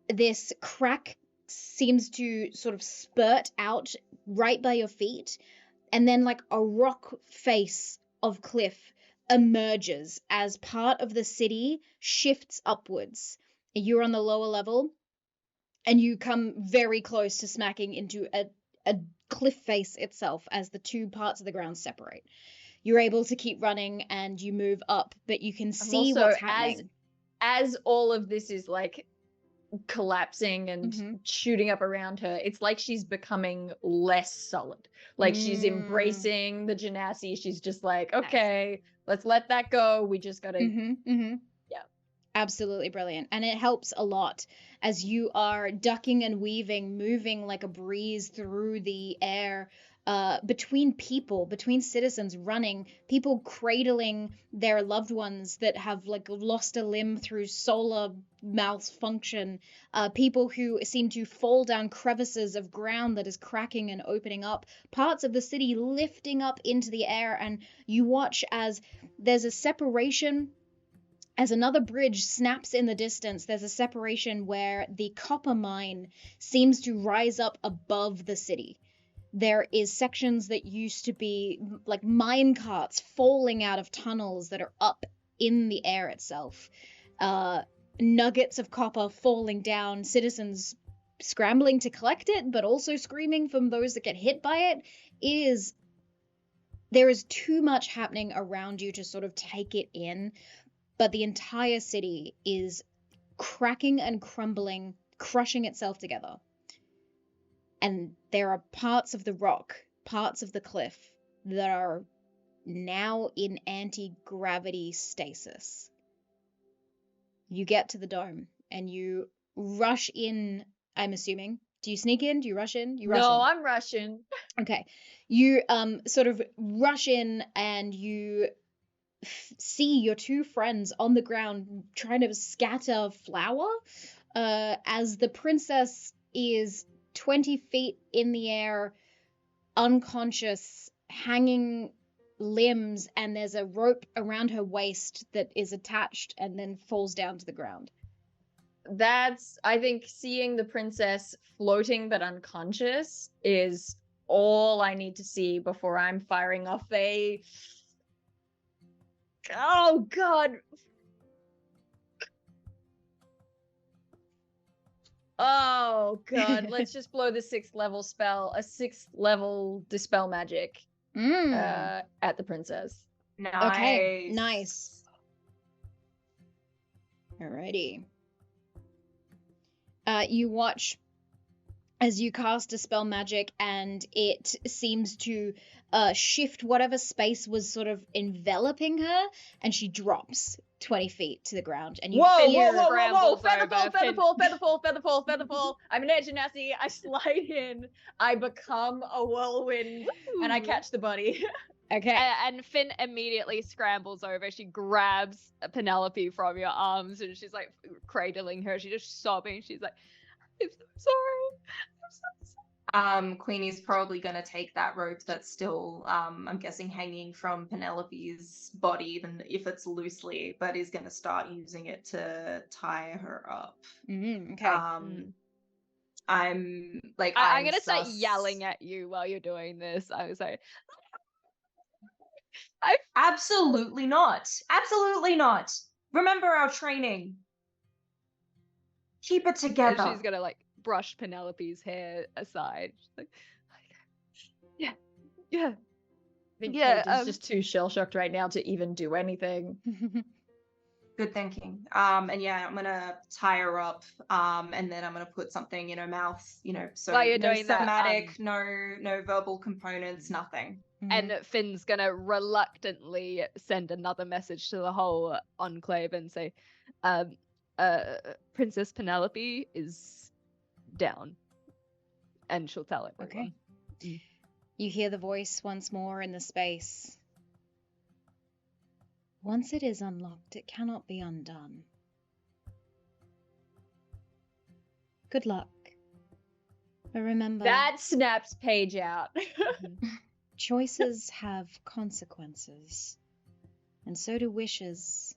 S1: This crack seems to sort of spurt out right by your feet, and then like a rock face of cliff emerges as part of the city shifts upwards. You're on the lower level, and you come very close to smacking into a cliff face itself as the two parts of the ground separate. You're able to keep running and you move up, but you can see
S3: also,
S1: what's happening.
S3: As all of this is like collapsing and shooting up around her, it's like she's becoming less solid. Like she's embracing the genasi. She's just like, okay, let's let that go. We just gotta yeah.
S1: Absolutely brilliant. And it helps a lot as you are ducking and weaving, moving like a breeze through the air, between people, between citizens running, people cradling their loved ones that have like lost a limb through solar malfunction, people who seem to fall down crevices of ground that is cracking and opening up, parts of the city lifting up into the air, and you watch as there's a separation. As another bridge snaps in the distance, there's a separation where the copper mine seems to rise up above the city. There is sections that used to be like mine carts falling out of tunnels that are up in the air itself. Nuggets of copper falling down, citizens scrambling to collect it, but also screaming from those that get hit by it. There is too much happening around you to sort of take it in, but the entire city is cracking and crumbling, crushing itself together. And there are parts of the rock, parts of the cliff that are now in anti-gravity stasis. You get to the dome and you rush in, I'm assuming. Do you sneak in? Do you rush in? You rush in.
S3: No, I'm rushing.
S1: Okay. You sort of rush in and you see your two friends on the ground trying to scatter flour as the princess is 20 feet in the air, unconscious, hanging limbs, and there's a rope around her waist that is attached and then falls down to the ground.
S3: That's, I think, seeing the princess floating but unconscious is all I need to see before I'm firing off a... Oh, God. Oh, God. Let's just blow the 6th level spell, a 6th level Dispel Magic at the princess.
S2: Nice.
S1: Okay, nice. Alrighty. You watch as you cast Dispel Magic, and it seems to shift whatever space was sort of enveloping her, and she drops 20 feet to the ground. And you hear...
S3: Whoa! Featherfall. I'm an edge genasi. I slide in. I become a whirlwind, and I catch the buddy.
S1: Okay.
S4: And Finn immediately scrambles over. She grabs Penelope from your arms, and she's like cradling her. She's just sobbing. She's like, I'm so sorry. I'm so sorry.
S2: Queenie's probably going to take that rope that's still, I'm guessing, hanging from Penelope's body, even if it's loosely, but is going to start using it to tie her up.
S1: Okay.
S2: I'm like,
S4: I'm going to start yelling at you while you're doing this. I was like,
S2: absolutely not. Absolutely not. Remember our training. Keep it together.
S4: And she's going to like brush Penelope's hair aside. She's like, yeah.
S3: I think Paige is just too shell-shocked right now to even do anything.
S2: Good thinking. And yeah, I'm gonna tie her up, and then I'm gonna put something in her mouth, so
S4: while you're
S2: no
S4: doing that,
S2: somatic, no verbal components, nothing.
S4: And Finn's gonna reluctantly send another message to the whole enclave and say, Princess Penelope is down. And she'll tell everyone.
S1: Okay. You hear the voice once more in the space. Once it is unlocked, it cannot be undone. Good luck. But remember...
S3: That snaps Paige out.
S1: Choices have consequences. And so do wishes.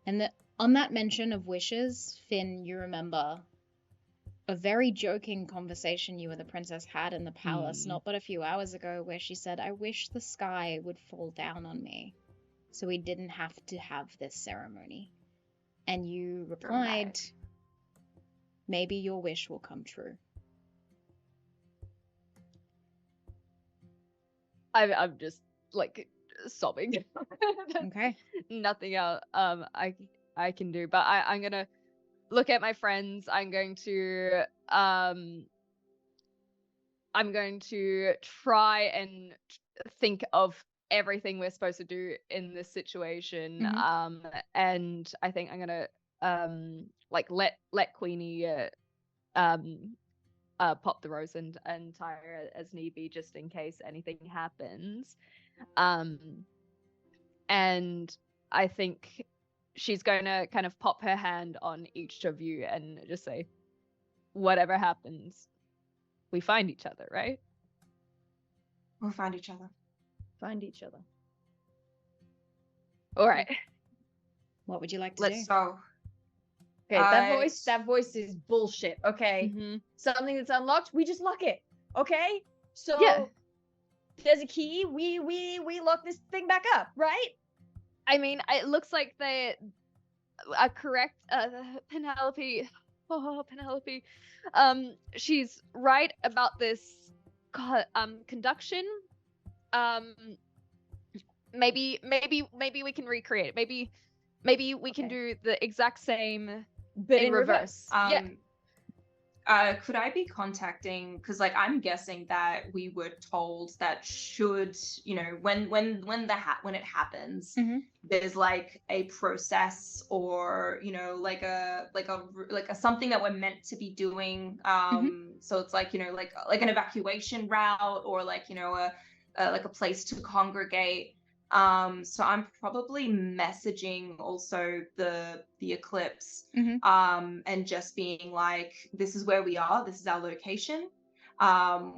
S1: And on that mention of wishes, Finn, you remember a very joking conversation you and the princess had in the palace not but a few hours ago, where she said, I wish the sky would fall down on me so we didn't have to have this ceremony. And you replied, maybe your wish will come true.
S4: I'm just like sobbing.
S1: Okay.
S4: Nothing else I can do, but I'm gonna look at my friends. I'm going to try and think of everything we're supposed to do in this situation. And I think I'm gonna let Queenie pop the rose and tie her as need be, just in case anything happens. And I think she's going to kind of pop her hand on each of you and just say, whatever happens, we find each other, right?
S2: We'll find each other.
S3: Find each other.
S4: All right.
S1: What would you like to
S2: Let's
S1: do?
S2: go.
S3: Okay, that voice is bullshit. Okay, something that's unlocked, we just lock it. Okay, so there's a key. We lock this thing back up, right?
S4: I mean, it looks like they are correct. Penelope, Penelope, she's right about this conduction. Maybe we can recreate it. Maybe we can do the exact same,
S3: but
S4: in reverse.
S2: Could I be contacting? Because like I'm guessing that we were told that should when it happens,
S1: Mhm.
S2: there's like a process or like a something that we're meant to be doing. So it's like like an evacuation route or like like a place to congregate. So I'm probably messaging also the eclipse,
S1: Mhm.
S2: and just being like, this is where we are, this is our location.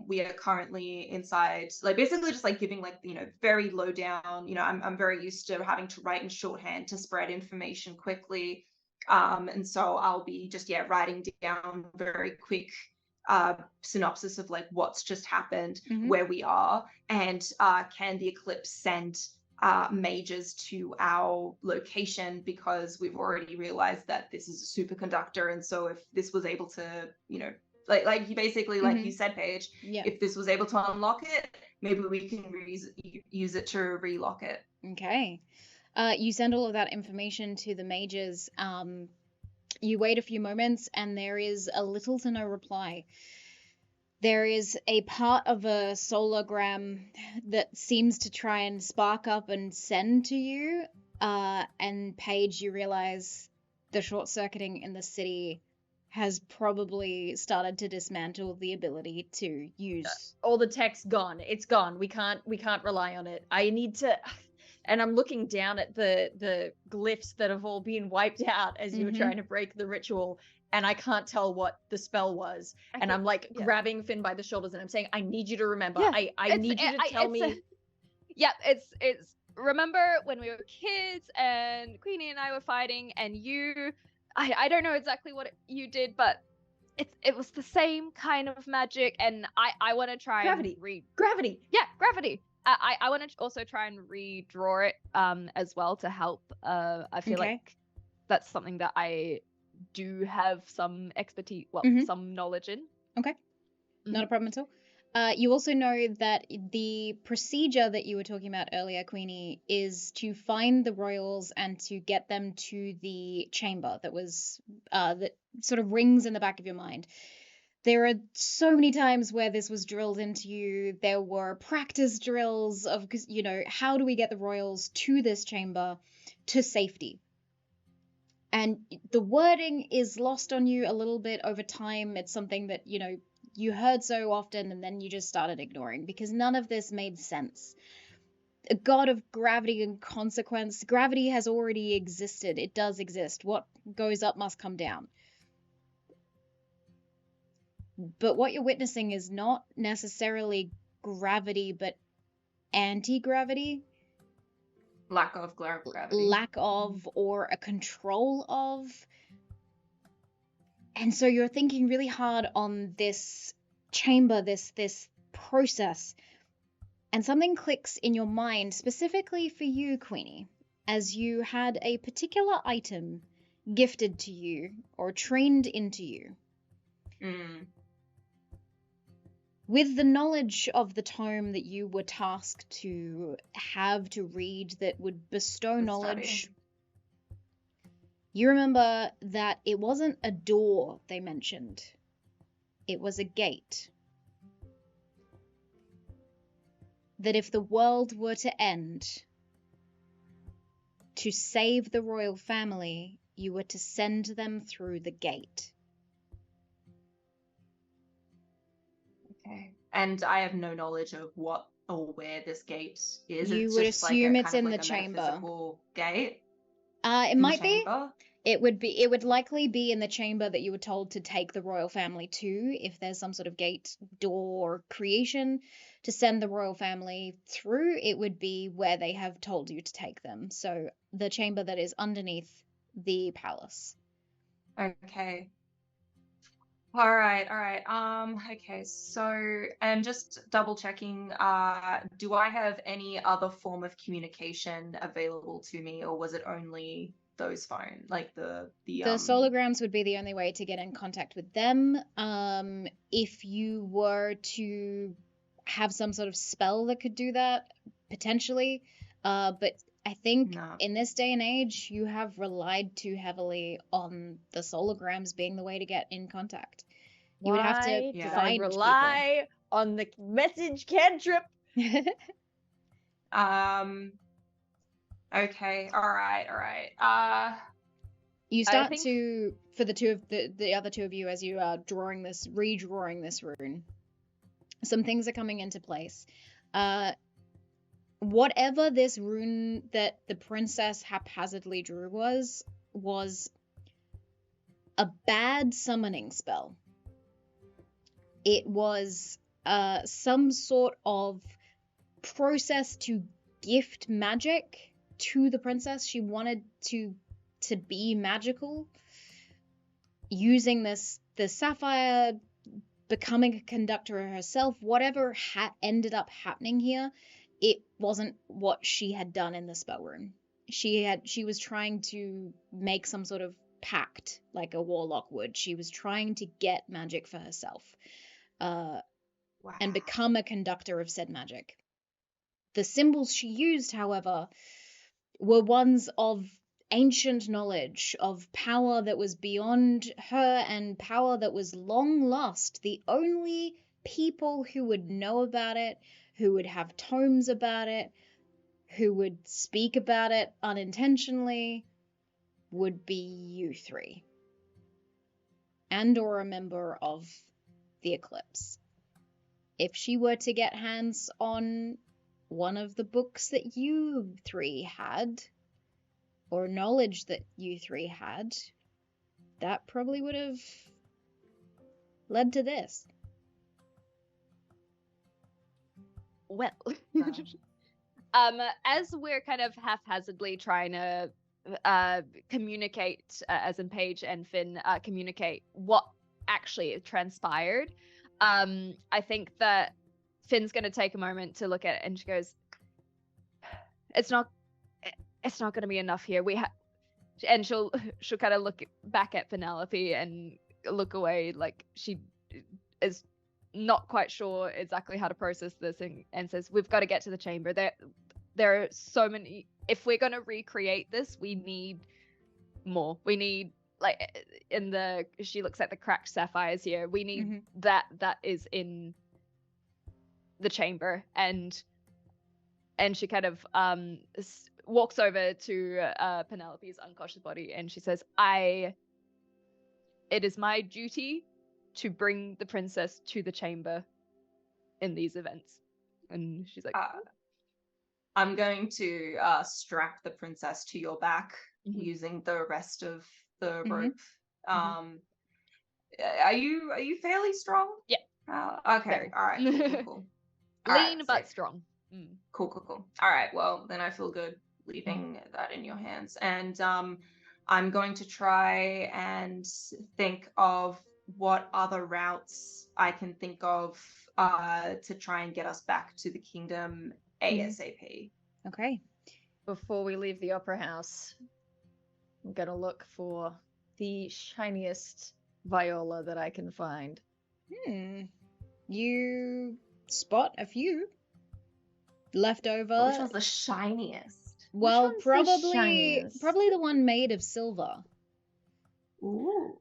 S2: We are currently inside, like basically just like giving like very low down. I'm very used to having to write in shorthand to spread information quickly. And so I'll be just writing down very quick synopsis of like what's just happened,
S1: Mhm.
S2: where we are, and can the eclipse send mages to our location, because we've already realized that this is a superconductor, and so if this was able to like you basically like you said, Paige,
S1: Yeah.
S2: if this was able to unlock it, maybe we can use it to relock it.
S1: Okay. You send all of that information to the mages. You wait a few moments, and there is a little to no reply. There is a part of a sologram that seems to try and spark up and send to you. And Paige, you realize the short circuiting in the city has probably started to dismantle the ability to use.
S3: All the tech's gone. It's gone. We can't rely on it. I need to. And I'm looking down at the glyphs that have all been wiped out as you were trying to break the ritual, and I can't tell what the spell was. I'm like grabbing Finn by the shoulders, and I'm saying, I need you to remember.
S4: Yeah,
S3: I need you to tell me.
S4: Yeah, it's remember when we were kids and Queenie and I were fighting, and I don't know exactly what you did, but it was the same kind of magic, and I want to try
S3: Gravity.
S4: and read
S3: Gravity.
S4: Yeah, gravity. I want to also try and redraw it as well to help. I feel like that's something that I do have some expertise, some knowledge in.
S1: Okay. Not a problem at all. You also know that the procedure that you were talking about earlier, Queenie, is to find the royals and to get them to the chamber that was that sort of rings in the back of your mind. There are so many times where this was drilled into you. There were practice drills of, how do we get the royals to this chamber to safety? And the wording is lost on you a little bit over time. It's something that, you heard so often and then you just started ignoring because none of this made sense. A god of gravity and consequence. Gravity has already existed. It does exist. What goes up must come down. But what you're witnessing is not necessarily gravity, but anti-gravity.
S2: Lack of gravity.
S1: Lack of, or a control of. And so you're thinking really hard on this chamber, this process. And something clicks in your mind, specifically for you, Queenie, as you had a particular item gifted to you or trained into you. With the knowledge of the tome that you were tasked to have to read that would bestow knowledge, you remember that it wasn't a door they mentioned. It was a gate. That if the world were to end, to save the royal family, you were to send them through the gate.
S2: Okay. And I have no knowledge of what or where this gate is.
S1: You would assume it's in the chamber.
S2: Gate.
S1: It might be. It would likely be in the chamber that you were told to take the royal family to, if there's some sort of gate, door, creation to send the royal family through. It would be where they have told you to take them. So the chamber that is underneath the palace.
S2: Okay. All right. Okay, so, and just double checking, do I have any other form of communication available to me, or was it only those phones, like the
S1: solograms would be the only way to get in contact with them. If you were to have some sort of spell that could do that, potentially, but I think in this day and age, you have relied too heavily on the solograms being the way to get in contact. You would have to
S3: Why
S2: Yeah.
S3: did
S1: find
S3: I
S1: people.
S3: rely on the message cantrip?
S2: Okay. All right.
S1: You start
S4: think-
S1: to, for the other two of you, as you are redrawing this rune, some things are coming into place. Whatever this rune that the princess haphazardly drew was a bad summoning spell. It was some sort of process to gift magic to the princess. She wanted to be magical, using the sapphire, becoming a conductor herself. Whatever ended up happening here, it wasn't what she had done in the spell room. She was trying to make some sort of pact, like a warlock would. She was trying to get magic for herself,
S2: Wow.
S1: and become a conductor of said magic. The symbols she used, however, were ones of ancient knowledge, of power that was beyond her and power that was long lost. The only people who would know about it, who would have tomes about it, who would speak about it unintentionally, would be you three. And or a member of the Eclipse. If she were to get hands on one of the books that you three had, or knowledge that you three had, that probably would have led to this.
S4: Well, as we're kind of haphazardly trying to communicate, as in Paige and Finn communicate what actually transpired, I think that Finn's going to take a moment to look at it, and she goes, it's not going to be enough here. And she'll kind of look back at Penelope and look away, like she is not quite sure exactly how to process this, and says, we've got to get to the chamber. There are so many. If we're going to recreate this, we need more. We need, like, she looks at the cracked sapphires here. We need that is in the chamber, and she kind of walks over to Penelope's unconscious body, and she says, it is my duty to bring the princess to the chamber in these events. And she's like,
S2: I'm going to strap the princess to your back using the rest of the rope. Are you fairly strong?
S4: Yeah.
S2: Okay.
S4: Very.
S2: All right. Cool.
S4: Lean but strong.
S2: Cool. All right. Well, then I feel good leaving that in your hands, and I'm going to try and think of what other routes I can think of to try and get us back to the kingdom ASAP.
S1: Okay.
S3: Before we leave the opera house, I'm gonna look for the shiniest viola that I can find.
S1: You spot a few left over.
S2: Which one's the shiniest?
S1: Well,
S3: Which one's the shiniest?
S1: probably the one made of silver.
S2: Ooh.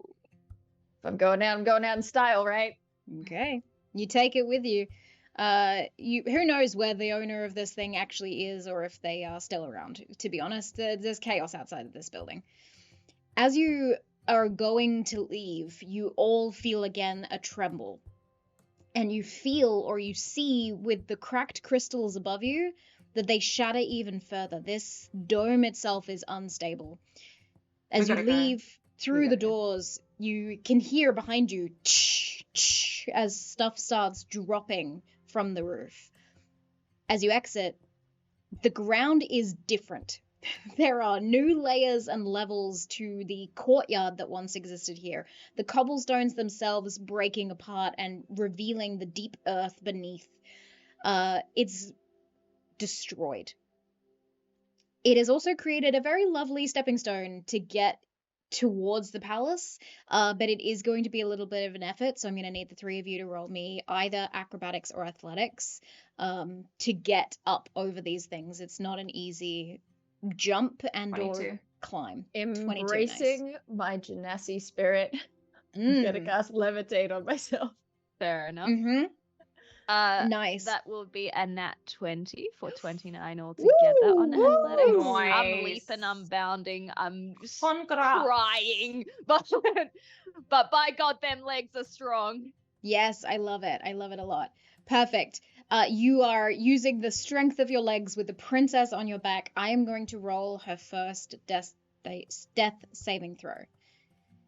S3: If I'm going out in style, right?
S1: Okay. You take it with you. Who knows where the owner of this thing actually is, or if they are still around. To be honest, there's chaos outside of this building. As you are going to leave, you all feel again a tremble. And you feel, or you see, with the cracked crystals above you, that they shatter even further. This dome itself is unstable. As you leave through the doors, you can hear behind you as stuff starts dropping from the roof. As you exit, the ground is different. There are new layers and levels to the courtyard that once existed here. The cobblestones themselves breaking apart and revealing the deep earth beneath. It's destroyed. It has also created a very lovely stepping stone to get towards the palace, but it is going to be a little bit of an effort, so I'm going to need the three of you to roll me either acrobatics or athletics to get up over these things. It's not an easy jump and
S2: 22.
S1: or climb.
S3: Embracing my Genasi spirit, I'm gonna cast levitate on myself.
S4: Fair enough.
S1: Mm-hmm.
S4: Uh,
S1: Nice.
S4: That will be a nat 20 for 29 altogether on athletics.
S2: Nice.
S4: I'm leaping, I'm bounding, I'm
S2: Congrats.
S4: crying, but by God, them legs are strong.
S1: Yes, I love it. I love it a lot. Perfect. You are using the strength of your legs with the princess on your back. I am going to roll her first death saving throw.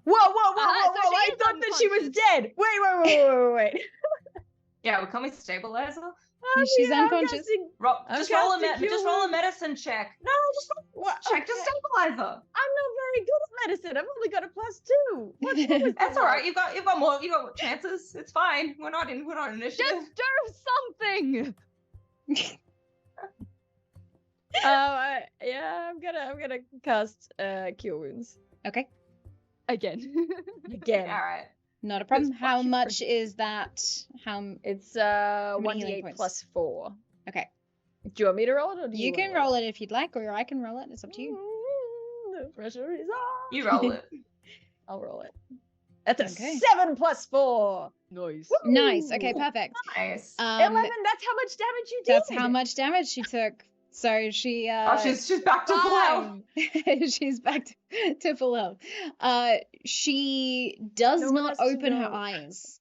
S3: Whoa!
S4: so she
S3: I
S4: is
S3: thought that she was
S4: unconscious.
S3: dead. Wait.
S2: Yeah, we call me stabilizer.
S1: She's
S3: I'm
S1: unconscious.
S3: casting-
S2: Just
S3: casting
S2: roll a
S3: cure
S2: medicine check. No, just
S3: What?
S2: check the stabilizer.
S3: I'm not very good at medicine. I've only got a +2. What was
S2: That's
S3: that?
S2: all right. You got more chances. It's fine. We're not initiative.
S4: Just do something.
S3: I'm gonna cast cure wounds
S1: Okay,
S4: Again.
S3: again.
S2: All right.
S1: not a problem.
S3: Just
S1: How
S3: fucking
S1: much is that?
S3: It's
S1: many healing
S3: 1d8
S1: points?
S3: plus 4.
S1: Okay,
S3: Do you want me to roll it, or do
S1: you
S3: wanna
S1: can roll it if you'd like, or I can roll it. It's up to you.
S3: The pressure is on.
S2: You roll it.
S3: I'll roll it. That's a
S1: Okay.
S3: 7 plus 4.
S4: Nice.
S1: Nice. Okay,
S3: Woo!
S1: perfect.
S2: Nice.
S3: 11. That's how much damage you did.
S1: That's how much damage she took. So she
S2: she's back to full health.
S1: she's back to full health. She does
S3: No one
S1: not
S3: has to
S1: open her
S3: know.
S1: eyes,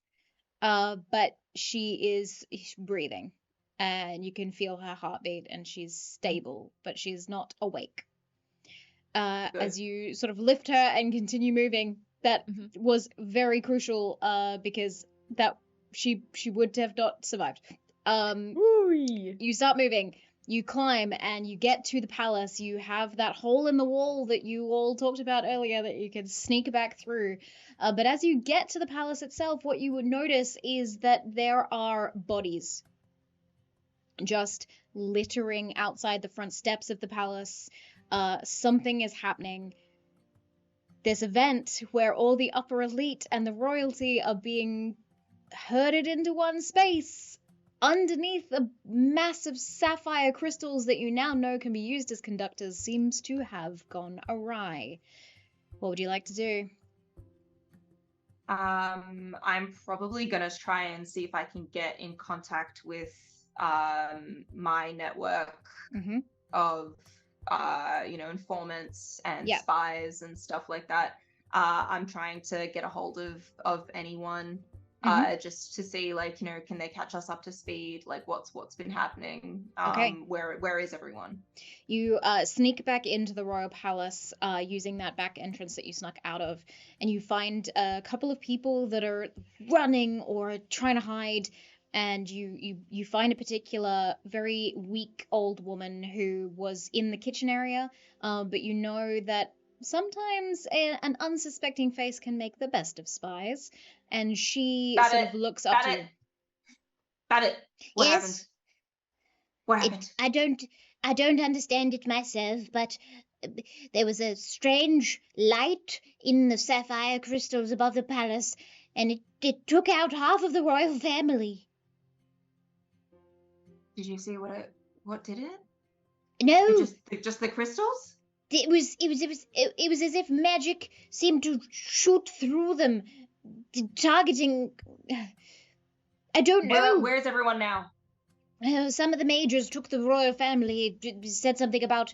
S1: but she is breathing, and you can feel her heartbeat, and she's stable, but she's not awake. As you sort of lift her and continue moving, that
S4: Mhm.
S1: was very crucial, because that she would have not survived.
S3: Ooh.
S1: You start moving. You climb and you get to the palace. You have that hole in the wall that you all talked about earlier that you can sneak back through. But as you get to the palace itself, what you would notice is that there are bodies just littering outside the front steps of the palace. Something is happening. This event where all the upper elite and the royalty are being herded into one space underneath the massive sapphire crystals that you now know can be used as conductors seems to have gone awry. What would you like to do?
S2: I'm probably gonna try and see if I can get in contact with my network
S1: Mm-hmm.
S2: of informants and
S1: Yeah.
S2: spies and stuff like that. I'm trying to get a hold of anyone just to see, like, can they catch us up to speed, like what's been happening.
S1: Okay.
S2: Where is everyone?
S1: You sneak back into the royal palace using that back entrance that you snuck out of, and you find a couple of people that are running or trying to hide, and you find a particular very weak old woman who was in the kitchen area, but you know that sometimes an unsuspecting face can make the best of spies, and she
S2: Got
S1: sort
S2: it.
S1: of looks up to you.
S2: Got it. What
S5: Yes?
S2: happened? What happened?
S5: I don't understand it myself, but there was a strange light in the sapphire crystals above the palace, and it took out half of the royal family.
S2: Did you see what did it?
S5: No,
S2: Just the crystals?
S5: it was as if magic seemed to shoot through them, targeting. I don't know.
S2: Where's everyone now?
S5: Some of the majors took the royal family. Said something about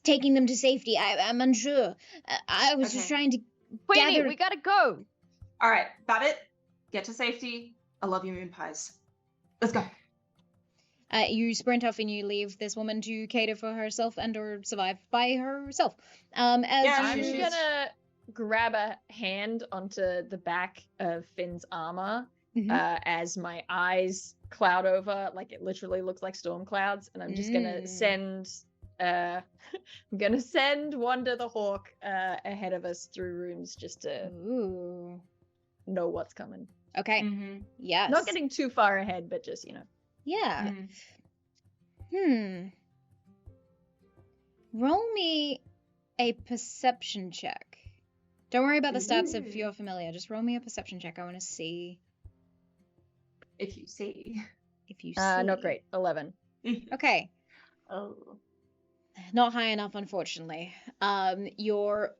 S5: taking them to safety. I'm unsure. I was just
S2: Okay.
S5: trying to
S4: Queenie,
S5: gather.
S4: we gotta go.
S2: All right, got it. Get to safety. I love you, moon pies. Let's go.
S1: You sprint off and you leave this woman to cater for herself and or survive by herself. As
S2: Yeah,
S3: I'm
S2: she's-
S3: gonna grab a hand onto the back of Finn's armor
S1: Mhm.
S3: as my eyes cloud over, like it literally looks like storm clouds, and I'm just gonna send I'm gonna send Wanda the Hawk ahead of us through rooms just to
S1: Ooh.
S3: know what's coming.
S1: Okay.
S2: Mm-hmm.
S1: Yes.
S3: Not getting too far ahead, but just
S1: Yeah.
S2: Mm-hmm.
S1: Roll me a perception check. Don't worry about the stats if
S2: Ooh.
S1: you're familiar. Just roll me a perception check. I want to see
S2: If you see.
S1: if you see.
S3: not great. 11.
S1: Okay.
S2: Oh.
S1: Not high enough, unfortunately. Your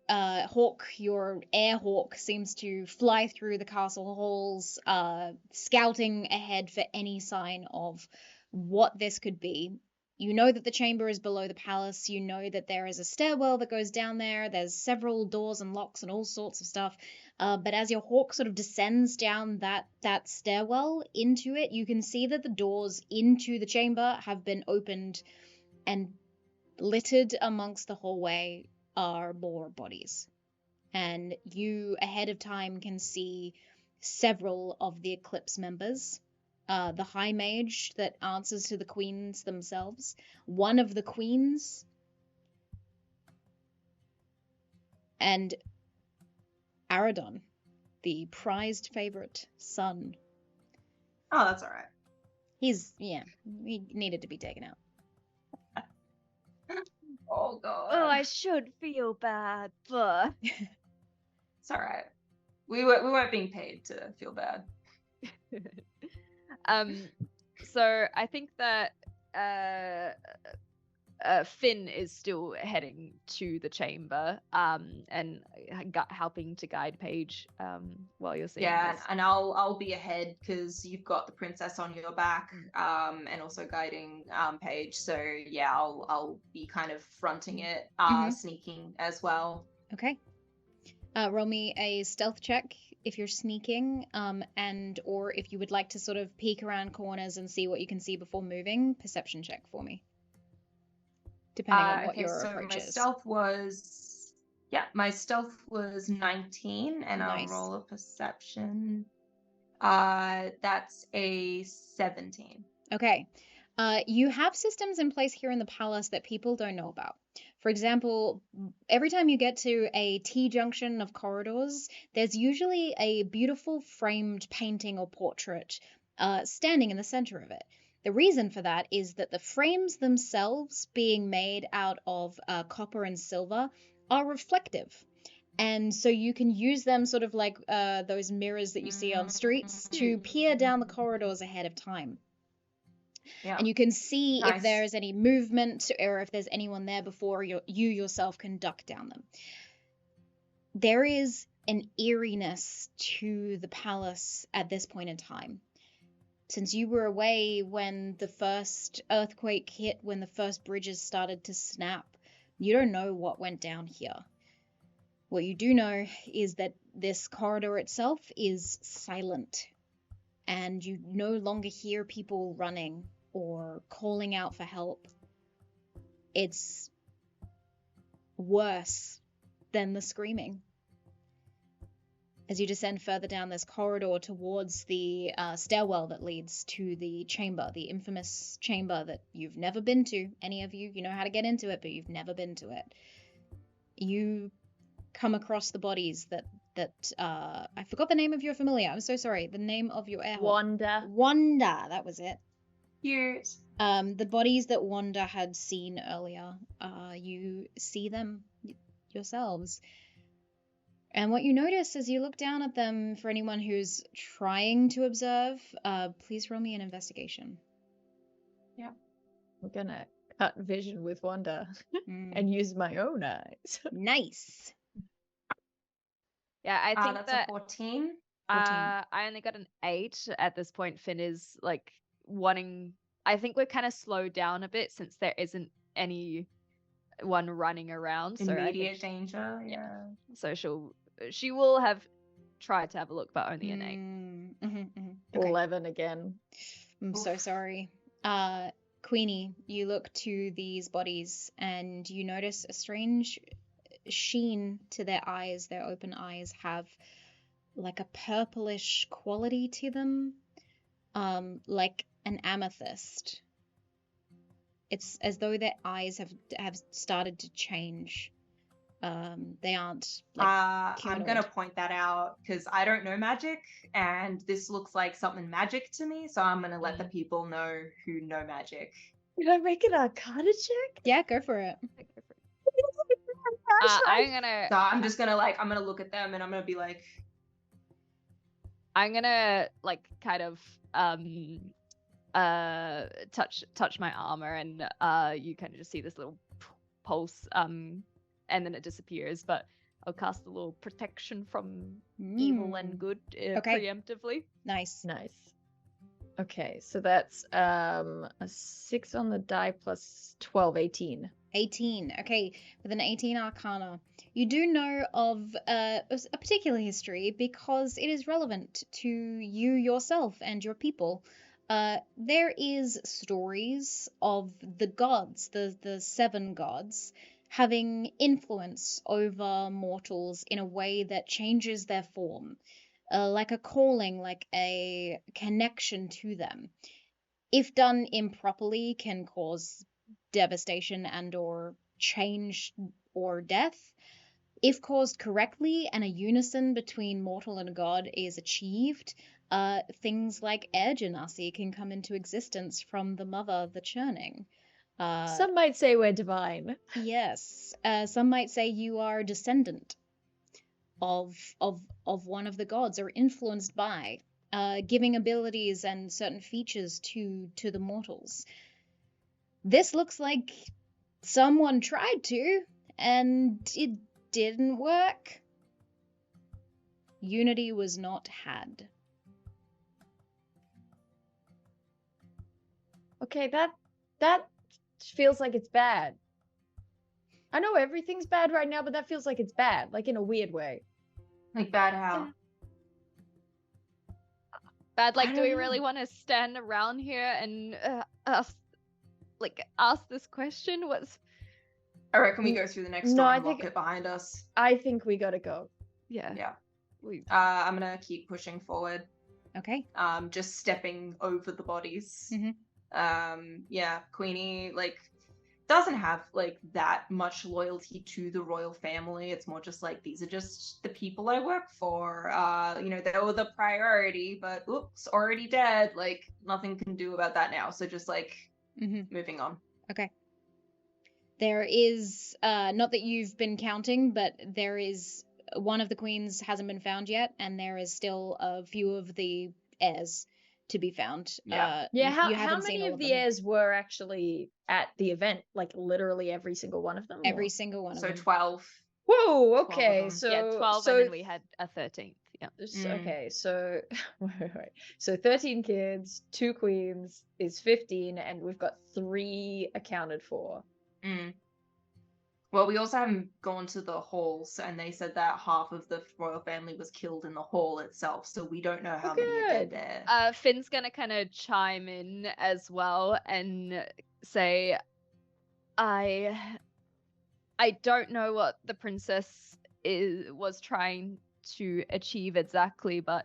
S1: your air hawk, seems to fly through the castle halls, scouting ahead for any sign of what this could be. You know that the chamber is below the palace. You know that there is a stairwell that goes down there. There's several doors and locks and all sorts of stuff. But as your hawk sort of descends down that stairwell into it, you can see that the doors into the chamber have been opened, and littered amongst the hallway are more bodies. And you, ahead of time, can see several of the Eclipse members. The High Mage that answers to the queens themselves. One of the queens. And Aradon, the prized favorite son.
S2: Oh, that's all right.
S1: He needed to be taken out.
S2: Oh god.
S4: Oh, I should feel bad, but
S2: It's all right. We weren't being paid to feel bad.
S4: so I think that Finn is still heading to the chamber, and helping to guide Paige while you're seeing
S2: Yeah,
S4: this.
S2: and I'll be ahead because you've got the princess on your back, and also guiding Paige. So yeah, I'll be kind of fronting it, sneaking as well.
S1: Okay. Roll me a stealth check if you're sneaking, and or if you would like to sort of peek around corners and see what you can see before moving. Perception check for me, depending on what your approach is.
S2: My stealth was 19, and
S1: Nice.
S2: I'll roll a perception. That's a 17.
S1: Okay. You have systems in place here in the palace that people don't know about. For example, every time you get to a T-junction of corridors, there's usually a beautiful framed painting or portrait standing in the center of it. The reason for that is that the frames themselves, being made out of copper and silver, are reflective. And so you can use them sort of like those mirrors that you see on streets to peer down the corridors ahead of time.
S2: Yeah.
S1: And you can see
S2: Nice.
S1: if there is any movement or if there's anyone there before you yourself can duck down them. There is an eeriness to the palace at this point in time. Since you were away when the first earthquake hit, when the first bridges started to snap, you don't know what went down here. What you do know is that this corridor itself is silent, and you no longer hear people running or calling out for help. It's worse than the screaming. As you descend further down this corridor towards the stairwell that leads to the chamber, the infamous chamber that you've never been to, any of you know how to get into it, but you've never been to it. You come across the bodies that I forgot the name of your familiar. I'm so sorry. The name of your air
S3: Wanda.
S1: Wanda, that was it.
S2: Cute.
S1: The bodies that Wanda had seen earlier, you see them yourselves. And what you notice as you look down at them, for anyone who's trying to observe, please roll me an investigation.
S2: Yeah.
S3: I'm gonna cut vision with Wanda
S1: Mm.
S3: and use my own eyes.
S1: Nice.
S4: Yeah, I think
S2: That's
S4: that
S2: a 14.
S4: I only got an 8 at this point. Finn is like wanting. I think we're kind of slowed down a bit since there isn't anyone running around. So
S2: Immediate danger. Yeah.
S4: So she will have tried to have a look, but only an 8.
S1: Okay.
S3: 11 again.
S1: I'm so sorry. Queenie, you look to these bodies and you notice a strange sheen to their eyes. Their open eyes have like a purplish quality to them, like an amethyst. It's as though their eyes have started to change. They aren't like
S2: I'm
S1: humanoid.
S2: gonna point that out because I don't know magic, and this looks like something magic to me. So I'm gonna let the people know who know magic.
S3: Did I make an Arcana check?
S1: Yeah, go for it.
S4: I'm gonna.
S2: So I'm just gonna I'm gonna look at them and I'm gonna be like,
S4: I'm gonna like kind of touch my armor, and you kind of just see this little pulse, and then it disappears. But I'll cast a little protection from evil and good preemptively.
S1: Nice.
S3: Okay, so that's a 6 on the die plus 12, 18.
S1: 18. Okay, with an 18 Arcana. You do know of a particular history because it is relevant to you yourself and your people. There is stories of the gods, the 7 gods, having influence over mortals in a way that changes their form, like a calling, like a connection to them. If done improperly, can cause devastation and or change or death. If caused correctly and a unison between mortal and god is achieved, things like air genasi can come into existence from the mother, the churning.
S3: Some might say we're divine.
S1: Yes. Some might say you are a descendant of one of the gods or influenced by, giving abilities and certain features to the mortals. This looks like someone tried to, and it didn't work. Unity was not had.
S3: Okay, that feels like it's bad. I know everything's bad right now, but that feels like it's bad, like in a weird way.
S2: Like bad how?
S4: Bad, like,
S3: I
S4: do
S3: don't
S4: we
S3: know.
S4: really want to stand around here and ask this question? What's...
S2: I reckon we go through the next
S3: No,
S2: door
S3: I
S2: and lock
S3: think-
S2: it behind us.
S3: I think we gotta go.
S4: Yeah.
S2: Yeah.
S4: We...
S2: I'm gonna keep pushing forward.
S1: Okay.
S2: Just stepping over the bodies. Yeah, Queenie, like, doesn't have, like, that much loyalty to the royal family. It's more just like, these are just the people I work for. You know, they were the priority, but oops, already dead. Like, nothing can do about that now. So just, like, moving on.
S1: Okay. There is, not that you've been counting, but there is one of the queens hasn't been found yet, and there is still a few of the heirs to be found.
S2: Yeah.
S3: Yeah,
S1: you
S3: how
S1: haven't seen
S3: many
S1: all
S3: of the
S1: them.
S3: heirs were actually at the event? Like literally every single one of them?
S1: Every
S3: or-
S1: single one
S2: So
S1: of them.
S2: 12.
S3: Whoa,
S2: 12 of
S3: okay.
S2: them.
S3: So
S4: yeah, 12,
S3: so
S4: and then we had a 13th. Yeah.
S3: Okay, so wait. So 13 kids, 2 queens is 15, and we've got 3 accounted for.
S2: Well, we also haven't gone to the halls, and they said that half of the royal family was killed in the hall itself, so we don't know how many are dead
S3: good.
S2: there.
S4: Finn's gonna kind of chime in as well and say, I don't know what the princess was trying to achieve exactly, but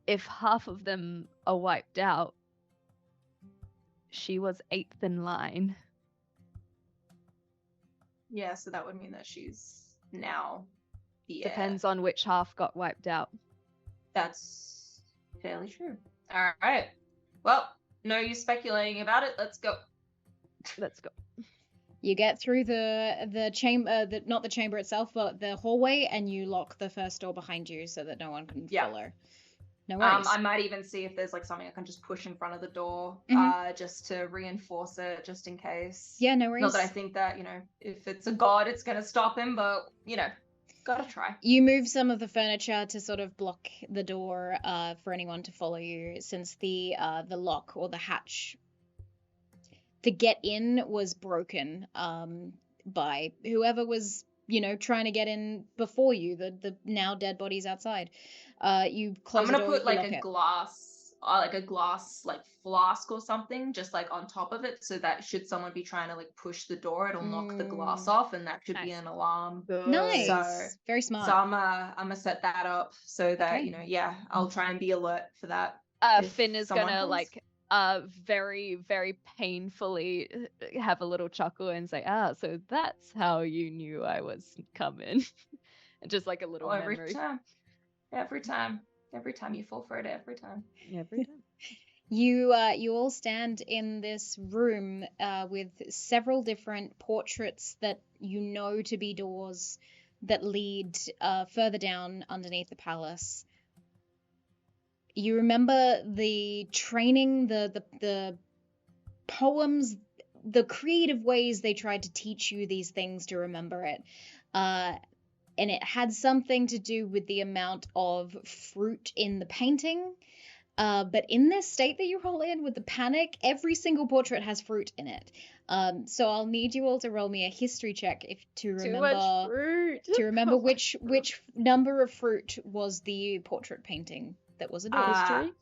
S4: if half of them are wiped out, she was 8th in line.
S2: Yeah, so that would mean that she's now the heir.
S4: Depends on which half got wiped out.
S2: That's fairly true. All right. Well, no use speculating about it. Let's go.
S4: Let's go.
S1: You get through the chamber, not the chamber itself, but the hallway, and you lock the first door behind you so that no one can follow. No worries.
S2: I might even see if there's like something I can just push in front of the door, just to reinforce it, just in case.
S1: Yeah, no worries.
S2: Not that I think that, you know, if it's a god, it's gonna stop him, but you know, gotta try.
S1: You move some of the furniture to sort of block the door for anyone to follow you, since the lock or the hatch to get in was broken by whoever was, you know, trying to get in before you, the now dead bodies outside. You close
S2: I'm
S1: the
S2: gonna
S1: door,
S2: put like
S1: you lock
S2: a
S1: it.
S2: glass like flask or something just like on top of it, so that should someone be trying to like push the door, it'll knock the glass off, and that should be
S4: Nice.
S2: an alarm.
S1: Nice.
S2: So-
S1: Very smart.
S2: So I'm gonna set that up so that
S1: Okay.
S2: you know, yeah, I'll try and be alert for that. If
S4: Finn is
S2: someone
S4: gonna
S2: comes.
S4: like very, very painfully have a little chuckle and say, so that's how you knew I was coming. And just like a little
S2: every
S4: memory.
S2: time you fall for it, every time.
S4: Every time.
S1: You all stand in this room with several different portraits that you know to be doors that lead further down underneath the palace. You remember the training, the poems the creative ways they tried to teach you these things to remember it. And it had something to do with the amount of fruit in the painting. But in this state that you're all in with the panic, every single portrait has fruit in it. So I'll need you all to roll me a history check to
S3: Too much
S1: remember
S3: fruit.
S1: to remember which number of fruit was the portrait painting that was adored.
S3: History?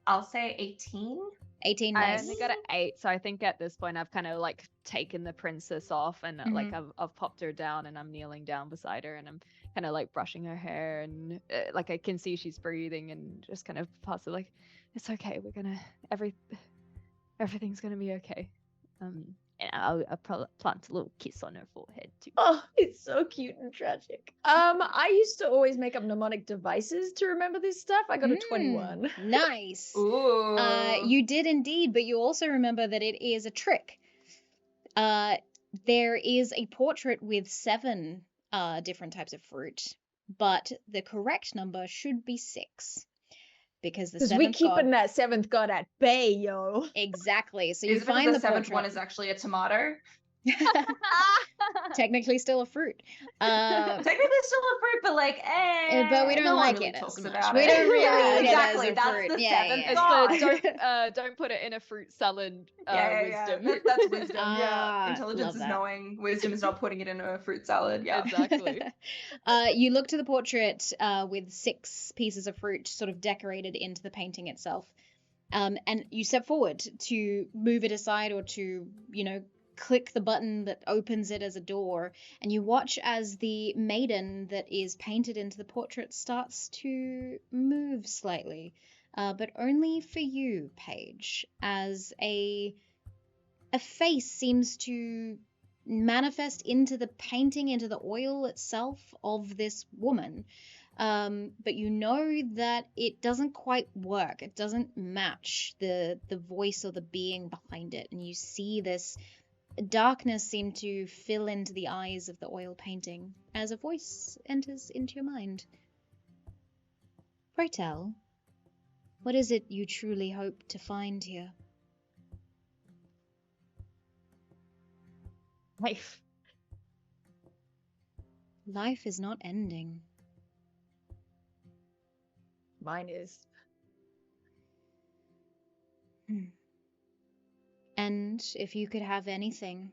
S2: I'll say 18.
S1: 18,
S4: I
S1: nice.
S4: only got an 8, so I think at this point I've kind of like taken the princess off and like I've popped her down and I'm kneeling down beside her and I'm kind of like brushing her hair and like I can see she's breathing and just kind of pass it like, it's okay, we're gonna everything's gonna be okay. And I'll plant a little kiss on her forehead too.
S3: Oh, it's so cute and tragic. I used to always make up mnemonic devices to remember this stuff. I got a 21.
S1: Nice.
S2: Ooh.
S1: You did indeed, but you also remember that it is a trick. There is a portrait with 7 different types of fruit, but the correct number should be 6. Because the 7th
S3: we keeping
S1: god...
S3: that 7th god at bay, yo.
S1: Exactly. So
S2: Is
S1: you
S2: it
S1: find
S2: because the 7th
S1: portrait.
S2: one is actually a tomato?
S1: Technically still a fruit.
S2: Technically still a fruit, but like,
S1: but we don't
S2: no one
S1: like
S2: really
S1: it as
S2: talks
S1: much.
S2: about
S1: We
S2: it.
S1: don't really
S2: Yeah,
S1: eat
S2: exactly.
S1: it as a
S2: That's
S1: fruit.
S2: the
S1: Yeah,
S2: 7th
S1: yeah.
S2: god.
S4: It's the don't put it in a fruit salad wisdom.
S2: That's wisdom.
S1: Ah,
S2: Yeah, intelligence
S1: love
S2: is
S1: that.
S2: knowing. Wisdom is not putting it in a fruit salad. Yeah,
S4: Exactly.
S1: You look to the portrait with 6 pieces of fruit sort of decorated into the painting itself. And you step forward to move it aside or to, click the button that opens it as a door. And you watch as the maiden that is painted into the portrait starts to move slightly. But only for you, Paige, as a face seems to manifest into the painting, into the oil itself of this woman. But you know that it doesn't quite work. It doesn't match the voice or the being behind it. And you see this darkness seem to fill into the eyes of the oil painting as a voice enters into your mind. Pray tell, what is it you truly hope to find here?
S3: Life.
S1: Life is not ending.
S3: Mine is.
S1: And if you could have anything,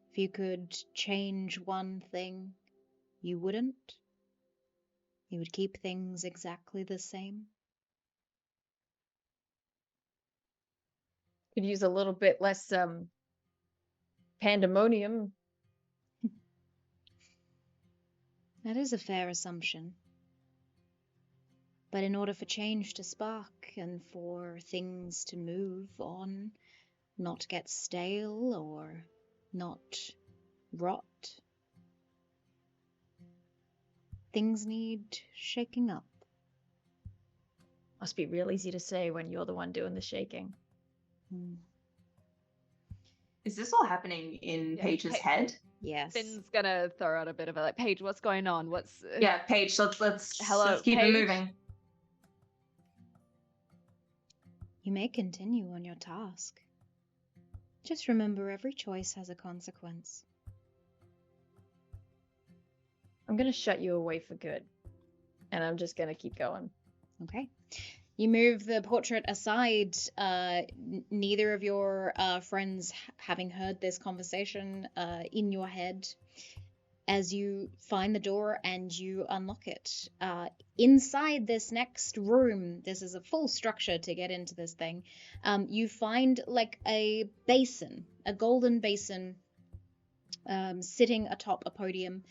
S1: if you could change one thing, you wouldn't? You would keep things exactly the same?
S3: Could use a little bit less pandemonium.
S1: That is a fair assumption. But in order for change to spark and for things to move on, not get stale or not rot, things need shaking up.
S3: Must be real easy to say when you're the one doing the shaking.
S2: Is this all happening in Paige's head?
S1: Yes.
S4: Finn's gonna throw out a bit of a like, Paige, what's going on? What's
S2: Yeah, Paige. Let's
S4: Hello,
S2: keep
S4: Paige?
S2: it moving.
S1: You may continue on your task. Just remember every choice has a consequence.
S3: I'm going to shut you away for good. And I'm just going to keep going.
S1: Okay. You move the portrait aside, neither of your friends having heard this conversation in your head, as you find the door and you unlock it. Inside this next room, this is a full structure to get into this thing, you find like a basin, a golden basin, sitting atop a podium.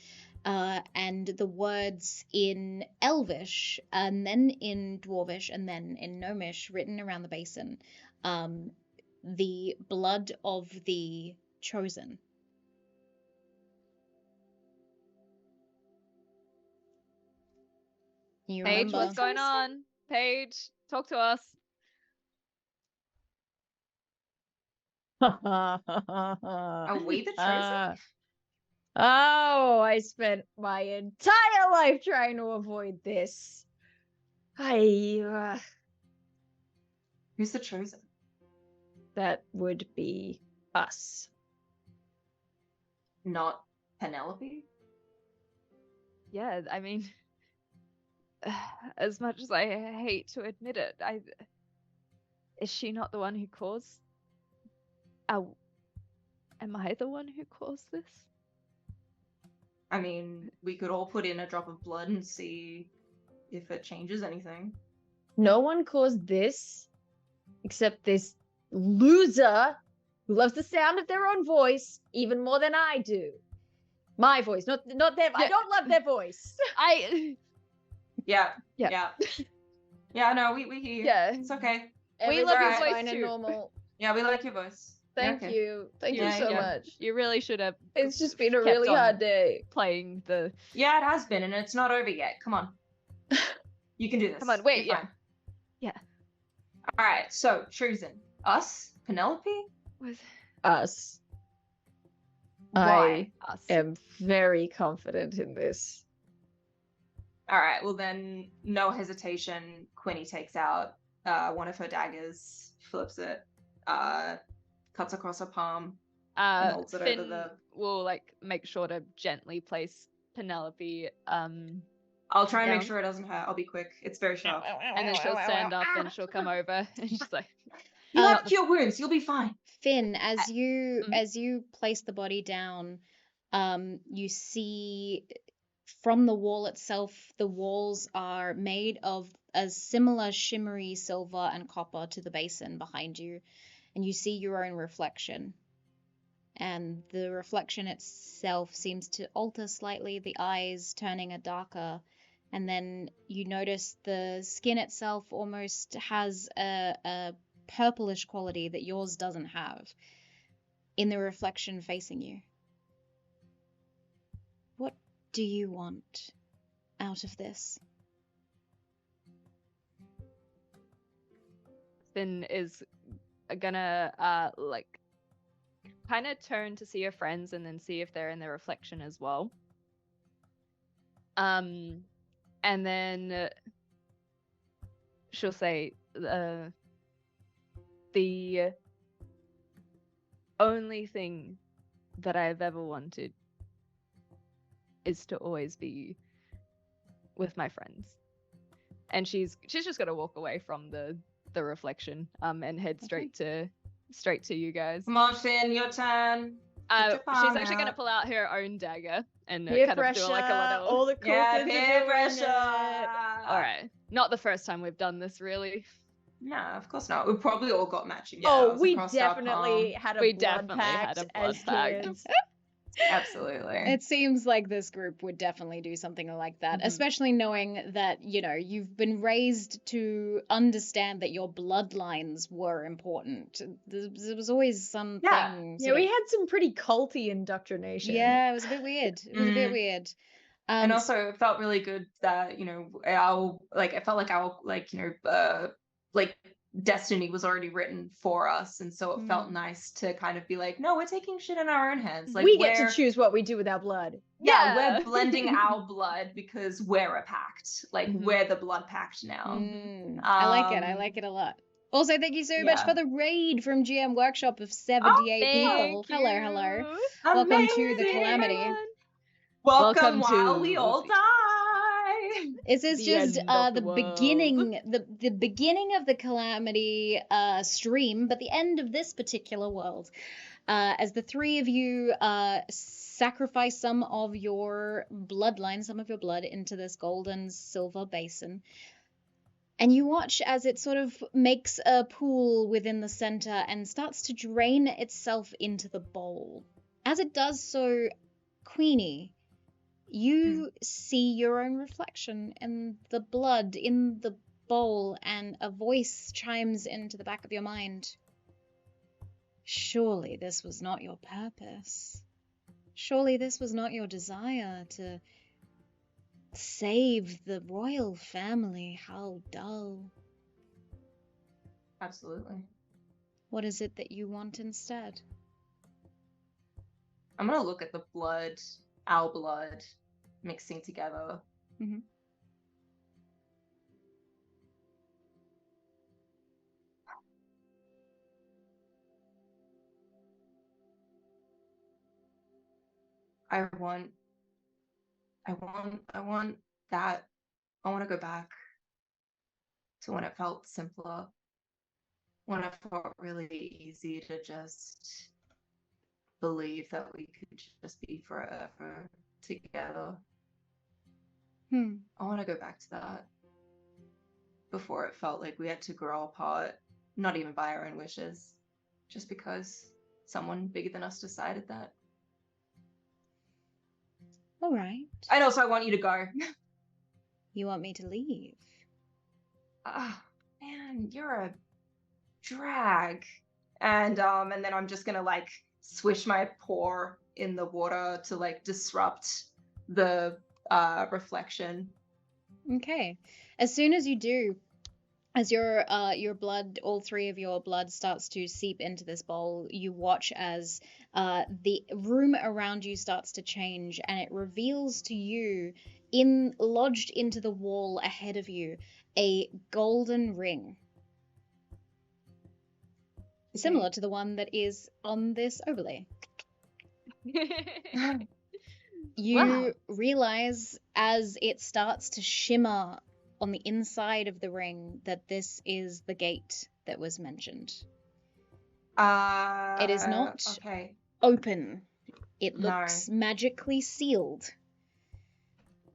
S1: And the words in Elvish, and then in Dwarvish, and then in Gnomish written around the basin. The blood of the chosen. You
S4: Paige,
S1: remember?
S4: what's going on? Paige, talk to us.
S2: Are we the chosen?
S3: Oh, I spent my entire life trying to avoid this.
S2: Who's the chosen?
S3: That would be Us.
S2: Not Penelope?
S4: Yeah, I mean, as much as I hate to admit it, is she not the one who caused? Am I the one who caused this?
S2: I mean, we could all put in a drop of blood and see if it changes anything.
S3: No one caused this except this loser who loves the sound of their own voice even more than I do. My voice, not their. I don't love their voice.
S2: Yeah.
S4: Yeah.
S2: Yeah, no, we hear you.
S4: Yeah.
S2: It's okay.
S4: We love your
S3: Everything's
S4: voice
S3: fine and
S4: too.
S3: normal.
S2: Yeah, we like your voice.
S3: Thank
S2: Okay.
S3: you. Thank you
S2: Yeah,
S3: so
S2: yeah.
S3: much.
S4: You really should have
S3: It's just been a
S4: kept
S3: really
S4: on
S3: hard day.
S4: playing the.
S2: Yeah, it has been, and it's not over yet. Come on. You can do this.
S4: Come on, wait,
S2: You're
S4: yeah.
S2: fine.
S4: Yeah.
S2: All right, so chosen. Us? Penelope?
S4: Was
S3: Us.
S2: Why?
S3: I
S4: us.
S3: am very confident in this.
S2: All right, well then, no hesitation. Quinny takes out one of her daggers, flips it, cuts across her palm, and holds it
S4: Finn
S2: over the.
S4: will like make sure to gently place Penelope.
S2: I'll try and make
S4: down.
S2: sure it doesn't hurt. I'll be quick. It's very sharp.
S4: And then she'll stand up and she'll come over and she's like,
S2: You have cure wounds. You'll be fine.
S1: Finn, as you
S4: mm.
S1: as you place the body down, you see from the wall itself, the walls are made of a similar shimmery silver and copper to the basin behind you, and you see your own reflection. And the reflection itself seems to alter slightly, the eyes turning a darker, and then you notice the skin itself almost has a purplish quality that yours doesn't have in the reflection facing you. What do you want out of this?
S4: Finn is gonna like kind of turn to see her friends and then see if they're in the reflection as well. And then she'll say, the only thing that I've ever wanted is to always be with my friends. And she's just gonna walk away from the reflection and head straight to you guys.
S2: Come on, Finn, your turn.
S4: She's
S2: your palm
S4: actually gonna
S2: out.
S4: pull out her own dagger and
S3: Peer
S4: kind
S3: pressure.
S4: of do like a little.
S3: All the cool
S2: Yeah,
S3: kids are
S2: peer
S3: doing
S2: pressure.
S3: it.
S4: All right, not the first time we've done this, really.
S2: No, of course not. We probably all got matching.
S3: Oh,
S2: spells
S3: we
S2: across our
S3: definitely
S2: palm.
S3: had a
S4: We
S3: blood
S4: definitely had
S3: pact
S4: a blood
S3: as
S4: pact.
S3: kids.
S2: Absolutely.
S1: It seems like this group would definitely do something like that,
S4: Mhm.
S1: especially knowing that, you know, you've been raised to understand that your bloodlines were important. There was always something.
S2: Yeah.
S3: Yeah, we had some pretty culty indoctrination.
S1: Yeah, it was a bit weird. It was a bit
S2: Mhm.
S1: weird.
S2: And also, it felt really good that, you know, it felt like our, like, you know, like, destiny was already written for us. And so it felt nice to kind of be like, no, we're taking shit in our own hands. Like,
S3: we get to choose what we do with our blood.
S2: Yeah,
S4: Yeah.
S2: we're blending our blood because we're a pact. Like,
S4: Mhm.
S2: we're the blood pact now.
S1: I like it. I
S2: Um,
S1: like it a lot. Also, thank you so much
S2: yeah.
S1: for the raid from GM Workshop of 78 people.
S4: Thank
S1: Hello,
S4: you.
S1: hello. Welcome to the
S2: Amazing.
S1: Calamity.
S2: Welcome
S4: Welcome
S2: while
S4: to
S2: we all
S4: the-
S2: die.
S1: This is
S4: The
S1: just
S4: end of
S1: the
S4: the world.
S1: beginning, the beginning of the Calamity stream, but the end of this particular world. As the three of you sacrifice some of your bloodline, some of your blood into this golden silver basin. And you watch as it sort of makes a pool within the center and starts to drain itself into the bowl. As it does so, Queenie, you see your own reflection in the blood in the bowl, and a voice chimes into the back of your mind. Surely this was not your purpose. Surely this was not your desire to save the royal family. How dull.
S2: Absolutely.
S1: What is it that you want instead?
S2: I'm gonna look at the blood, our blood, mixing together.
S1: Mhm.
S2: I want that. I want to go back to when it felt simpler, when it felt really easy to just believe that we could just be forever together. I want to go back to that. Before it felt like we had to grow apart, not even by our own wishes, just because someone bigger than us decided that.
S1: All right.
S2: And also, I want you to go.
S1: You want me to leave?
S2: Ah, man, you're a drag. And then I'm just gonna like swish my paw in the water to like disrupt the reflection.
S1: Okay. As soon as you do, as your blood, all three of your blood starts to seep into this bowl, you watch as the room around you starts to change, and it reveals to you, lodged into the wall ahead of you, a golden ring. Similar to the one that is on this overlay. You realize as it starts to shimmer on the inside of the ring that this is the gate that was mentioned. It is not open. It looks magically sealed.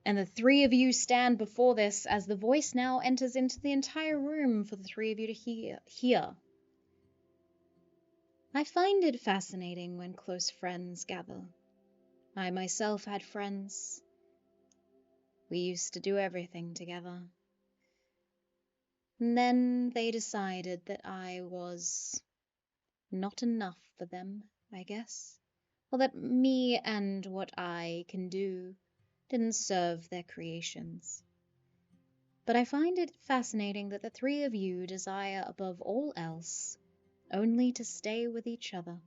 S1: And the three of you stand before this as the voice now enters into the entire room for the three of you to hear. I find it fascinating when close friends gather. I myself had friends. We used to do everything together. And then they decided that I was not enough for them, I guess. Or that me and what I can do didn't serve their creations. But I find it fascinating that the three of you desire above all else only to stay with each other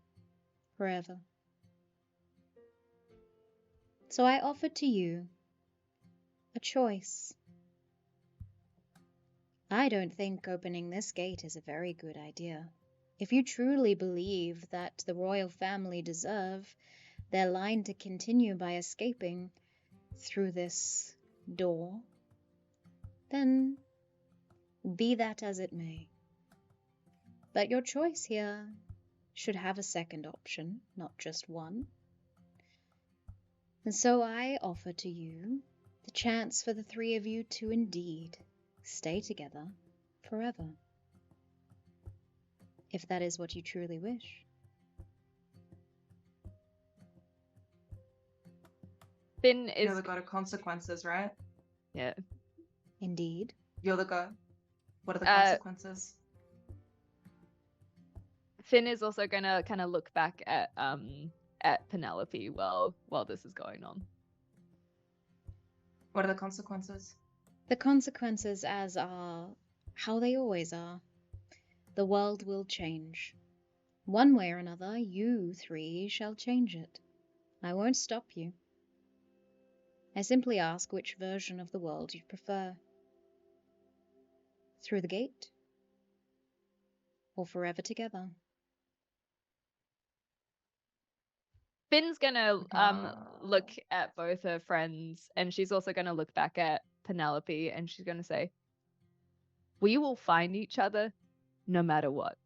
S1: forever. So I offer to you a choice. I don't think opening this gate is a very good idea. If you truly believe that the royal family deserve their line to continue by escaping through this door, then be that as it may. But your choice here should have a second option, not just one. And so I offer to you the chance for the three of you to indeed stay together forever, if that is what you truly wish.
S4: Finn is...
S2: You're the god of consequences, right?
S4: Yeah.
S1: Indeed.
S2: You're the god. What are the consequences?
S4: Finn is also gonna kind of look back at Penelope while this is going on.
S2: What are the consequences?
S1: The consequences as are how they always are. The world will change. One way or another, you three shall change it. I won't stop you. I simply ask which version of the world you prefer. Through the gate? Or forever together?
S4: Finn's gonna look at both her friends, and she's also gonna look back at Penelope, and she's gonna say, "We will find each other no matter what."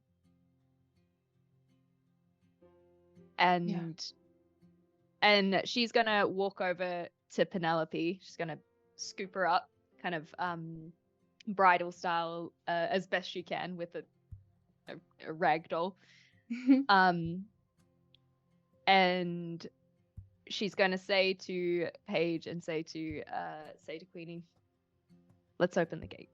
S4: And she's gonna walk over to Penelope. She's gonna scoop her up, kind of bridal style, as best she can with a rag doll. And she's going to say to Paige and say to Queenie, "Let's open the gate."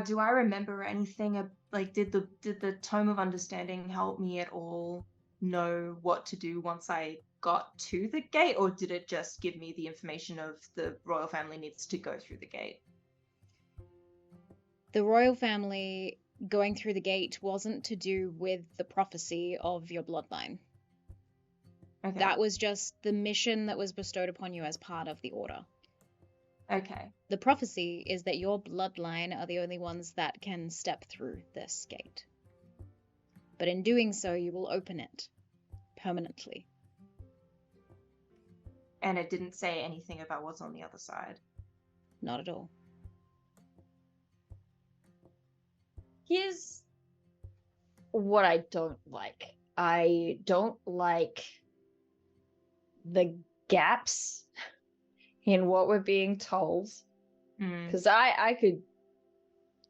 S2: Do I remember anything? Like, did the Tome of Understanding help me at all know what to do once I got to the gate, or did it just give me the information of the royal family needs to go through the gate?
S1: The royal family going through the gate wasn't to do with the prophecy of your bloodline.
S2: Okay.
S1: That was just the mission that was bestowed upon you as part of the order.
S2: Okay.
S1: The prophecy is that your bloodline are the only ones that can step through this gate. But in doing so, you will open it permanently.
S2: And it didn't say anything about what's on the other side.
S1: Not at all.
S3: Here's what I don't like. I don't like the gaps in what we're being told. Because I could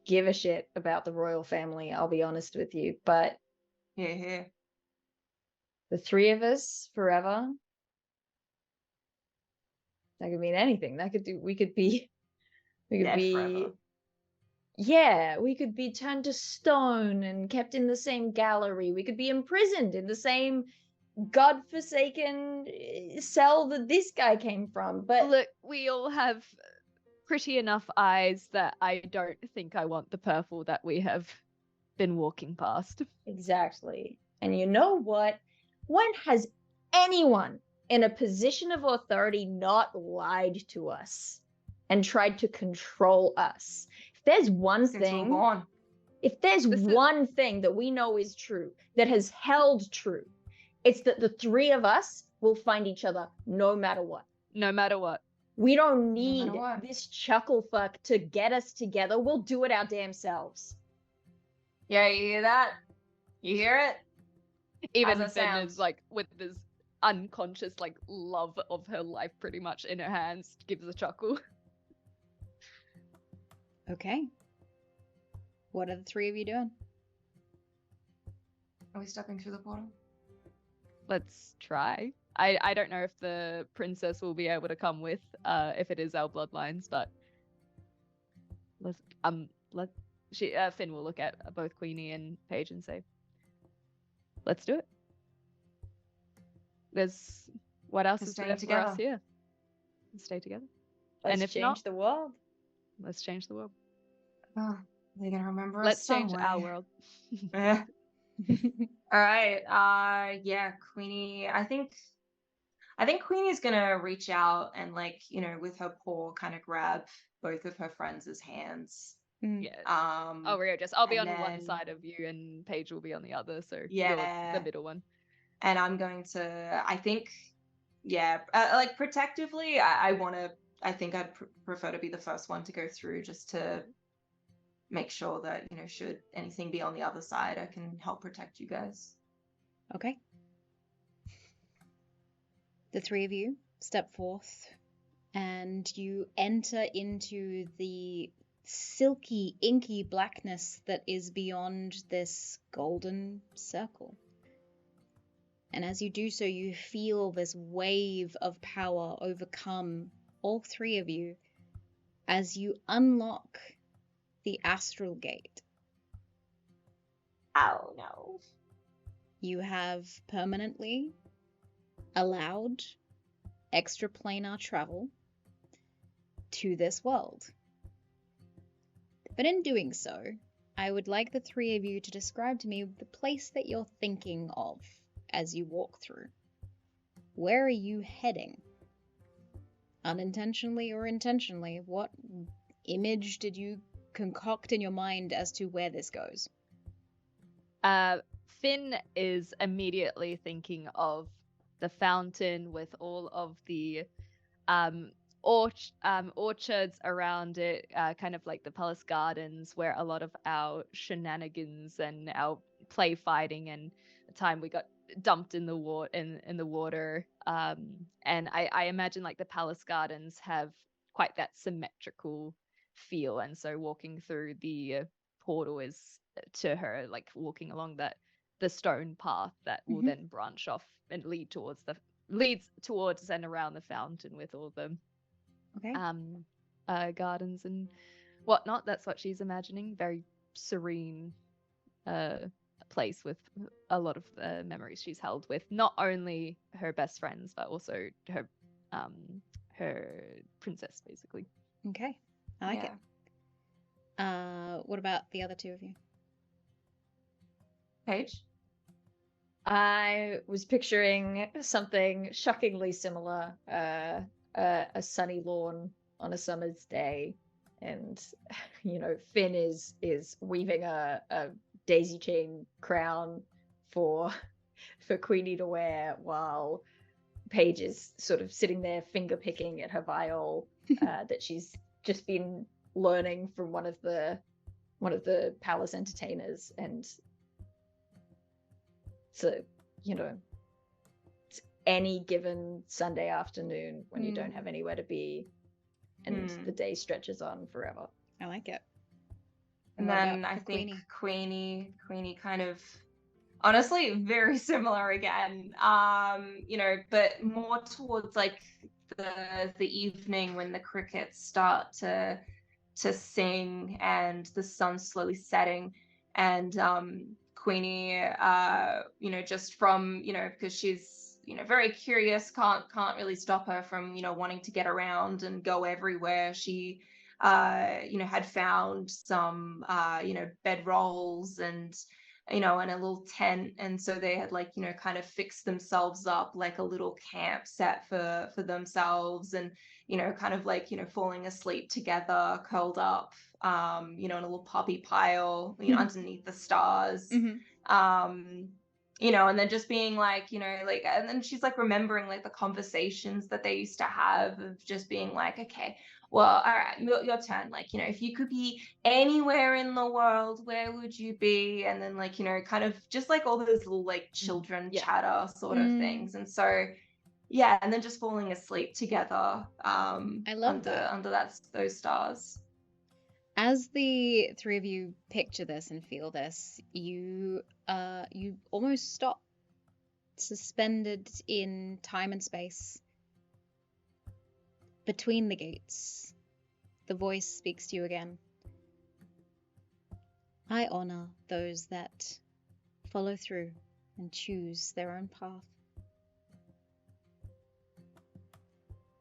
S3: give a shit about the royal family, I'll be honest with you. But
S2: Yeah.
S3: the three of us forever, that could mean anything. We could be
S2: Forever.
S3: yeah, we could be turned to stone and kept in the same gallery. We could be imprisoned in the same godforsaken cell that this guy came from. But
S4: Look, we all have pretty enough eyes that I don't think I want the purple that we have been walking past.
S3: exactly. And you know what? When has anyone in a position of authority not lied to us and tried to control us? If there's one
S2: Since we're
S3: thing,
S2: born.
S3: if there's one thing that we know is true, that has held true, it's that the three of us will find each other no matter what.
S4: No matter what.
S3: We don't
S2: No
S3: need
S2: matter what.
S3: this chuckle fuck to get us together. We'll do it our damn selves.
S2: Yeah, you hear that? You hear it?
S4: Even
S2: How's
S4: Finn
S2: that
S4: is
S2: sound?
S4: like with this unconscious like love of her life pretty much in her hands, gives a chuckle.
S1: Okay. What are the three of you doing?
S2: Are we stepping through the portal?
S4: Let's try. I don't know if the princess will be able to come with if it is our bloodlines, but Finn will look at both Queenie and Paige and say, "Let's do it." There's what else
S2: To
S4: is
S2: stay
S4: there for us
S2: together.
S4: here? Let's stay together.
S3: Let's
S4: And if
S3: change
S4: not-
S3: the world.
S4: Let's change the world.
S2: Oh, they're gonna remember us
S4: Let's change
S2: some
S4: our
S2: way.
S4: world.
S2: Yeah. All right. Yeah, Queenie. I think Queenie's gonna reach out and with her paw kind of grab both of her friends' hands.
S4: Yeah.
S2: Oh,
S4: I'll be
S2: and
S4: on one
S2: then-
S4: side of you and Paige will be on the other, so
S2: Yeah.
S4: you're the middle one.
S2: And I'm going to, I think, protectively, I think I'd prefer to be the first one to go through just to make sure that, should anything be on the other side, I can help protect you guys.
S1: Okay. The three of you step forth and you enter into the silky, inky blackness that is beyond this golden circle. And as you do so, you feel this wave of power overcome all three of you as you unlock the astral gate.
S2: Oh, no.
S1: You have permanently allowed extraplanar travel to this world. But in doing so, I would like the three of you to describe to me the place that you're thinking of as you walk through. Where are you heading? Unintentionally or intentionally, what image did you concoct in your mind as to where this goes?
S4: Finn is immediately thinking of the fountain with all of the orchards around it, kind of like the palace gardens where a lot of our shenanigans and our play fighting and the time we got dumped in the water and I imagine like the palace gardens have quite that symmetrical feel, and so walking through the portal is to her like walking along the stone path that will then branch off and leads towards and around the fountain with all the gardens and whatnot. That's what she's imagining. Very serene place with a lot of the memories she's held with not only her best friends but also her princess, basically.
S1: Okay, I like it. What about the other two of you?
S2: Paige?
S3: I was picturing something shockingly similar, a sunny lawn on a summer's day, and Finn is weaving a daisy chain crown for for Queenie to wear while Paige is sort of sitting there finger picking at her viol that she's just been learning from one of the palace entertainers. And so, you know, it's any given Sunday afternoon when you don't have anywhere to be and the day stretches on forever.
S1: I like it.
S2: And then I think Queenie kind of, honestly, very similar again. You know, but more towards like the evening when the crickets start to sing and the sun's slowly setting, and Queenie, you know, just from, you know, because she's, you know, very curious, can't really stop her from, you know, wanting to get around and go everywhere. She you know, had found some you know, bedrolls and, you know, and a little tent, and so they had, like, you know, kind of fixed themselves up like a little camp set for themselves, and, you know, kind of like, you know, falling asleep together, curled up, you know, in a little puppy pile, you know, underneath the stars. You know, and then just being like, you know, like, and then she's like remembering like the conversations that they used to have of just being like, okay, well, all right, your turn. Like, you know, if you could be anywhere in the world, where would you be? And then, like, you know, kind of just like all those little like children chatter sort of things. And so, yeah, and then just falling asleep together.
S1: I love
S2: under those stars.
S1: As the three of you picture this and feel this, you almost stop, suspended in time and space. Between the gates, the voice speaks to you again. I honor those that follow through and choose their own path.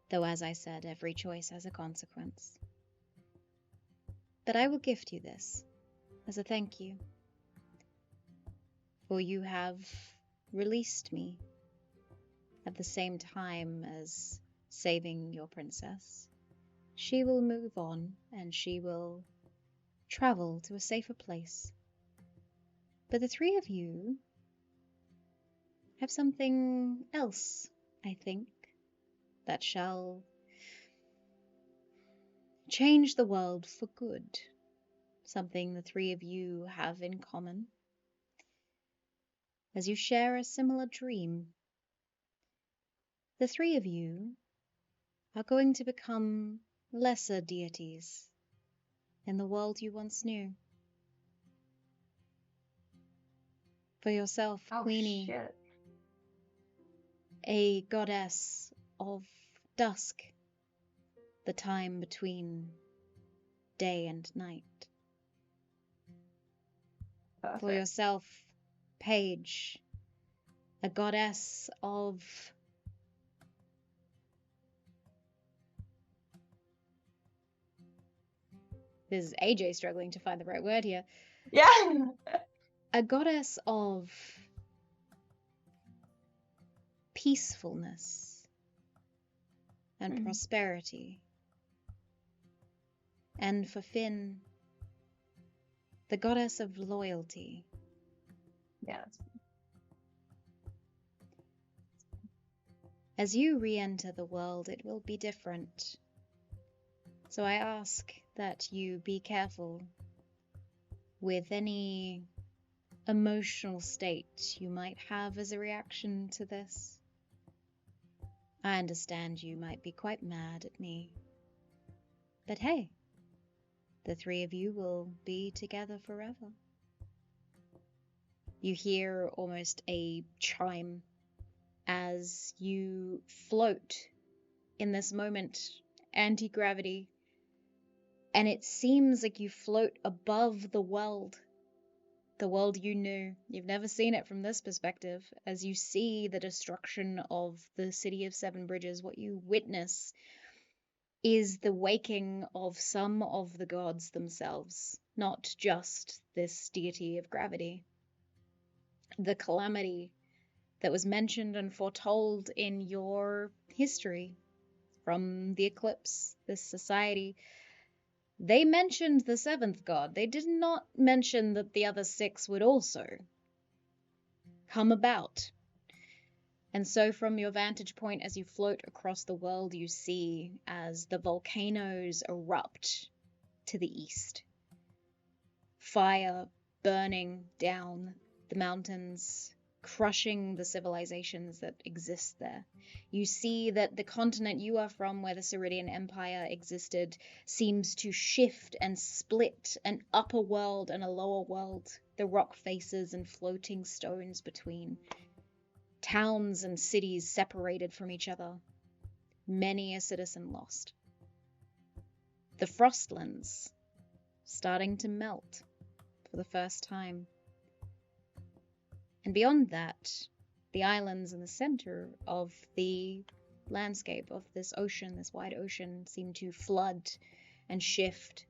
S1: Though, as I said, every choice has a consequence. But I will gift you this as a thank you, for you have released me at the same time as saving your princess. She will move on and she will travel to a safer place. But the three of you have something else, I think, that shall change the world for good. Something the three of you have in common, as you share a similar dream. The three of you are going to become lesser deities in the world you once knew. For yourself, Queenie,
S2: shit.
S1: a goddess of dusk, the time between day and night.
S2: Perfect.
S1: For yourself, Paige, a goddess of this is AJ struggling to find the right word here.
S2: Yeah.
S1: A goddess of peacefulness and prosperity. And for Finn, the goddess of loyalty.
S2: Yeah.
S1: As you re-enter the world, it will be different. So I ask that you be careful with any emotional state you might have as a reaction to this. I understand you might be quite mad at me. But hey, the three of you will be together forever. You hear almost a chime as you float in this moment, anti-gravity, and it seems like you float above the world you knew. You've never seen it from this perspective. As you see the destruction of the city of Seven Bridges, what you witness is the waking of some of the gods themselves, not just this deity of gravity. The calamity that was mentioned and foretold in your history from the eclipse, this society. They mentioned the seventh god. They did not mention that the other six would also come about. And so from your vantage point as you float across the world, you see as the volcanoes erupt to the east. Fire burning down the mountains, crushing the civilizations that exist there. You see that the continent you are from, where the Ceridian Empire existed, seems to shift and split, an upper world and a lower world, the rock faces and floating stones between. Towns and cities separated from each other, many a citizen lost. The Frostlands starting to melt for the first time. And beyond that, the islands in the center of the landscape of this ocean, this wide ocean, seem to flood and shift,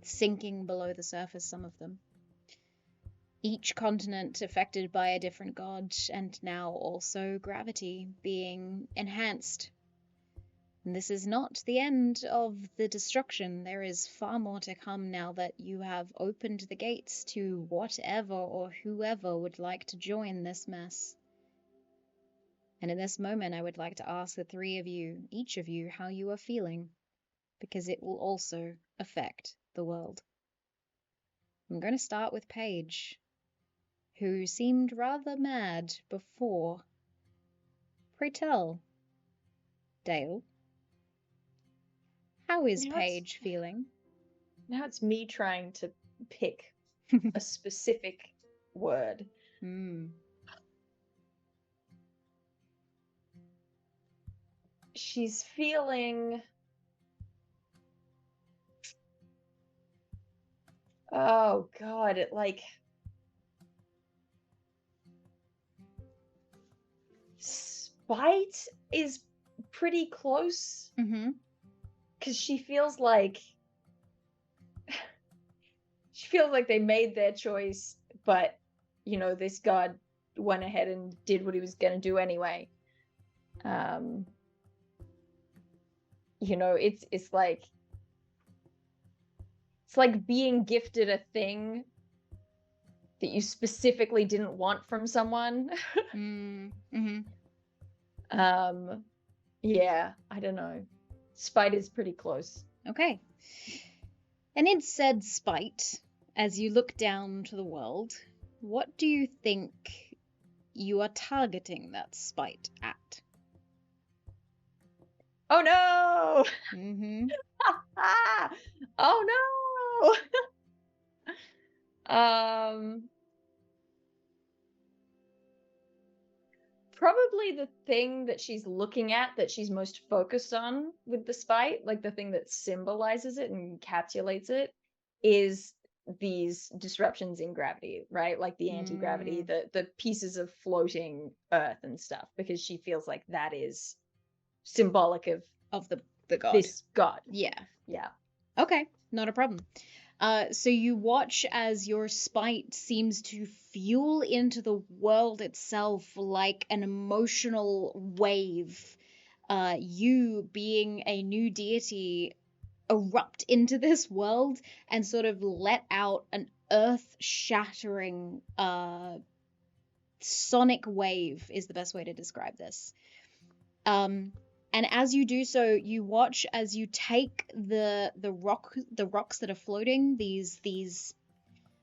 S1: sinking below the surface, some of them. Each continent affected by a different god, and now also gravity being enhanced. And this is not the end of the destruction. There is far more to come now that you have opened the gates to whatever or whoever would like to join this mess. And in this moment, I would like to ask the three of you, each of you, how you are feeling, because it will also affect the world. I'm going to start with Paige, who seemed rather mad before. Pray tell, Dale, how is Paige feeling?
S3: Now it's me trying to pick a specific word. She's feeling... Oh, God, it like... Spite is pretty close. Because she feels like they made their choice, but you know, this god went ahead and did what he was gonna do anyway. You know, it's like being gifted a thing that you specifically didn't want from someone. Yeah, I don't know. Spite is pretty close.
S1: Okay. And in said spite, as you look down to the world, what do you think you are targeting that spite at?
S3: Oh no! Oh no! Probably the thing that she's looking at, that she's most focused on with the spite, like the thing that symbolizes it and encapsulates it, is these disruptions in gravity, right? Like the anti-gravity, the pieces of floating earth and stuff, because she feels like that is symbolic of
S1: the god.
S3: This god.
S1: Yeah.
S3: Yeah.
S1: Okay, not a problem. So you watch as your spite seems to fuel into the world itself like an emotional wave. You, being a new deity, erupt into this world and sort of let out an earth-shattering sonic wave is the best way to describe this. And as you do so, you watch as you take the rocks that are floating, these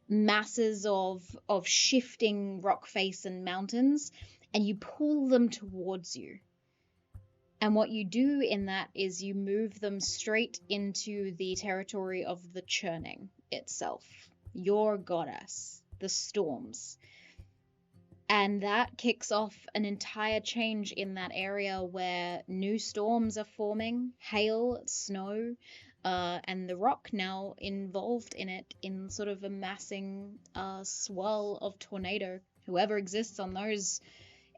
S1: masses of shifting rock face and mountains, and you pull them towards you. And what you do in that is you move them straight into the territory of the churning itself, your goddess, the storms. And that kicks off an entire change in that area where new storms are forming, hail, snow, and the rock now involved in it in sort of a massing swirl of tornado. Whoever exists on those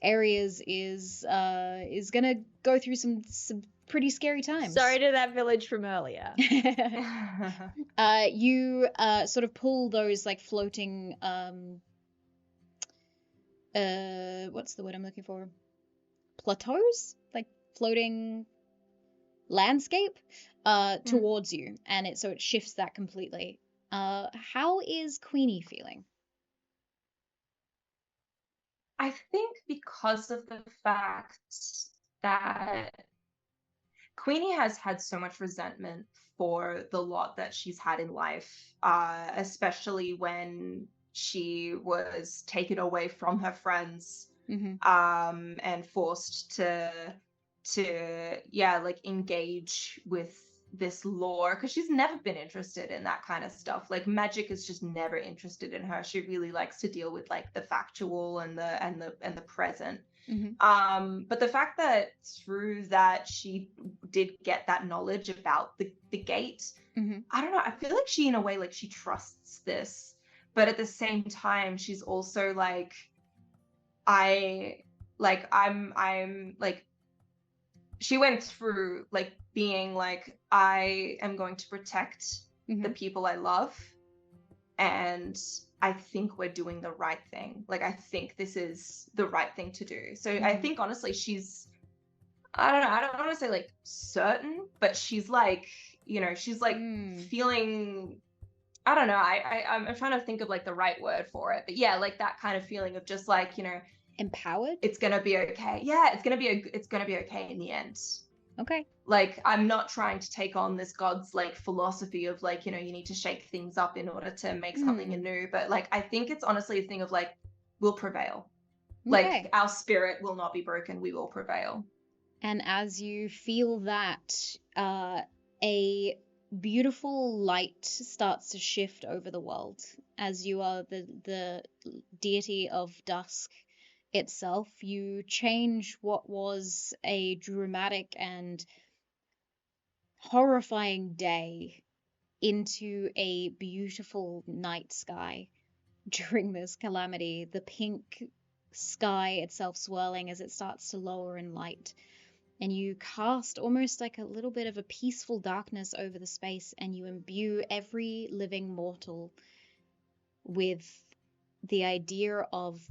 S1: areas is gonna go through some pretty scary times.
S3: Sorry to that village from earlier.
S1: You sort of pull those like floating what's the word I'm looking for? Plateaus? Like floating landscape towards you, and it shifts that completely. How is Queenie feeling?
S2: I think because of the fact that Queenie has had so much resentment for the lot that she's had in life, especially when she was taken away from her friends, and forced to like engage with this lore, because she's never been interested in that kind of stuff. Like magic is just never interested in her. She really likes to deal with like the factual and the present. But the fact that through that she did get that knowledge about the gate, I don't know, I feel like she, in a way, like she trusts this, but at the same time she's also like, I'm like, she went through like being like, I am going to protect the people I love, and I think we're doing the right thing. Like, I think this is the right thing to do. So I think honestly she's, I don't know, I don't want to say like certain, but she's like, you know, she's like feeling, I don't know, I'm trying to think of like the right word for it, but yeah, like that kind of feeling of just like, you know,
S1: Empowered?
S2: it's gonna be okay. Yeah, it's gonna be okay in the end.
S1: Okay.
S2: Like, I'm not trying to take on this god's like philosophy of like, you know, you need to shake things up in order to make something anew. But like, I think it's honestly a thing of like, we'll prevail.
S1: Okay.
S2: Like, our spirit will not be broken. We will prevail.
S1: And as you feel that, a beautiful light starts to shift over the world. As you are the deity of dusk itself, you change what was a dramatic and horrifying day into a beautiful night sky during this calamity, the pink sky itself swirling as it starts to lower in light. And you cast almost like a little bit of a peaceful darkness over the space, and you imbue every living mortal with the idea of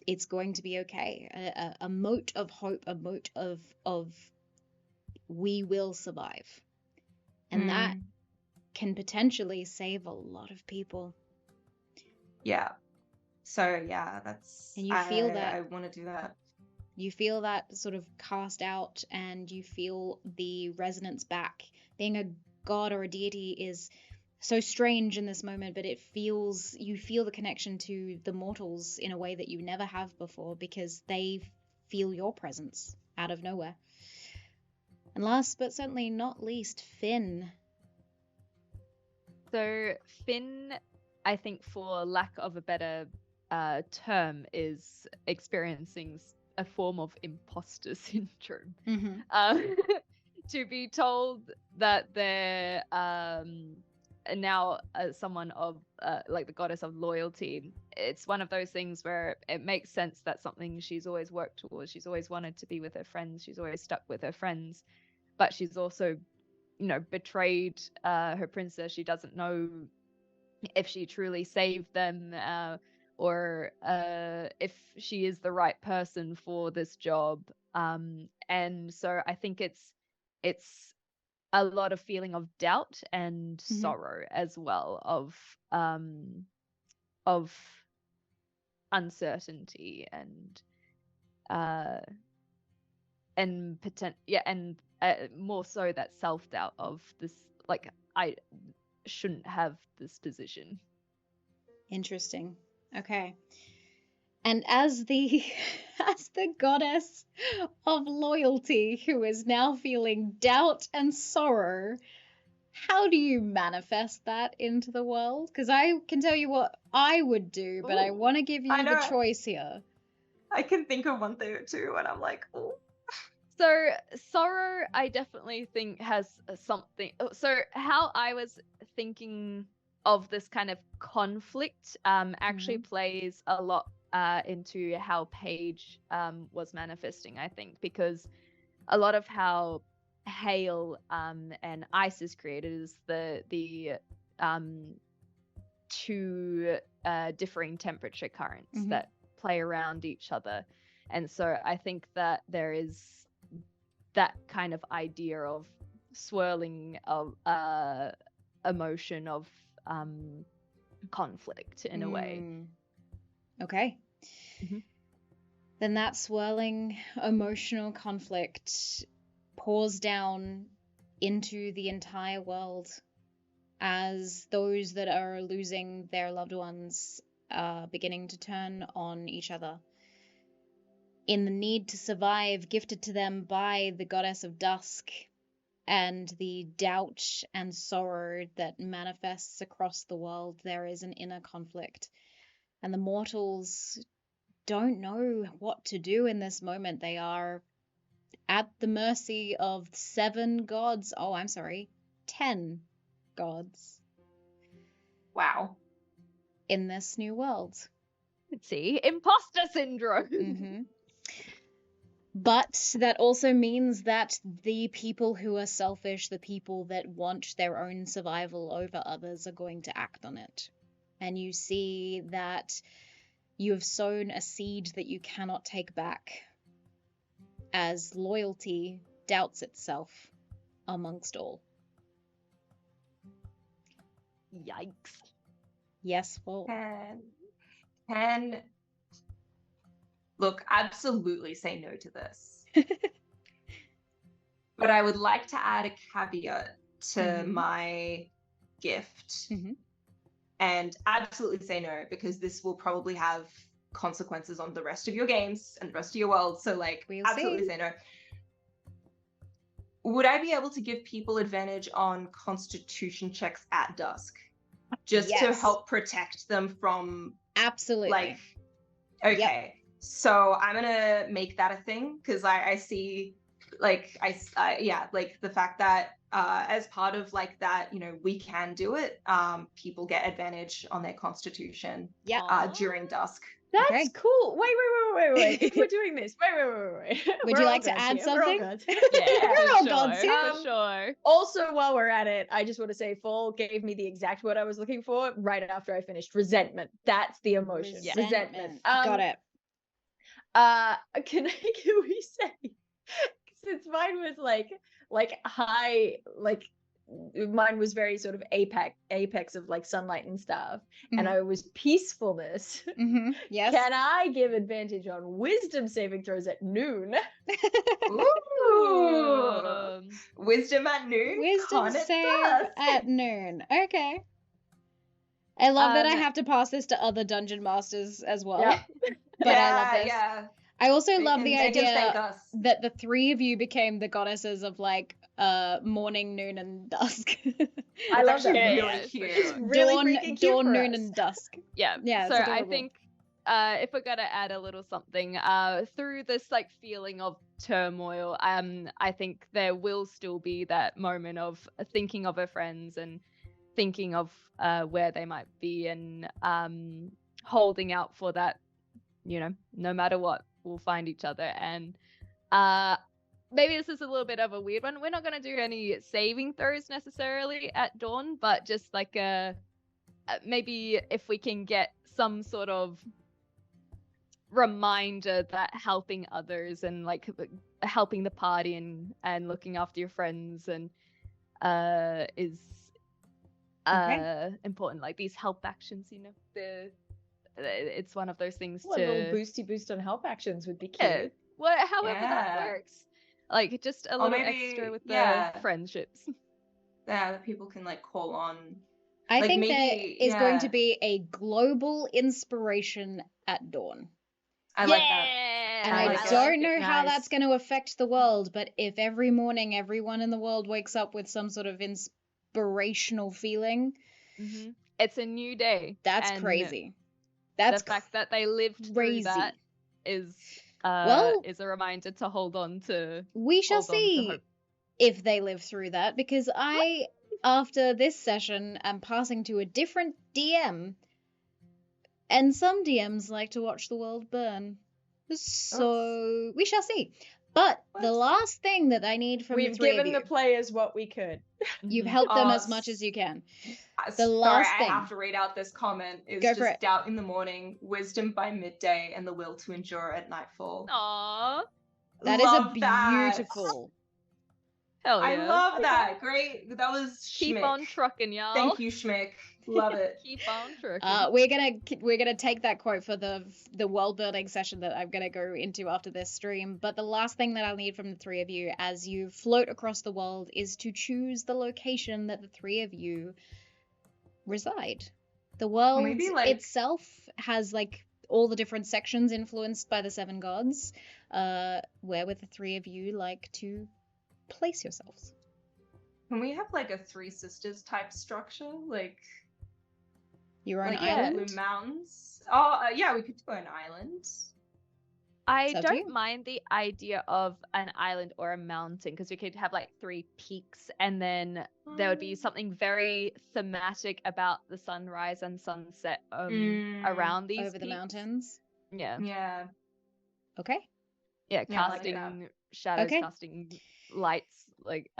S1: it's going to be okay, a mote of hope, a mote of we will survive. And that can potentially save a lot of people.
S2: Yeah. So yeah, that's,
S1: and you feel that
S2: I want to do that.
S1: You feel that sort of cast out, and you feel the resonance back. Being a god or a deity is so strange in this moment, but you feel the connection to the mortals in a way that you never have before, because they feel your presence out of nowhere. And last but certainly not least, Finn.
S4: So Finn, I think for lack of a better term, is experiencing a form of imposter syndrome. To be told that they're now someone of like the goddess of loyalty, it's one of those things where it makes sense that something she's always worked towards. She's always wanted to be with her friends. She's always stuck with her friends, but she's also, you know, betrayed her princess. She doesn't know if she truly saved them, or if she is the right person for this job. And so I think it's a lot of feeling of doubt and sorrow as well, of uncertainty and more so that self-doubt of this, like, I shouldn't have this position.
S1: Interesting. Okay. And as the goddess of loyalty, who is now feeling doubt and sorrow, how do you manifest that into the world? Because I can tell you what I would do, but I want to give you the choice here.
S2: I can think of one thing or two, and I'm like, oh.
S4: So sorrow, I definitely think has something. So how I was thinking of this kind of conflict actually plays a lot into how Paige was manifesting, I think, because a lot of how hail and ice is created is the two differing temperature currents that play around each other. And so I think that there is that kind of idea of swirling of emotion of conflict in a way.
S1: Okay. then that swirling emotional conflict pours down into the entire world as those that are losing their loved ones are beginning to turn on each other. In the need to survive gifted to them by the goddess of dusk, and the doubt and sorrow that manifests across the world, there is an inner conflict. And the mortals don't know what to do in this moment. They are at the mercy of 7 gods. Oh, I'm sorry, 10 gods
S2: Wow.
S1: in this new world.
S4: Let's see, imposter syndrome.
S1: Mm-hmm. But that also means that the people who are selfish, the people that want their own survival over others, are going to act on it. And you see that you have sown a seed that you cannot take back, as loyalty doubts itself amongst all.
S4: Yikes.
S1: Yes, well,
S2: Can look, absolutely say no to this. But I would like to add a caveat to
S1: Mhm.
S2: my gift.
S1: Mhm.
S2: And absolutely say no, because this will probably have consequences on the rest of your games and the rest of your world. So, like,
S1: We'll
S2: absolutely
S1: see.
S2: say no. Would I be able to give people advantage on constitution checks at dusk? Just to
S1: Yes.
S2: help protect them from,
S1: absolutely.
S2: like, okay. So I'm gonna make that a thing, because I see, like, yeah, like the fact that as part of like that, you know, we can do it. People get advantage on their constitution
S1: Yeah.
S2: during dusk.
S3: That's
S1: Okay.
S3: cool. Wait. If we're doing this, wait.
S1: Would
S3: We're
S1: you
S3: all
S1: like to
S3: gods
S1: add
S3: here. We're all
S1: something?
S3: gods.
S4: Yeah,
S1: We're
S4: for
S1: all
S4: sure.
S1: gods here.
S4: For sure.
S3: Also, while we're at it, I just want to say Fall gave me the exact word I was looking for right after I finished. Resentment. That's the emotion.
S4: Yeah.
S3: Resentment.
S1: Got it.
S3: Can we say, since mine was like high, like mine was very sort of apex of like sunlight and stuff, and
S1: Mhm.
S3: I was peacefulness.
S1: Mm-hmm. Yes.
S3: Can I give advantage on wisdom saving throws at noon?
S2: Ooh. Wisdom at noon.
S1: Wisdom
S2: Con at
S1: save
S2: dusk.
S1: at noon. Okay. I love that I
S4: Um,
S1: have to pass this to other dungeon masters as well.
S3: Yep.
S1: But I love this.
S2: Yeah.
S1: I also
S2: They
S1: love
S2: can-
S1: the
S2: they can thank
S1: idea
S2: us.
S1: that the 3 of you became the goddesses of like morning, noon, and dusk.
S3: I
S2: It's
S3: love
S2: actually
S3: that.
S2: really
S4: for
S2: cute.
S3: It's really
S1: dawn,
S3: freaking cute
S1: dawn,
S3: for
S1: noon,
S3: us.
S1: and dusk.
S4: Yeah.
S1: Yeah, it's
S4: So I
S1: adorable.
S4: think if we're gonna add a little something through this like feeling of turmoil, I think there will still be that moment of thinking of her friends and thinking of where they might be, and holding out for that, you know, no matter what, we'll find each other. And maybe this is a little bit of a weird one. We're not going to do any saving throws necessarily at dawn, but just like maybe if we can get some sort of reminder that helping others and like helping the party and looking after your friends and is important. Like these help actions, you know, it's one of those things
S3: Well, a little boosty boost on help actions would be cute.
S4: Yeah, however that
S2: Yeah.
S4: works. Like just a
S2: Or
S4: little
S2: maybe-
S4: extra with the
S2: yeah.
S4: friendships.
S2: Yeah, that people can like call on.
S1: I
S2: Like,
S1: think
S2: maybe-
S1: there is going to
S2: yeah.
S1: be a global inspiration at dawn.
S2: I like that.
S1: And
S2: I
S1: I
S2: like it.
S1: don't know how
S3: Nice.
S1: that's going to affect the world, but if every morning everyone in the world wakes up with some sort of inspirational feeling,
S4: Mm-hmm. It's a new day.
S1: that's
S4: and
S1: crazy. That's
S4: the fact that they lived
S1: crazy.
S4: through that is
S1: Well-
S4: is a reminder to hold on to.
S1: we shall
S4: hold on to
S1: see
S4: hope.
S1: if they live through that, because I, after this session, am passing to a different DM, and some DMs like to watch the world burn. So we shall see. But the
S2: What?
S1: last thing that I need from
S3: We've
S1: the 3 of
S3: given
S1: you,
S3: the players what we could.
S1: you've
S4: Mhm.
S1: helped them
S2: Oh,
S1: as much as you can. The
S2: Sorry,
S1: last
S2: I
S1: thing.
S2: have to read out this comment. Is
S1: Go
S2: just
S1: for it.
S2: doubt in the morning, wisdom by midday, and the will to endure at nightfall.
S4: Aw,
S1: That is
S2: Love
S1: a
S2: that.
S1: beautiful.
S4: hell yeah!
S2: I love that. Great. That was
S4: Keep
S2: Schmick.
S4: on trucking, y'all.
S2: Thank you, Schmick. Love it.
S4: Keep on trucking.
S1: We're gonna take that quote for the world building session that I'm gonna go into after this stream. But the last thing that I'll need from the three of you as you float across the world is to choose the location that the three of you reside. The world
S2: Maybe, like-
S1: itself has like all the different sections influenced by the seven gods. Where would the three of you like to place yourselves?
S2: Can we have like a Three Sisters type structure? Like
S1: You're on
S2: like
S1: island.
S2: Blue Mountains? Oh, yeah, we could do an island.
S4: I
S1: It's up to
S4: don't
S1: you.
S4: mind the idea of an island or a mountain because we could have like 3 peaks and then there would be something very thematic about the sunrise and sunset around these
S1: Over the
S4: peaks.
S1: mountains.
S4: Yeah.
S2: Yeah.
S1: Okay.
S4: Yeah,
S2: Yeah, I like
S4: casting
S2: that.
S4: shadows,
S1: Okay.
S4: casting lights, like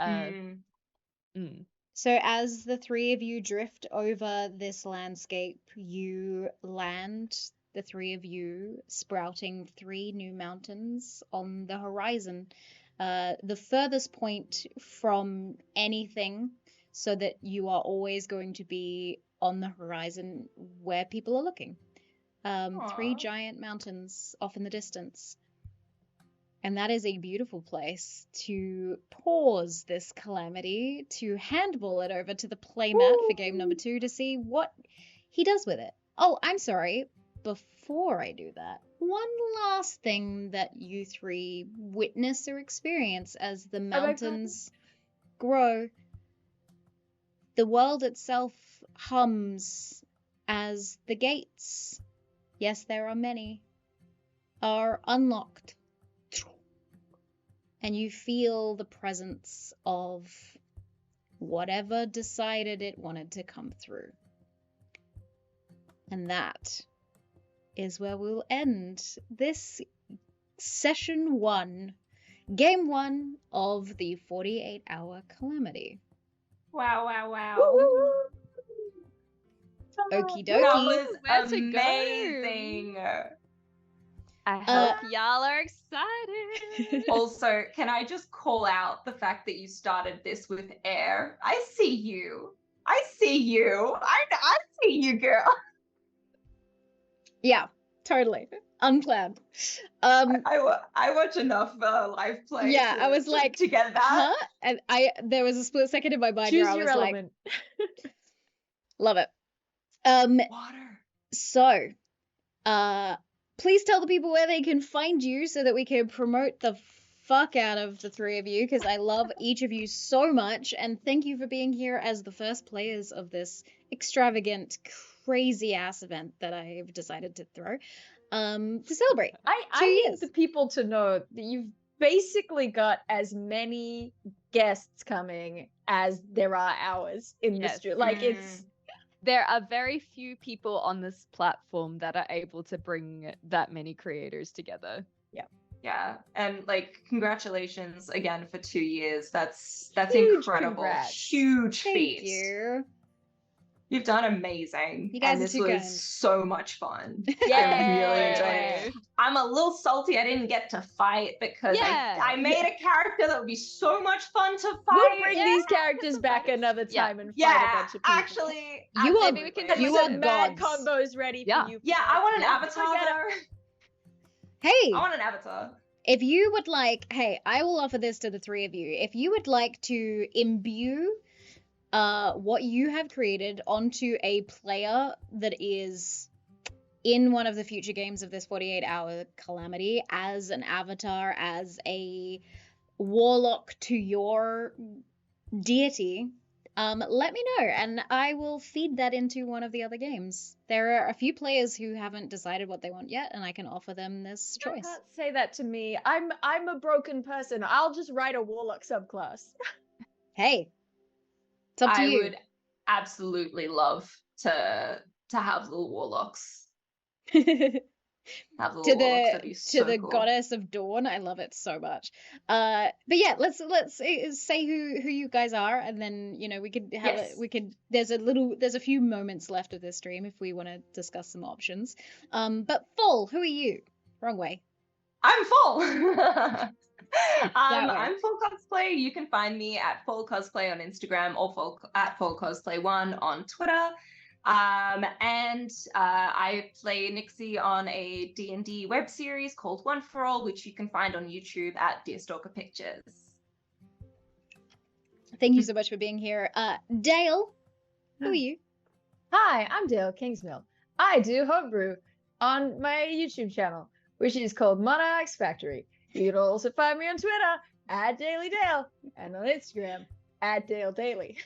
S1: So as the three of you drift over this landscape, you land, the three of you, sprouting 3 new mountains on the horizon. The furthest point from anything, so that you are always going to be on the horizon where people are looking. 3
S2: Aw.
S1: giant mountains off in the distance. And that is a beautiful place to pause this calamity, to handball it over to the playmat for game number 2 to see what he does with it. Oh, I'm sorry. Before I do that, one last thing that you 3 witness or experience as the mountains grow. The world itself hums as the gates, yes, there are many, are unlocked. And you feel the presence of whatever decided it wanted to come through. And that is where we'll end this session 1, game 1 of the 48-hour calamity.
S2: Wow, wow, wow.
S1: Okie
S2: That
S1: dokie.
S2: was
S4: Where to go?
S2: amazing.
S4: I hope y'all are excited.
S2: Also, can I just call out the fact that you started this with air? I see you. I see you. I see you, girl.
S1: Yeah, totally. Unplanned.
S2: I watch enough live play.
S1: Yeah, I was
S2: to,
S1: like,
S2: to get that.
S1: huh? And there was a split second in my mind
S3: Choose
S1: where I
S3: your
S1: was
S3: element.
S1: like, love it.
S2: Water.
S1: So, please tell the people where they can find you so that we can promote the fuck out of the 3 of you, because I love each of you so much, and thank you for being here as the first players of this extravagant, crazy ass event that I've decided to throw to celebrate.
S3: I
S1: 2
S3: need
S1: years.
S3: the people to know that you've basically got as many guests coming as there are hours in the
S4: Yes.
S3: studio. Like it's
S4: There are very few people on this platform that are able to bring that many creators together.
S2: Yeah, and like congratulations again for 2 years. That's
S3: Huge
S2: incredible.
S3: congrats.
S2: Huge
S1: Thank
S2: feat.
S1: you.
S2: You've done amazing.
S1: You guys
S2: and
S1: are
S2: this
S1: too
S2: was
S1: kind.
S2: so much fun.
S3: yeah.
S2: I really enjoyed it. I'm a little salty I didn't get to fight because
S4: Yeah.
S2: I made a character that would be so much fun to fight.
S3: We'll bring these characters back another
S4: Yeah.
S3: fight a bunch
S2: Yeah,
S3: of people.
S2: actually,
S1: You are-
S4: Maybe we can
S2: absolutely.
S4: do
S1: you
S3: Some
S1: are
S3: mad
S1: gods.
S3: combos ready
S4: Yeah.
S3: for you.
S2: Yeah, I want an
S3: Yeah,
S2: avatar
S3: forget it.
S2: though.
S1: Hey,
S2: I want an avatar.
S1: if you would like, hey, I will offer this to the 3 of you. If you would like to imbue what you have created onto a player that is in one of the future games of this 48-hour calamity as an avatar, as a warlock to your deity, let me know and I will feed that into one of the other games. There are a few players who haven't decided what they want yet, and I can offer them this
S3: You
S1: choice.
S3: can't say that to me. I'm a broken person. I'll just write a warlock subclass.
S1: Hey, it's up to
S2: I
S1: you.
S2: would absolutely love to have little warlocks. Have little
S1: to
S2: warlocks. That'd be
S1: the
S2: so
S1: the
S2: cool.
S1: goddess of dawn. I love it so much. But yeah, let's say who you guys are, and then we could have
S2: Yes.
S1: there's a few moments left of this stream if we want to discuss some options. But Full, who are you? Wrong way.
S2: I'm full.
S1: way.
S2: I'm full cosplay. You can find me at full cosplay on Instagram or at full cosplay 1 on Twitter. And I play Nixie on a D&D web series called One for All, which you can find on YouTube at Deerstalker Pictures.
S1: Thank you so much for being here. Dale, who are you?
S3: Hi, I'm Dale Kingsmill. I do homebrew on my YouTube channel, which is called Monarch's Factory. You can also find me on Twitter at DailyDale and on Instagram at DaleDaily.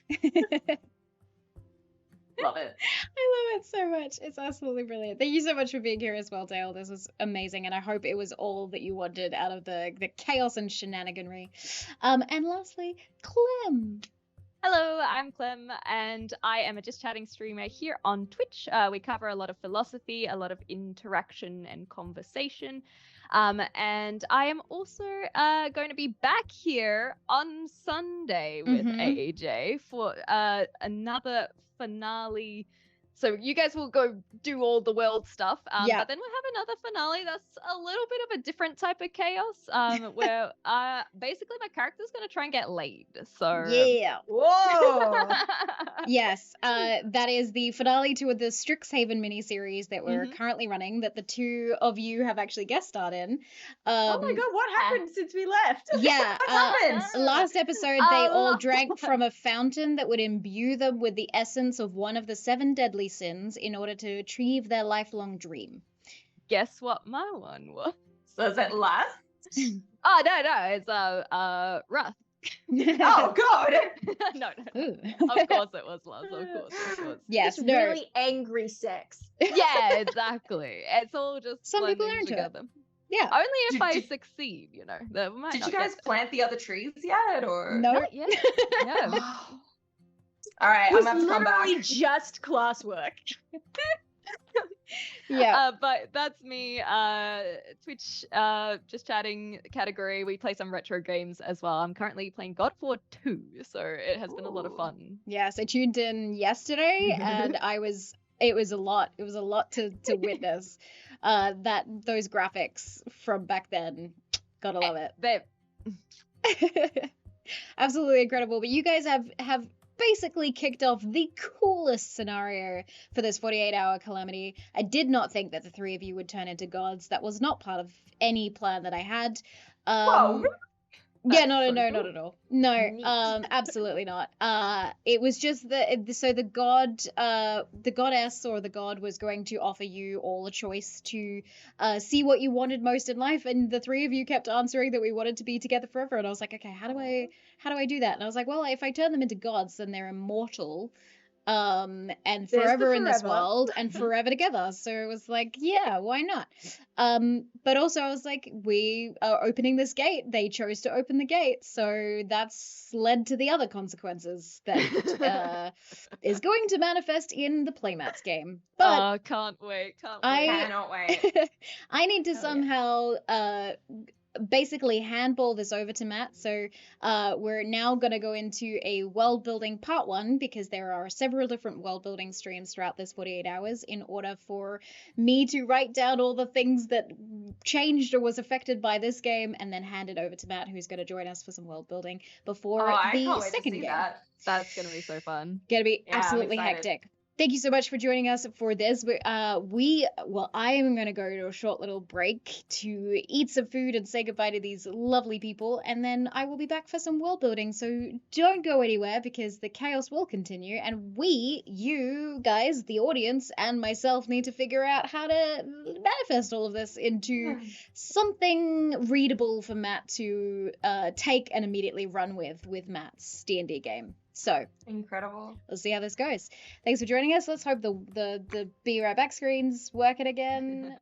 S2: Love it.
S1: I love it so much. It's absolutely brilliant. Thank you so much for being here as well, Dale. This was amazing, and I hope it was all that you wanted out of the chaos and shenaniganry. And lastly, Clem.
S4: Hello, I'm Clem, and I am a Just Chatting streamer here on Twitch. We cover a lot of philosophy, a lot of interaction and conversation. And I am also going to be back here on Sunday with AJ for another finale. So you guys will go do all the world stuff, but then we'll have another finale that's a little bit of a different type of chaos, where basically my character's going to try and get laid. So
S1: Yeah.
S3: Whoa!
S1: Yes, that is the finale to the Strixhaven miniseries that we're currently running, that the two of you have actually guest starred in.
S3: Oh my god, what happened since we left?
S1: Yeah,
S3: What happened?
S1: last episode they all drank from a fountain that would imbue them with the essence of one of the 7 deadly sins in order to achieve their lifelong dream.
S4: guess what my one was?
S2: So is it last?
S4: Oh no, it's Wrath.
S2: Oh god!
S4: No.
S1: Ooh.
S4: Of course it was Lars. Of course it was.
S1: Yes,
S3: It's
S1: no.
S3: really angry sex.
S4: Yeah, exactly. It's all just
S1: Some people
S4: blending
S1: are into it.
S4: together.
S1: Yeah.
S4: Only if
S2: Did-
S4: I
S2: did-
S4: succeed, you know. That might
S2: Did
S4: not
S2: you guys
S4: get-
S2: plant the other trees yet, or?
S1: No.
S4: Not yet. No.
S2: All right,
S3: It was
S2: I'm gonna have to come back.
S3: literally just classwork.
S1: Yeah.
S4: But that's me. Twitch, Just Chatting category. We play some retro games as well. I'm currently playing God of War 2, so it has been a lot of
S2: Ooh.
S4: fun.
S1: Yes, I tuned in yesterday and it was a lot. It was a lot to witness. Those graphics from back then. Gotta love it.
S4: They
S1: Absolutely incredible. But you guys have basically kicked off the coolest scenario for this 48-hour calamity. I did not think that the 3 of you would turn into gods. That was not part of any plan that I had.
S2: Whoa, really?
S1: Yeah,
S2: That's
S1: no,
S2: so
S1: not
S2: cool.
S1: at all. No,
S3: Neat.
S1: absolutely not. It was just the goddess or the god was going to offer you all a choice to see what you wanted most in life, and the 3 of you kept answering that we wanted to be together forever, and I was like, okay, how do I do that? And I was like, well, if I turn them into gods, then they're immortal. And
S3: the
S1: forever in this
S3: forever.
S1: world and forever together. So it was like, yeah, why not? But also I was like, we are opening this gate. They chose to open the gate. So that's led to the other consequences that is going to manifest in the Playmats game. But
S4: can't wait.
S1: I-
S2: Cannot wait.
S1: I need to
S2: Oh, yeah.
S1: somehow basically handball this over to Matt. So we're now going to go into a world building part 1 because there are several different world building streams throughout this 48 hours in order for me to write down all the things that changed or was affected by this game and then hand it over to Matt, who's going to join us for some world building before
S2: Oh, I
S1: the
S2: can't wait to
S1: second
S2: see
S1: game.
S2: that.
S4: That's gonna be so fun.
S1: Gonna be
S2: Yeah, I'm
S1: absolutely
S2: excited.
S1: hectic. Thank you so much for joining us for this. I am going to go to a short little break to eat some food and say goodbye to these lovely people, and then I will be back for some world building. So don't go anywhere because the chaos will continue, and you guys, the audience, and myself need to figure out how to manifest all of this into something readable for Matt to take and immediately run with Matt's D&D game. So
S2: Incredible.
S1: we'll see how this goes. Thanks for joining us. Let's hope the Be Right Back screens working again.